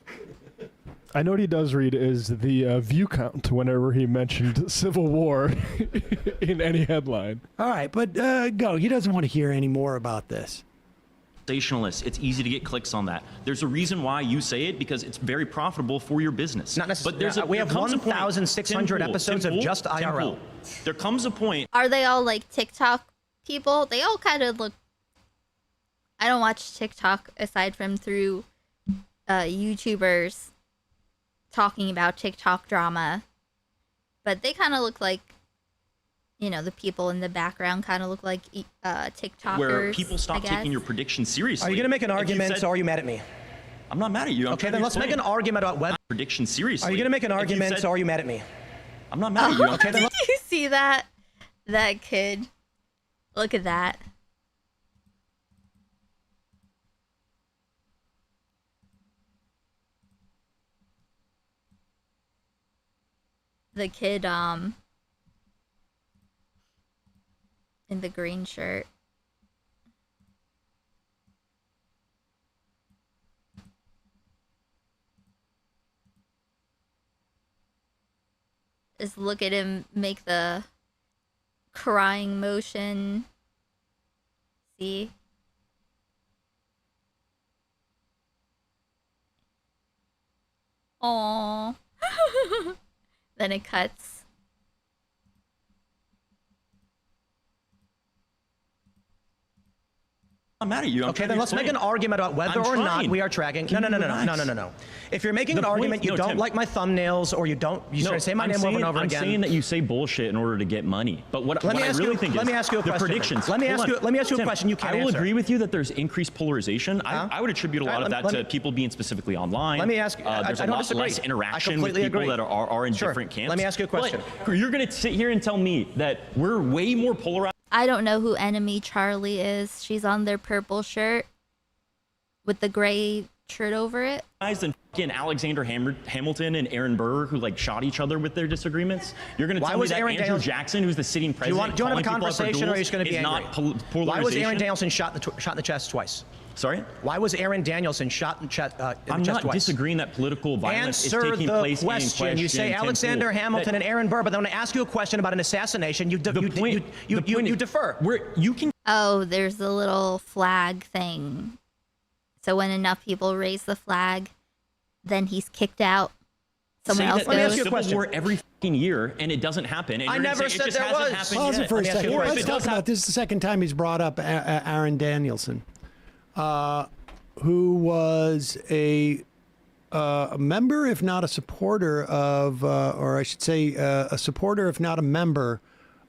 [SPEAKER 24] I know what he does read is the view count whenever he mentioned Civil War in any headline.
[SPEAKER 7] All right, but go. He doesn't want to hear any more about this.
[SPEAKER 9] Sensationalist. It's easy to get clicks on that. There's a reason why you say it, because it's very profitable for your business.
[SPEAKER 23] Not necessarily.
[SPEAKER 9] But
[SPEAKER 23] We have 1,600 episodes of just IRL.
[SPEAKER 9] There comes a point.
[SPEAKER 1] Are they all like TikTok people? They all kind of look. I don't watch TikTok aside from through YouTubers talking about TikTok drama, but they kind of look like, you know, the people in the background kind of look like TikTokers.
[SPEAKER 9] Where people stop
[SPEAKER 1] I guess.
[SPEAKER 9] taking your predictions seriously.
[SPEAKER 23] Are you going to make an
[SPEAKER 9] If you
[SPEAKER 23] argument,
[SPEAKER 9] said-
[SPEAKER 23] or are you mad at me?
[SPEAKER 9] I'm not mad at you. I'm
[SPEAKER 23] Okay,
[SPEAKER 9] trying
[SPEAKER 23] then
[SPEAKER 9] to
[SPEAKER 23] let's make
[SPEAKER 9] explain.
[SPEAKER 23] an argument about whether
[SPEAKER 9] prediction seriously.
[SPEAKER 23] Are you going to make an
[SPEAKER 9] If you
[SPEAKER 23] argument,
[SPEAKER 9] said-
[SPEAKER 23] or are you mad at me?
[SPEAKER 9] I'm not mad at you. I'm
[SPEAKER 23] Okay, then
[SPEAKER 1] Did you see that kid? Look at that. The kid in the green shirt. Just look at him make the crying motion. See? Aww. Then it cuts.
[SPEAKER 9] I'm mad at you. I'm
[SPEAKER 23] Okay,
[SPEAKER 9] trying
[SPEAKER 23] then
[SPEAKER 9] to
[SPEAKER 23] let's make
[SPEAKER 9] explain.
[SPEAKER 23] an argument about whether
[SPEAKER 9] I'm
[SPEAKER 23] or not
[SPEAKER 9] trying.
[SPEAKER 23] we are tracking.
[SPEAKER 9] Can
[SPEAKER 23] No.
[SPEAKER 9] you relax?
[SPEAKER 23] If you're making
[SPEAKER 9] The
[SPEAKER 23] an
[SPEAKER 9] point-
[SPEAKER 23] argument, you
[SPEAKER 9] no,
[SPEAKER 23] don't
[SPEAKER 9] Tim.
[SPEAKER 23] like my thumbnails, or you don't, you try to say my
[SPEAKER 9] I'm
[SPEAKER 23] name
[SPEAKER 9] saying,
[SPEAKER 23] over and over
[SPEAKER 9] I'm
[SPEAKER 23] again.
[SPEAKER 9] saying that you say bullshit in order to get money. But what
[SPEAKER 23] Let me
[SPEAKER 9] I
[SPEAKER 23] ask
[SPEAKER 9] really
[SPEAKER 23] you-
[SPEAKER 9] think
[SPEAKER 23] let
[SPEAKER 9] is
[SPEAKER 23] me ask you a
[SPEAKER 9] the
[SPEAKER 23] question.
[SPEAKER 9] predictions.
[SPEAKER 23] Let me
[SPEAKER 9] Hold
[SPEAKER 23] ask you-
[SPEAKER 9] on.
[SPEAKER 23] let me ask you a
[SPEAKER 9] Tim,
[SPEAKER 23] question you can't
[SPEAKER 9] I will
[SPEAKER 23] answer.
[SPEAKER 9] agree with you that there's increased polarization. I would attribute a lot of that to people being specifically online.
[SPEAKER 23] Let me ask.
[SPEAKER 9] There's
[SPEAKER 23] I
[SPEAKER 9] a
[SPEAKER 23] don't
[SPEAKER 9] lot
[SPEAKER 23] disagree.
[SPEAKER 9] less
[SPEAKER 23] I
[SPEAKER 9] interaction with
[SPEAKER 23] completely
[SPEAKER 9] people
[SPEAKER 23] agree.
[SPEAKER 9] that are in
[SPEAKER 23] Sure.
[SPEAKER 9] different camps.
[SPEAKER 23] Let me ask you a question.
[SPEAKER 9] But you're going to sit here and tell me that we're way more polarized.
[SPEAKER 1] I don't know who Enemy Charlie is. She's on their purple shirt with the gray shirt over it.
[SPEAKER 9] Than fucking Alexander Hamilton and Aaron Burr, who like shot each other with their disagreements. You're going to
[SPEAKER 23] Why
[SPEAKER 9] tell me
[SPEAKER 23] was
[SPEAKER 9] that
[SPEAKER 23] Aaron
[SPEAKER 9] Andrew
[SPEAKER 23] Daniels-
[SPEAKER 9] Jackson, who's the sitting
[SPEAKER 23] Do you
[SPEAKER 9] president,
[SPEAKER 23] want to have a
[SPEAKER 9] calling people up for
[SPEAKER 23] conversation, or are you just going to
[SPEAKER 9] duels,
[SPEAKER 23] be
[SPEAKER 9] is
[SPEAKER 23] angry?
[SPEAKER 9] not
[SPEAKER 23] Why was
[SPEAKER 9] polarization?
[SPEAKER 23] Aaron Danielson shot in the chest twice?
[SPEAKER 9] Sorry?
[SPEAKER 23] Why was Aaron Danielson shot in the chest
[SPEAKER 9] I'm not
[SPEAKER 23] twice?
[SPEAKER 9] disagreeing that political violence is
[SPEAKER 23] Answer
[SPEAKER 9] taking
[SPEAKER 23] the
[SPEAKER 9] place
[SPEAKER 23] question.
[SPEAKER 9] in
[SPEAKER 23] You say
[SPEAKER 9] Tim
[SPEAKER 23] Alexander
[SPEAKER 9] Pool.
[SPEAKER 23] Hamilton and Aaron Burr, but then when I ask you a question about an assassination, you defer.
[SPEAKER 9] You can.
[SPEAKER 1] Oh, there's the little flag thing. So when enough people raise the flag, then he's kicked out. Someone
[SPEAKER 9] Say
[SPEAKER 1] else
[SPEAKER 9] that there's
[SPEAKER 1] goes.
[SPEAKER 9] a civil war every fucking year, and it doesn't happen. And
[SPEAKER 23] I
[SPEAKER 9] you're gonna
[SPEAKER 23] never
[SPEAKER 9] say
[SPEAKER 23] said
[SPEAKER 9] it just
[SPEAKER 23] there
[SPEAKER 9] hasn't
[SPEAKER 23] was.
[SPEAKER 9] happened
[SPEAKER 7] Pause
[SPEAKER 9] yet.
[SPEAKER 7] it for a second.
[SPEAKER 9] Or if
[SPEAKER 7] Let's
[SPEAKER 9] it
[SPEAKER 7] talk
[SPEAKER 9] does
[SPEAKER 7] about this. Is the second time he's brought up Aaron Danielson, who was a member, if not a supporter of, or I should say, a supporter, if not a member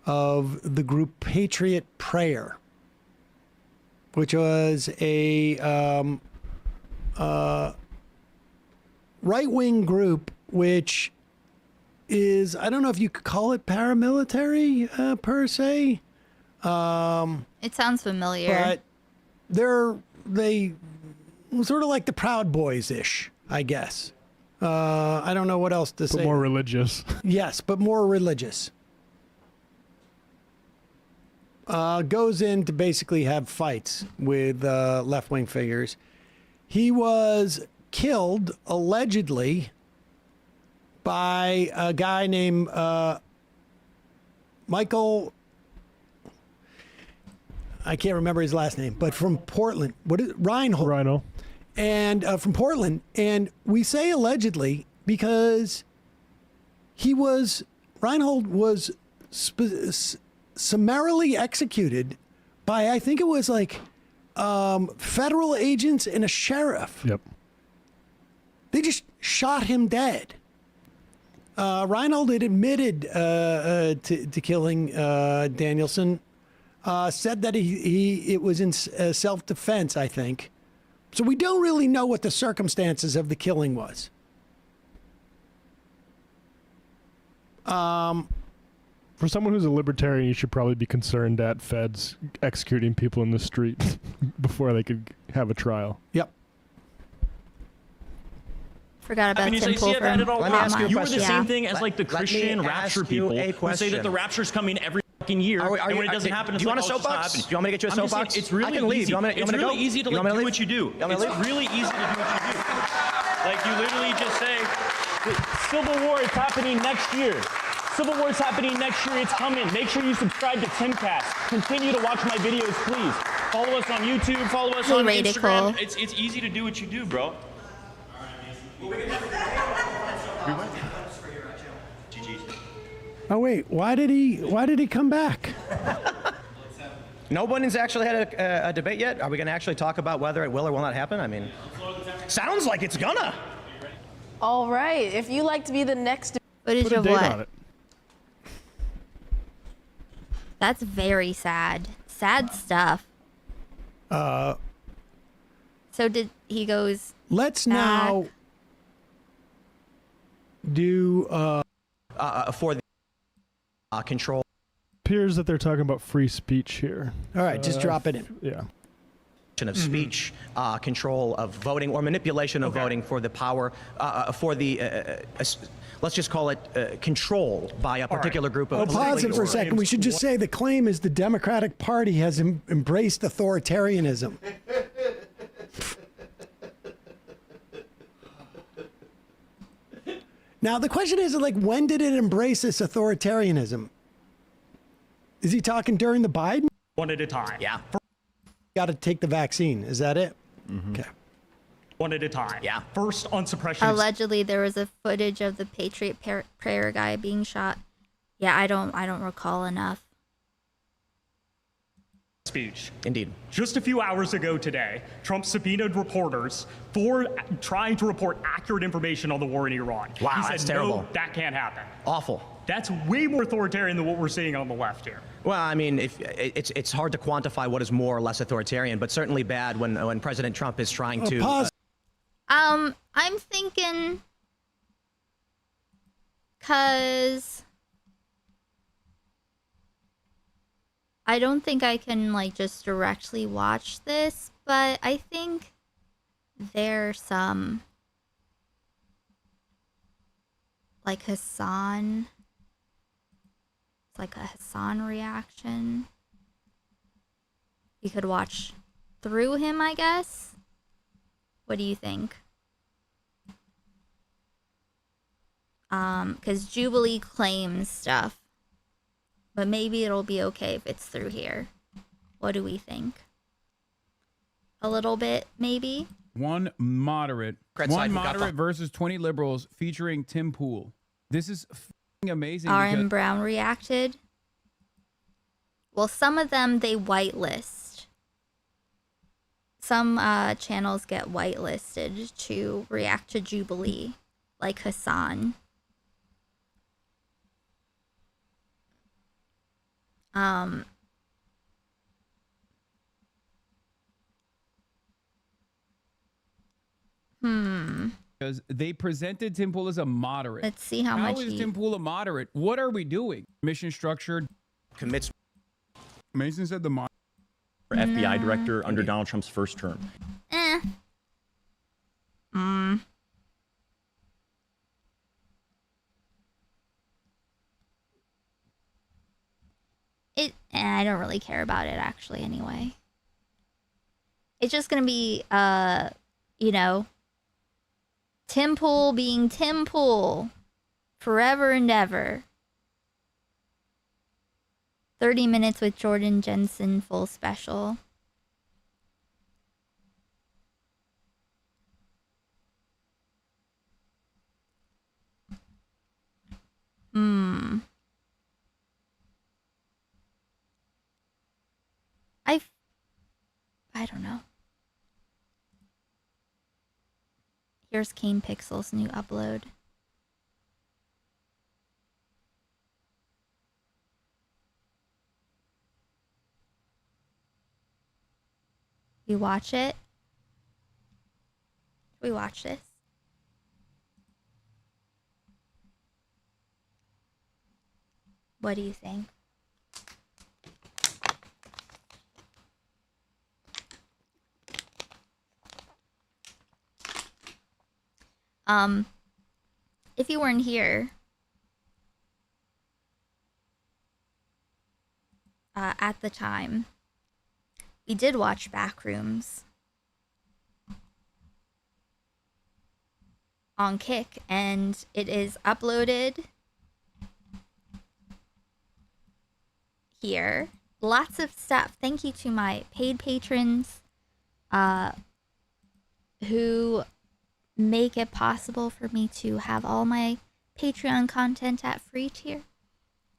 [SPEAKER 7] of the group Patriot Prayer, which was a right-wing group, which is, I don't know if you could call it paramilitary per se.
[SPEAKER 1] It sounds familiar.
[SPEAKER 23] Uh,
[SPEAKER 7] But they sort of like the Proud Boys-ish, I guess. I don't know what else to say.
[SPEAKER 24] But more religious.
[SPEAKER 7] Yes, but more religious. Goes in to basically have fights with left-wing figures. He was killed, allegedly, by a guy named Michael. I can't remember his last name, but from Portland. What is it? Reinhold.
[SPEAKER 24] Rhino.
[SPEAKER 7] And from Portland. And we say allegedly because Reinhold was summarily executed by, I think it was like federal agents and a sheriff.
[SPEAKER 24] Yep.
[SPEAKER 7] They just shot him dead. Reinhold had admitted to killing Danielson. Said that it was in self-defense, I think. So we don't really know what the circumstances of the killing was.
[SPEAKER 24] For someone who's a libertarian, you should probably be concerned at feds executing people in the street before they could have a trial.
[SPEAKER 7] Yep.
[SPEAKER 1] Forgot about
[SPEAKER 9] you
[SPEAKER 1] Tim
[SPEAKER 9] see
[SPEAKER 1] Pool
[SPEAKER 9] that at all?
[SPEAKER 23] Let me ask you a
[SPEAKER 9] You were
[SPEAKER 23] question.
[SPEAKER 9] the same
[SPEAKER 23] Yeah.
[SPEAKER 9] thing as like the
[SPEAKER 23] Let me
[SPEAKER 9] Christian
[SPEAKER 23] ask
[SPEAKER 9] rapture
[SPEAKER 23] you
[SPEAKER 9] people
[SPEAKER 23] a
[SPEAKER 9] who say
[SPEAKER 23] question.
[SPEAKER 9] that the rapture's coming every fucking year.
[SPEAKER 23] Are
[SPEAKER 9] and
[SPEAKER 23] you-
[SPEAKER 9] when it doesn't
[SPEAKER 23] do
[SPEAKER 9] happen,
[SPEAKER 23] you
[SPEAKER 9] it's
[SPEAKER 23] want
[SPEAKER 9] like,
[SPEAKER 23] a
[SPEAKER 9] oh, it's not
[SPEAKER 23] soapbox?
[SPEAKER 9] happening.
[SPEAKER 23] Do you want me to get you a
[SPEAKER 9] I'm just saying,
[SPEAKER 23] soapbox?
[SPEAKER 9] It's really
[SPEAKER 23] I can leave.
[SPEAKER 9] easy.
[SPEAKER 23] You want me to
[SPEAKER 9] It's
[SPEAKER 23] go?
[SPEAKER 9] really easy to
[SPEAKER 23] You
[SPEAKER 9] like
[SPEAKER 23] want me to
[SPEAKER 9] do
[SPEAKER 23] leave?
[SPEAKER 9] what you do.
[SPEAKER 23] You want me to
[SPEAKER 9] It's
[SPEAKER 23] leave?
[SPEAKER 9] really easy to do what you do. Like you literally just say, "The Civil War is happening next year. Civil War is happening next year. It's coming. Make sure you subscribe to Timcast. Continue to watch my videos, please. Follow us on YouTube. Follow us
[SPEAKER 1] Hey,
[SPEAKER 9] on
[SPEAKER 1] Radical.
[SPEAKER 9] Instagram. It's easy to do what you do, bro.
[SPEAKER 7] Oh wait, why did he come back?
[SPEAKER 23] Nobody's actually had a debate yet. Are we going to actually talk about whether it will or will not happen? I mean, sounds like it's gonna.
[SPEAKER 2] All right. If you like to be the next
[SPEAKER 1] Footage
[SPEAKER 24] Put a
[SPEAKER 1] of
[SPEAKER 24] date
[SPEAKER 1] what?
[SPEAKER 24] on it.
[SPEAKER 1] That's very sad. Sad stuff. So did he goes?
[SPEAKER 7] Let's
[SPEAKER 1] back.
[SPEAKER 7] now do
[SPEAKER 23] for the control.
[SPEAKER 24] Appears that they're talking about free speech here.
[SPEAKER 7] All right, just drop it in.
[SPEAKER 24] Yeah.
[SPEAKER 23] Of speech, control of voting, or manipulation of voting for the power, for the, let's just call it control by a particular group of.
[SPEAKER 7] Pause it for a second. We should just say the claim is the Democratic Party has embraced authoritarianism. Now the question is, like, when did it embrace this authoritarianism? Is he talking during the Biden?
[SPEAKER 10] One at a time.
[SPEAKER 23] Yeah.
[SPEAKER 7] Got to take the vaccine. Is that it? Okay.
[SPEAKER 10] One at a time. Yeah. First on suppression.
[SPEAKER 1] Allegedly, there was a footage of the Patriot Prayer guy being shot. Yeah, I don't recall enough.
[SPEAKER 10] Speech.
[SPEAKER 23] Indeed.
[SPEAKER 10] Just a few hours ago today, Trump subpoenaed reporters for trying to report accurate information on the war in Iran.
[SPEAKER 23] Wow,
[SPEAKER 10] he said,
[SPEAKER 23] that's terrible.
[SPEAKER 10] No, that can't happen.
[SPEAKER 23] Awful.
[SPEAKER 10] That's way more authoritarian than what we're seeing on the left here.
[SPEAKER 23] Well, I mean, if it's hard to quantify what is more or less authoritarian, but certainly bad when President Trump is trying to.
[SPEAKER 7] Pause.
[SPEAKER 1] I'm thinking, cause I don't think I can like just directly watch this, but I think there's some like Hassan. It's like a Hassan reaction. You could watch through him, I guess. What do you think? Because Jubilee claims stuff. But maybe it'll be okay if it's through here. What do we think? A little bit, maybe?
[SPEAKER 12] One moderate versus 20 liberals featuring Tim Pool. This is f***ing amazing.
[SPEAKER 1] R.M. Brown reacted. Well, some of them, they whitelist. Some channels get whitelisted to react to Jubilee, like Hassan.
[SPEAKER 12] Because they presented Tim Pool as a moderate.
[SPEAKER 1] Let's see how much
[SPEAKER 12] How is
[SPEAKER 1] he-
[SPEAKER 12] Tim Pool a moderate? What are we doing? Mission structure.
[SPEAKER 23] Commits.
[SPEAKER 12] Mason said the moderate.
[SPEAKER 15] FBI director under Donald Trump's first term.
[SPEAKER 1] I don't really care about it actually anyway. It's just gonna be you know, Tim Pool being Tim Pool forever and ever. 30 minutes with Jordan Jensen full special. I don't know. Here's Kane Pixel's new upload. We watch it. We watch this. What do you think? If you weren't here, at the time, we did watch Backrooms on Kick, and it is uploaded here. lots of stuff. Thank you to my paid patrons who make it possible for me to have all my Patreon content at free tier.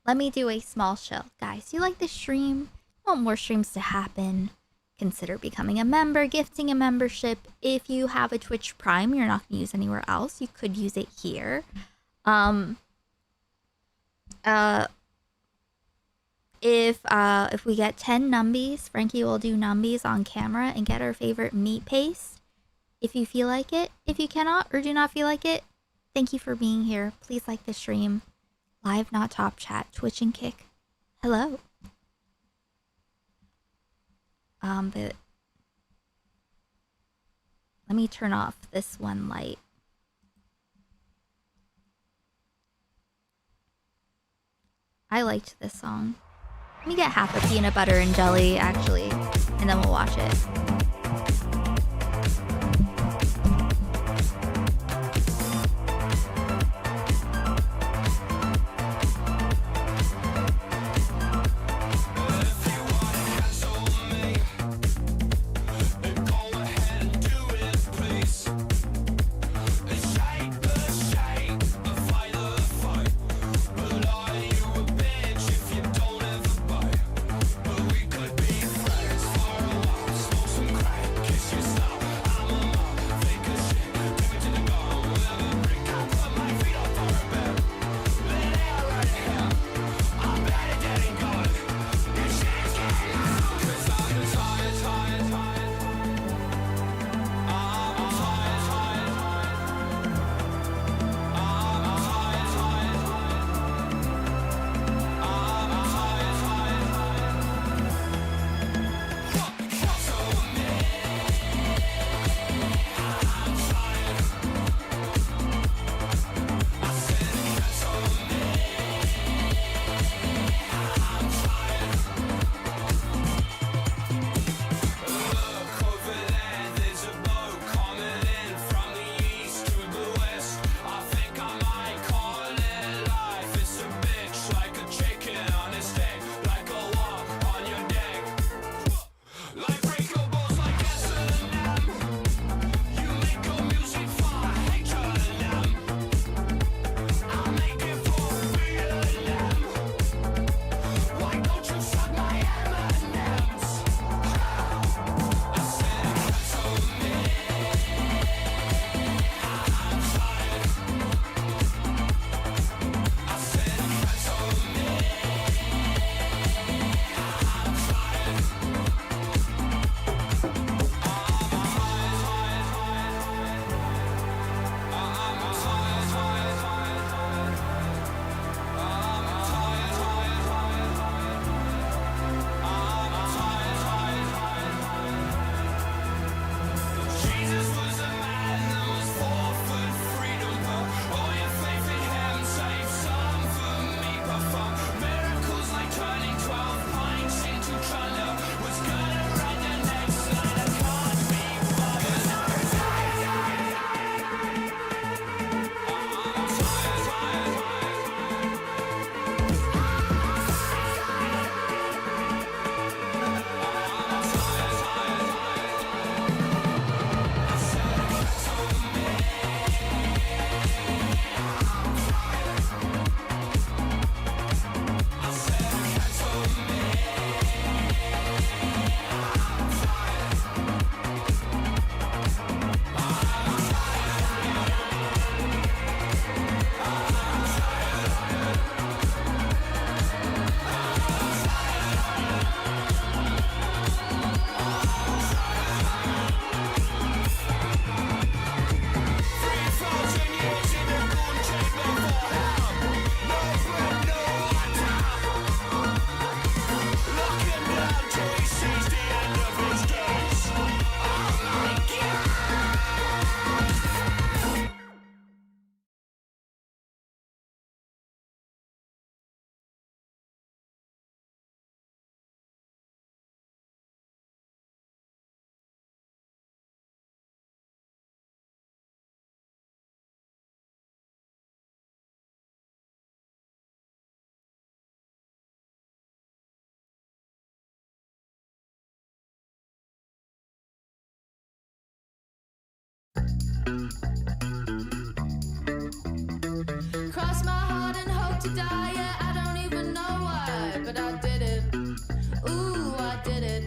[SPEAKER 1] Let me do a small shill. Guys, you like the stream? Want more streams to happen? Consider becoming a member, gifting a membership. If you have a Twitch Prime you're not going to use anywhere else, you could use it here. If we get 10 numbies, Frankie will do numbies on camera and get our favorite meat paste. If you feel like it. If you cannot or do not feel like it, thank you for being here. Please like the stream. Live, not top chat, Twitch and Kick. Hello. But let me turn off this one light. I liked this song. Let me get half a peanut butter and jelly, actually, and then we'll watch it.
[SPEAKER 4] Kiss
[SPEAKER 13] Cross my heart and hope to die. Yeah, I don't even know why, but I did it. Ooh, I did it.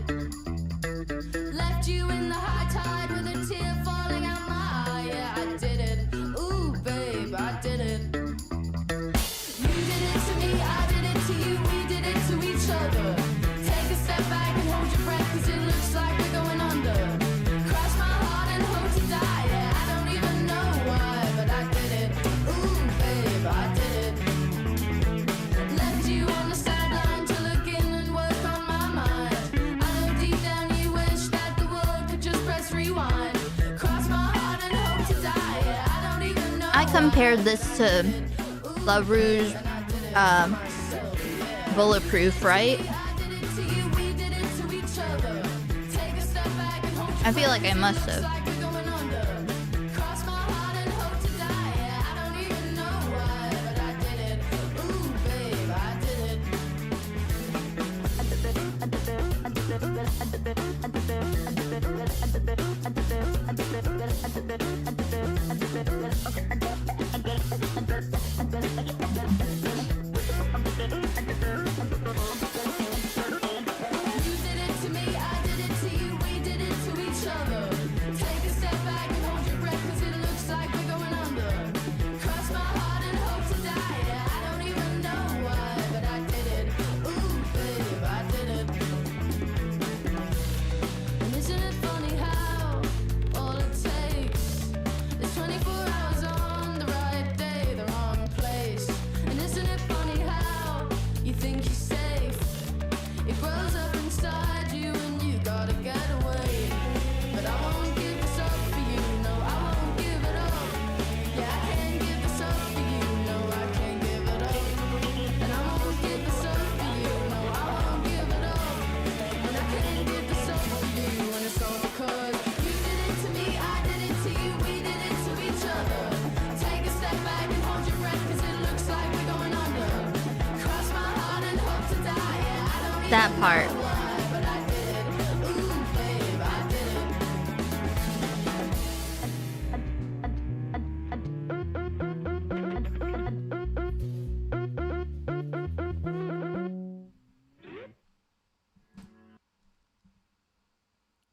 [SPEAKER 13] Left you in the high tide with a tear falling out my eye. Yeah, I did it. Ooh, babe, I did it. You did it to me, I did it to you, we did it to each other. Take a step back and hold your breath, 'cause it looks like we're going under. Cross my heart and hope to die. Yeah, I don't even know why, but I did it. Ooh, babe, I did it. Left you on the sideline to look in and work on my mind. I know deep down you wish that the world could just press rewind. Cross my heart and hope to die. Yeah, I don't even know.
[SPEAKER 1] I compared this to La Rouge, Bulletproof, right? I feel like I must have. That part.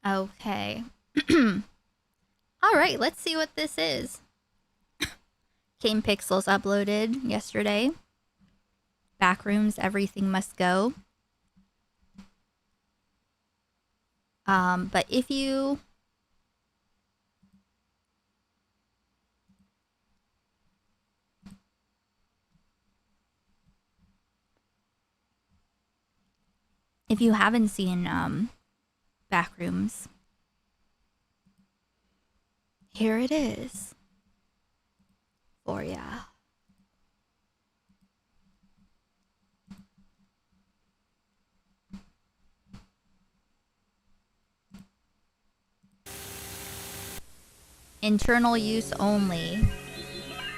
[SPEAKER 1] Okay. All right, let's see what this is. Came Pixels uploaded yesterday. Backrooms, everything must go. But if you haven't seen Backrooms, here it is for ya. Internal use only.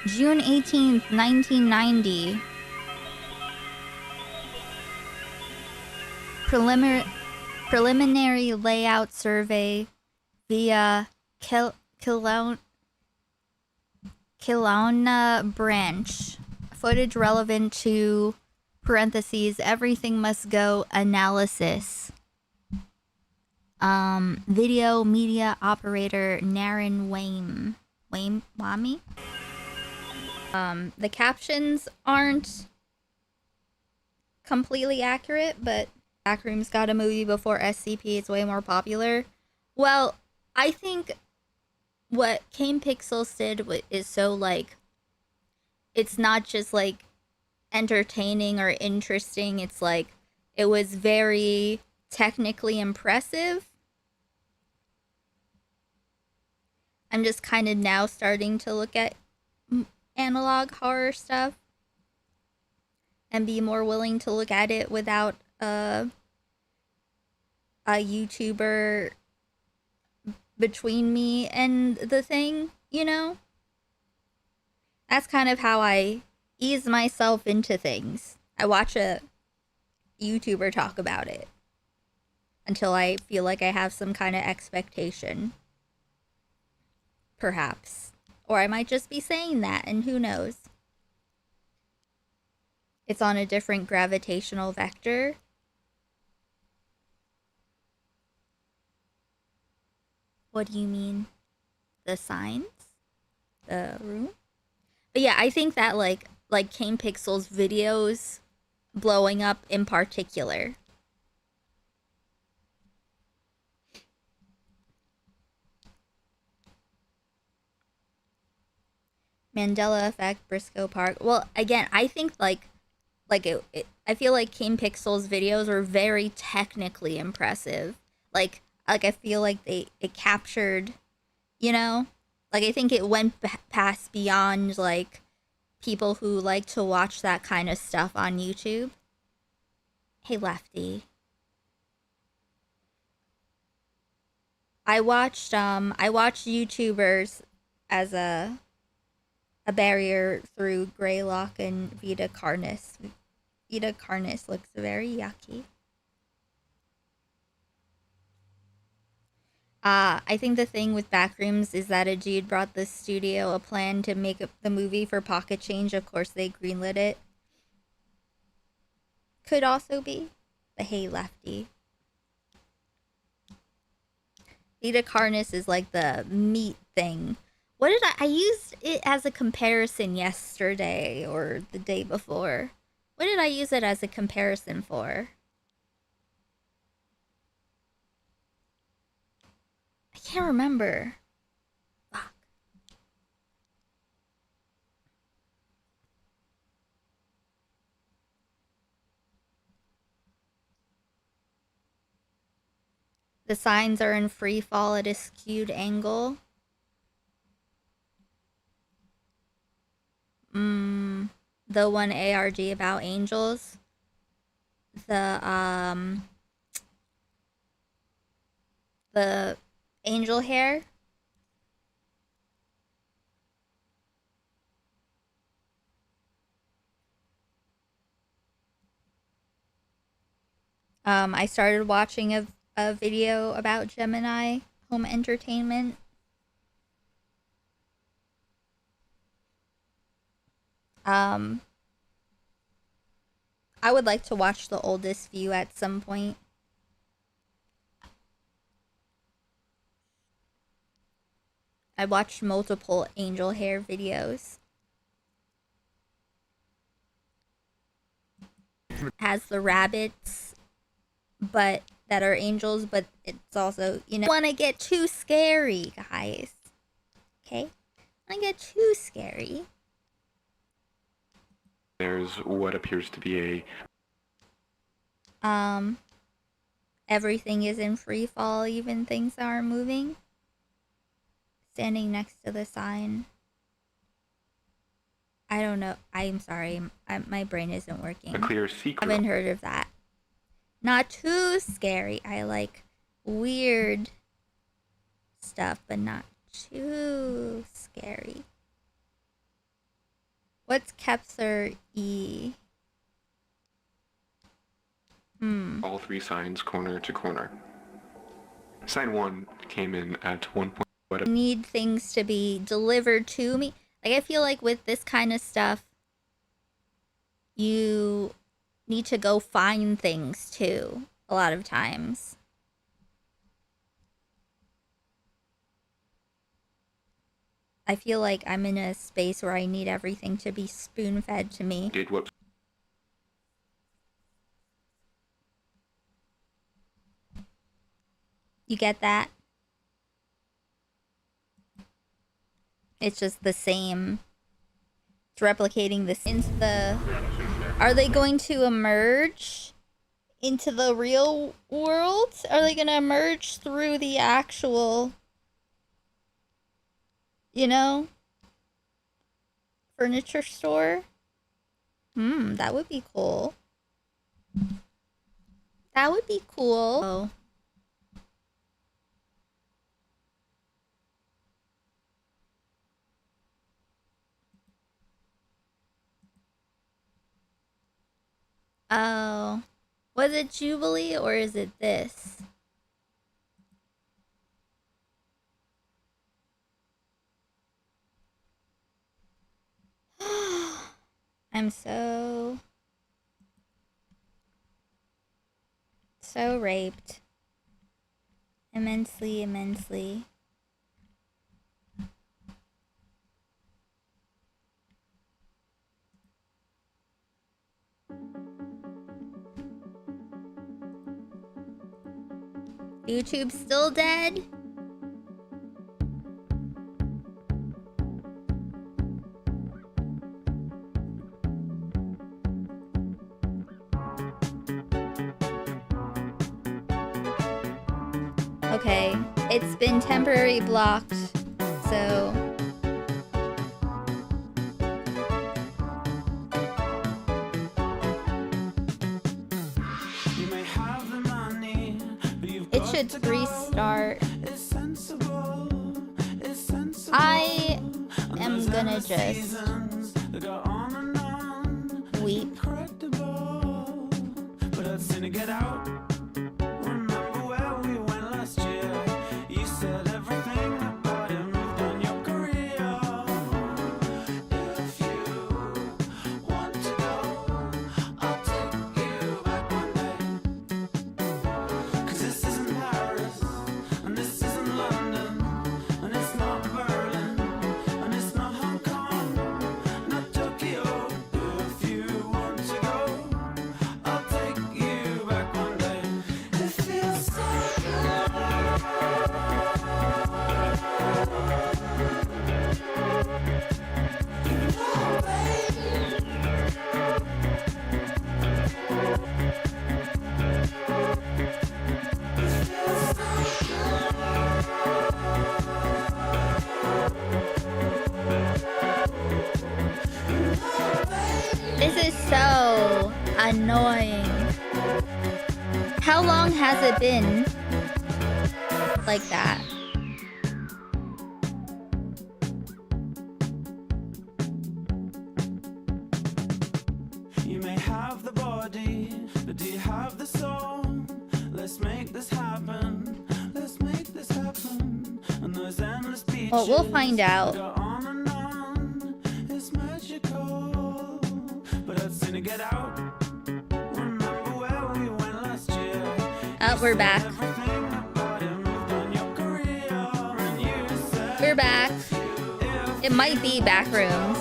[SPEAKER 1] June 18th, 1990. Preliminary layout survey via Kelowna branch. Footage relevant to parentheses everything must go analysis. Video media operator Naren Wami. The captions aren't completely accurate, but Backrooms got a movie before SCP. It's way more popular. Well, I think what Came Pixels did is so, like, it's not just, like, entertaining or interesting. It's, like, it was very technically impressive. I'm just kind of now starting to look at analog horror stuff and be more willing to look at it without a YouTuber between me and the thing, you know? That's kind of how I ease myself into things. I watch a YouTuber talk about it until I feel like I have some kind of expectation. perhaps. Or I might just be saying that, and who knows? It's on a different gravitational vector. What do you mean? The signs? The room? But yeah, I think that like Kane Pixel's videos blowing up in particular. Mandela Effect, Briscoe Park. Well, again, I think I feel like Kane Pixel's videos are very technically impressive. Like I feel like it captured, you know, like I think it went past beyond like people who like to watch that kind of stuff on YouTube. Hey, Lefty. I watched YouTubers as a barrier through Greylock and Vita Carnis. Vita Carnis looks very yucky. I think the thing with Backrooms is that a dude brought the studio a plan to make the movie for pocket change. Of course, they greenlit it. Could also be. But hey, Lefty. Vita Carnis is like the meat thing. What did I used it as a comparison yesterday or the day before. What did I use it as a comparison for? I can't remember. Fuck. The signs are in free fall at a skewed angle. The one ARG about angels. The angel hair. I started watching a video about Gemini home entertainment. I would like to watch The Oldest View at some point. I watched multiple angel hair videos. Has the rabbits, but that are angels, but it's also, you know, want to get too scary, guys. Okay? I get too scary.
[SPEAKER 11] There's what appears to be
[SPEAKER 1] Everything is in free fall, even things are moving. Standing next to the sign. I don't know. I'm sorry. My brain isn't working.
[SPEAKER 11] a clear secret.
[SPEAKER 1] Haven't heard of that. Not too scary. I like weird stuff, but not too scary. What's Kepler E?
[SPEAKER 11] All three signs corner to corner. Sign 1 came in at 1 point.
[SPEAKER 1] Need things to be delivered to me. Like I feel like with this kind of stuff, you need to go find things too. A lot of times. I feel like I'm in a space where I need everything to be spoon-fed to me.
[SPEAKER 11] Did what?
[SPEAKER 1] You get that? It's just the same. It's replicating this into the... Are they going to emerge into the real world? Are they going to emerge through the actual... You know? Furniture store? That would be cool. That would be cool. Oh. Was it Jubilee or is it this? I'm so raped. Immensely. YouTube's still dead? Okay, it's been temporarily blocked, so... It should restart. I am gonna just weep. This is so annoying. How long has it been like that?
[SPEAKER 4] You may have the body, but do you have the soul? Let's make this happen. Let's make this happen. And those endless beaches.
[SPEAKER 1] Well, we'll find out.
[SPEAKER 4] It's magical. But I'd sooner get out. Remember where we went last year.
[SPEAKER 1] Oh, we're back. We're back. It might be back rooms.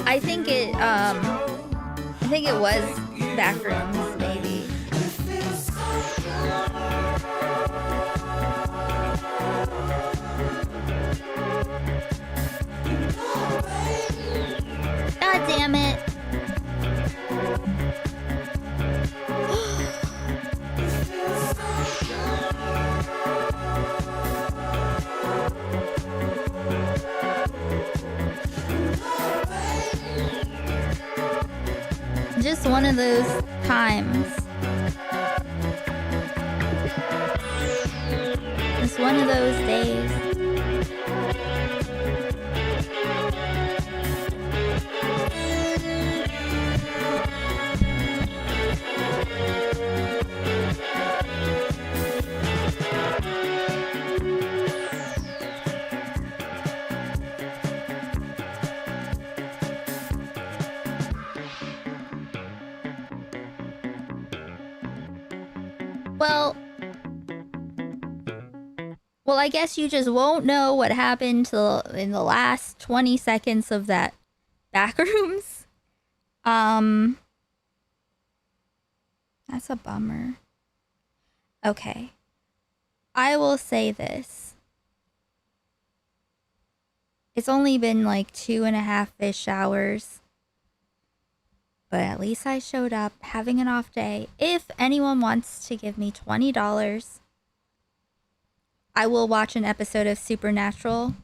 [SPEAKER 1] I think it was back rooms, maybe. God damn it. Just one of those times. Just one of those days. Well, I guess you just won't know what happened in the last 20 seconds of that backrooms. That's a bummer. Okay. I will say this. It's only been like 2.5-ish hours. But at least I showed up having an off day. If anyone wants to give me $20, I will watch an episode of Supernatural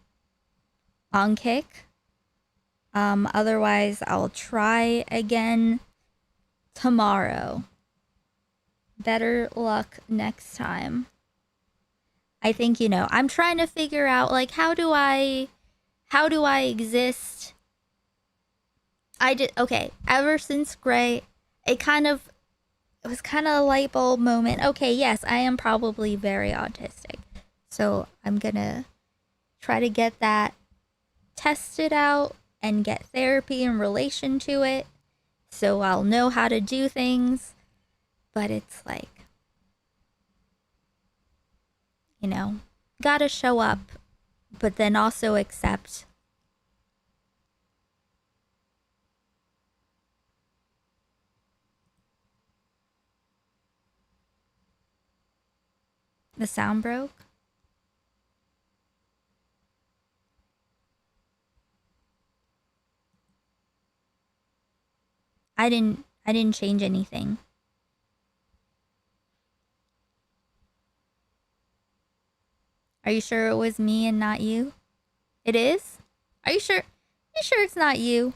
[SPEAKER 1] on Kick. Otherwise, I'll try again tomorrow. Better luck next time. I think, I'm trying to figure out, like, how do I exist? Okay, ever since Gray it was kind of a light bulb moment. Okay, yes, I am probably very autistic. So I'm gonna try to get that tested out and get therapy in relation to it. So I'll know how to do things. But it's like, you know, gotta show up, but then also accept the sound broke. I didn't change anything. Are you sure it was me and not you? It is? Are you sure? You sure it's not you?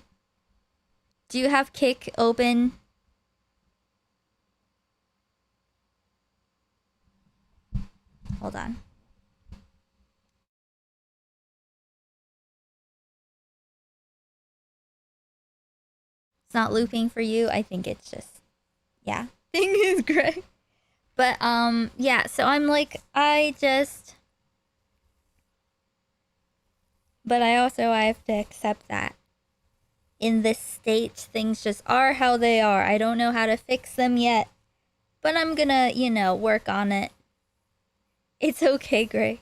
[SPEAKER 1] Do you have Kick open? Hold on. It's not looping for you. I think it's just, yeah. Thing is great. But yeah, so I'm like, but I have to accept that in this state, things just are how they are. I don't know how to fix them yet, but I'm gonna, you know, work on it. It's okay, Gray.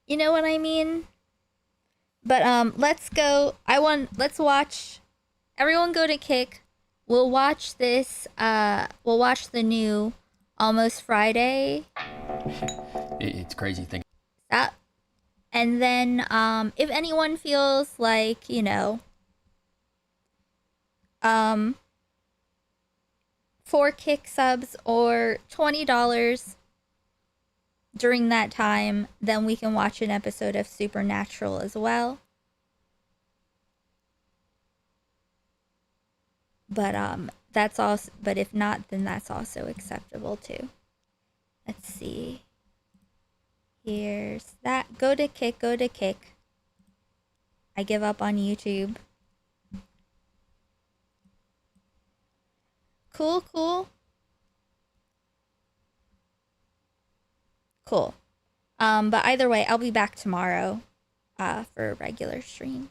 [SPEAKER 1] You know what I mean? But let's go. Let's watch. Everyone go to Kick. We'll watch this. We'll watch the new Almost Friday.
[SPEAKER 16] It's crazy thing.
[SPEAKER 1] That. And then, if anyone feels like, you know, 4 Kick subs or $20 during that time, then we can watch an episode of Supernatural as well. But that's also, but if not, then that's also acceptable too. Let's see. Here's that. Go to Kick, go to Kick. I give up on YouTube. Cool, cool. Cool. But either way, I'll be back tomorrow for a regular stream.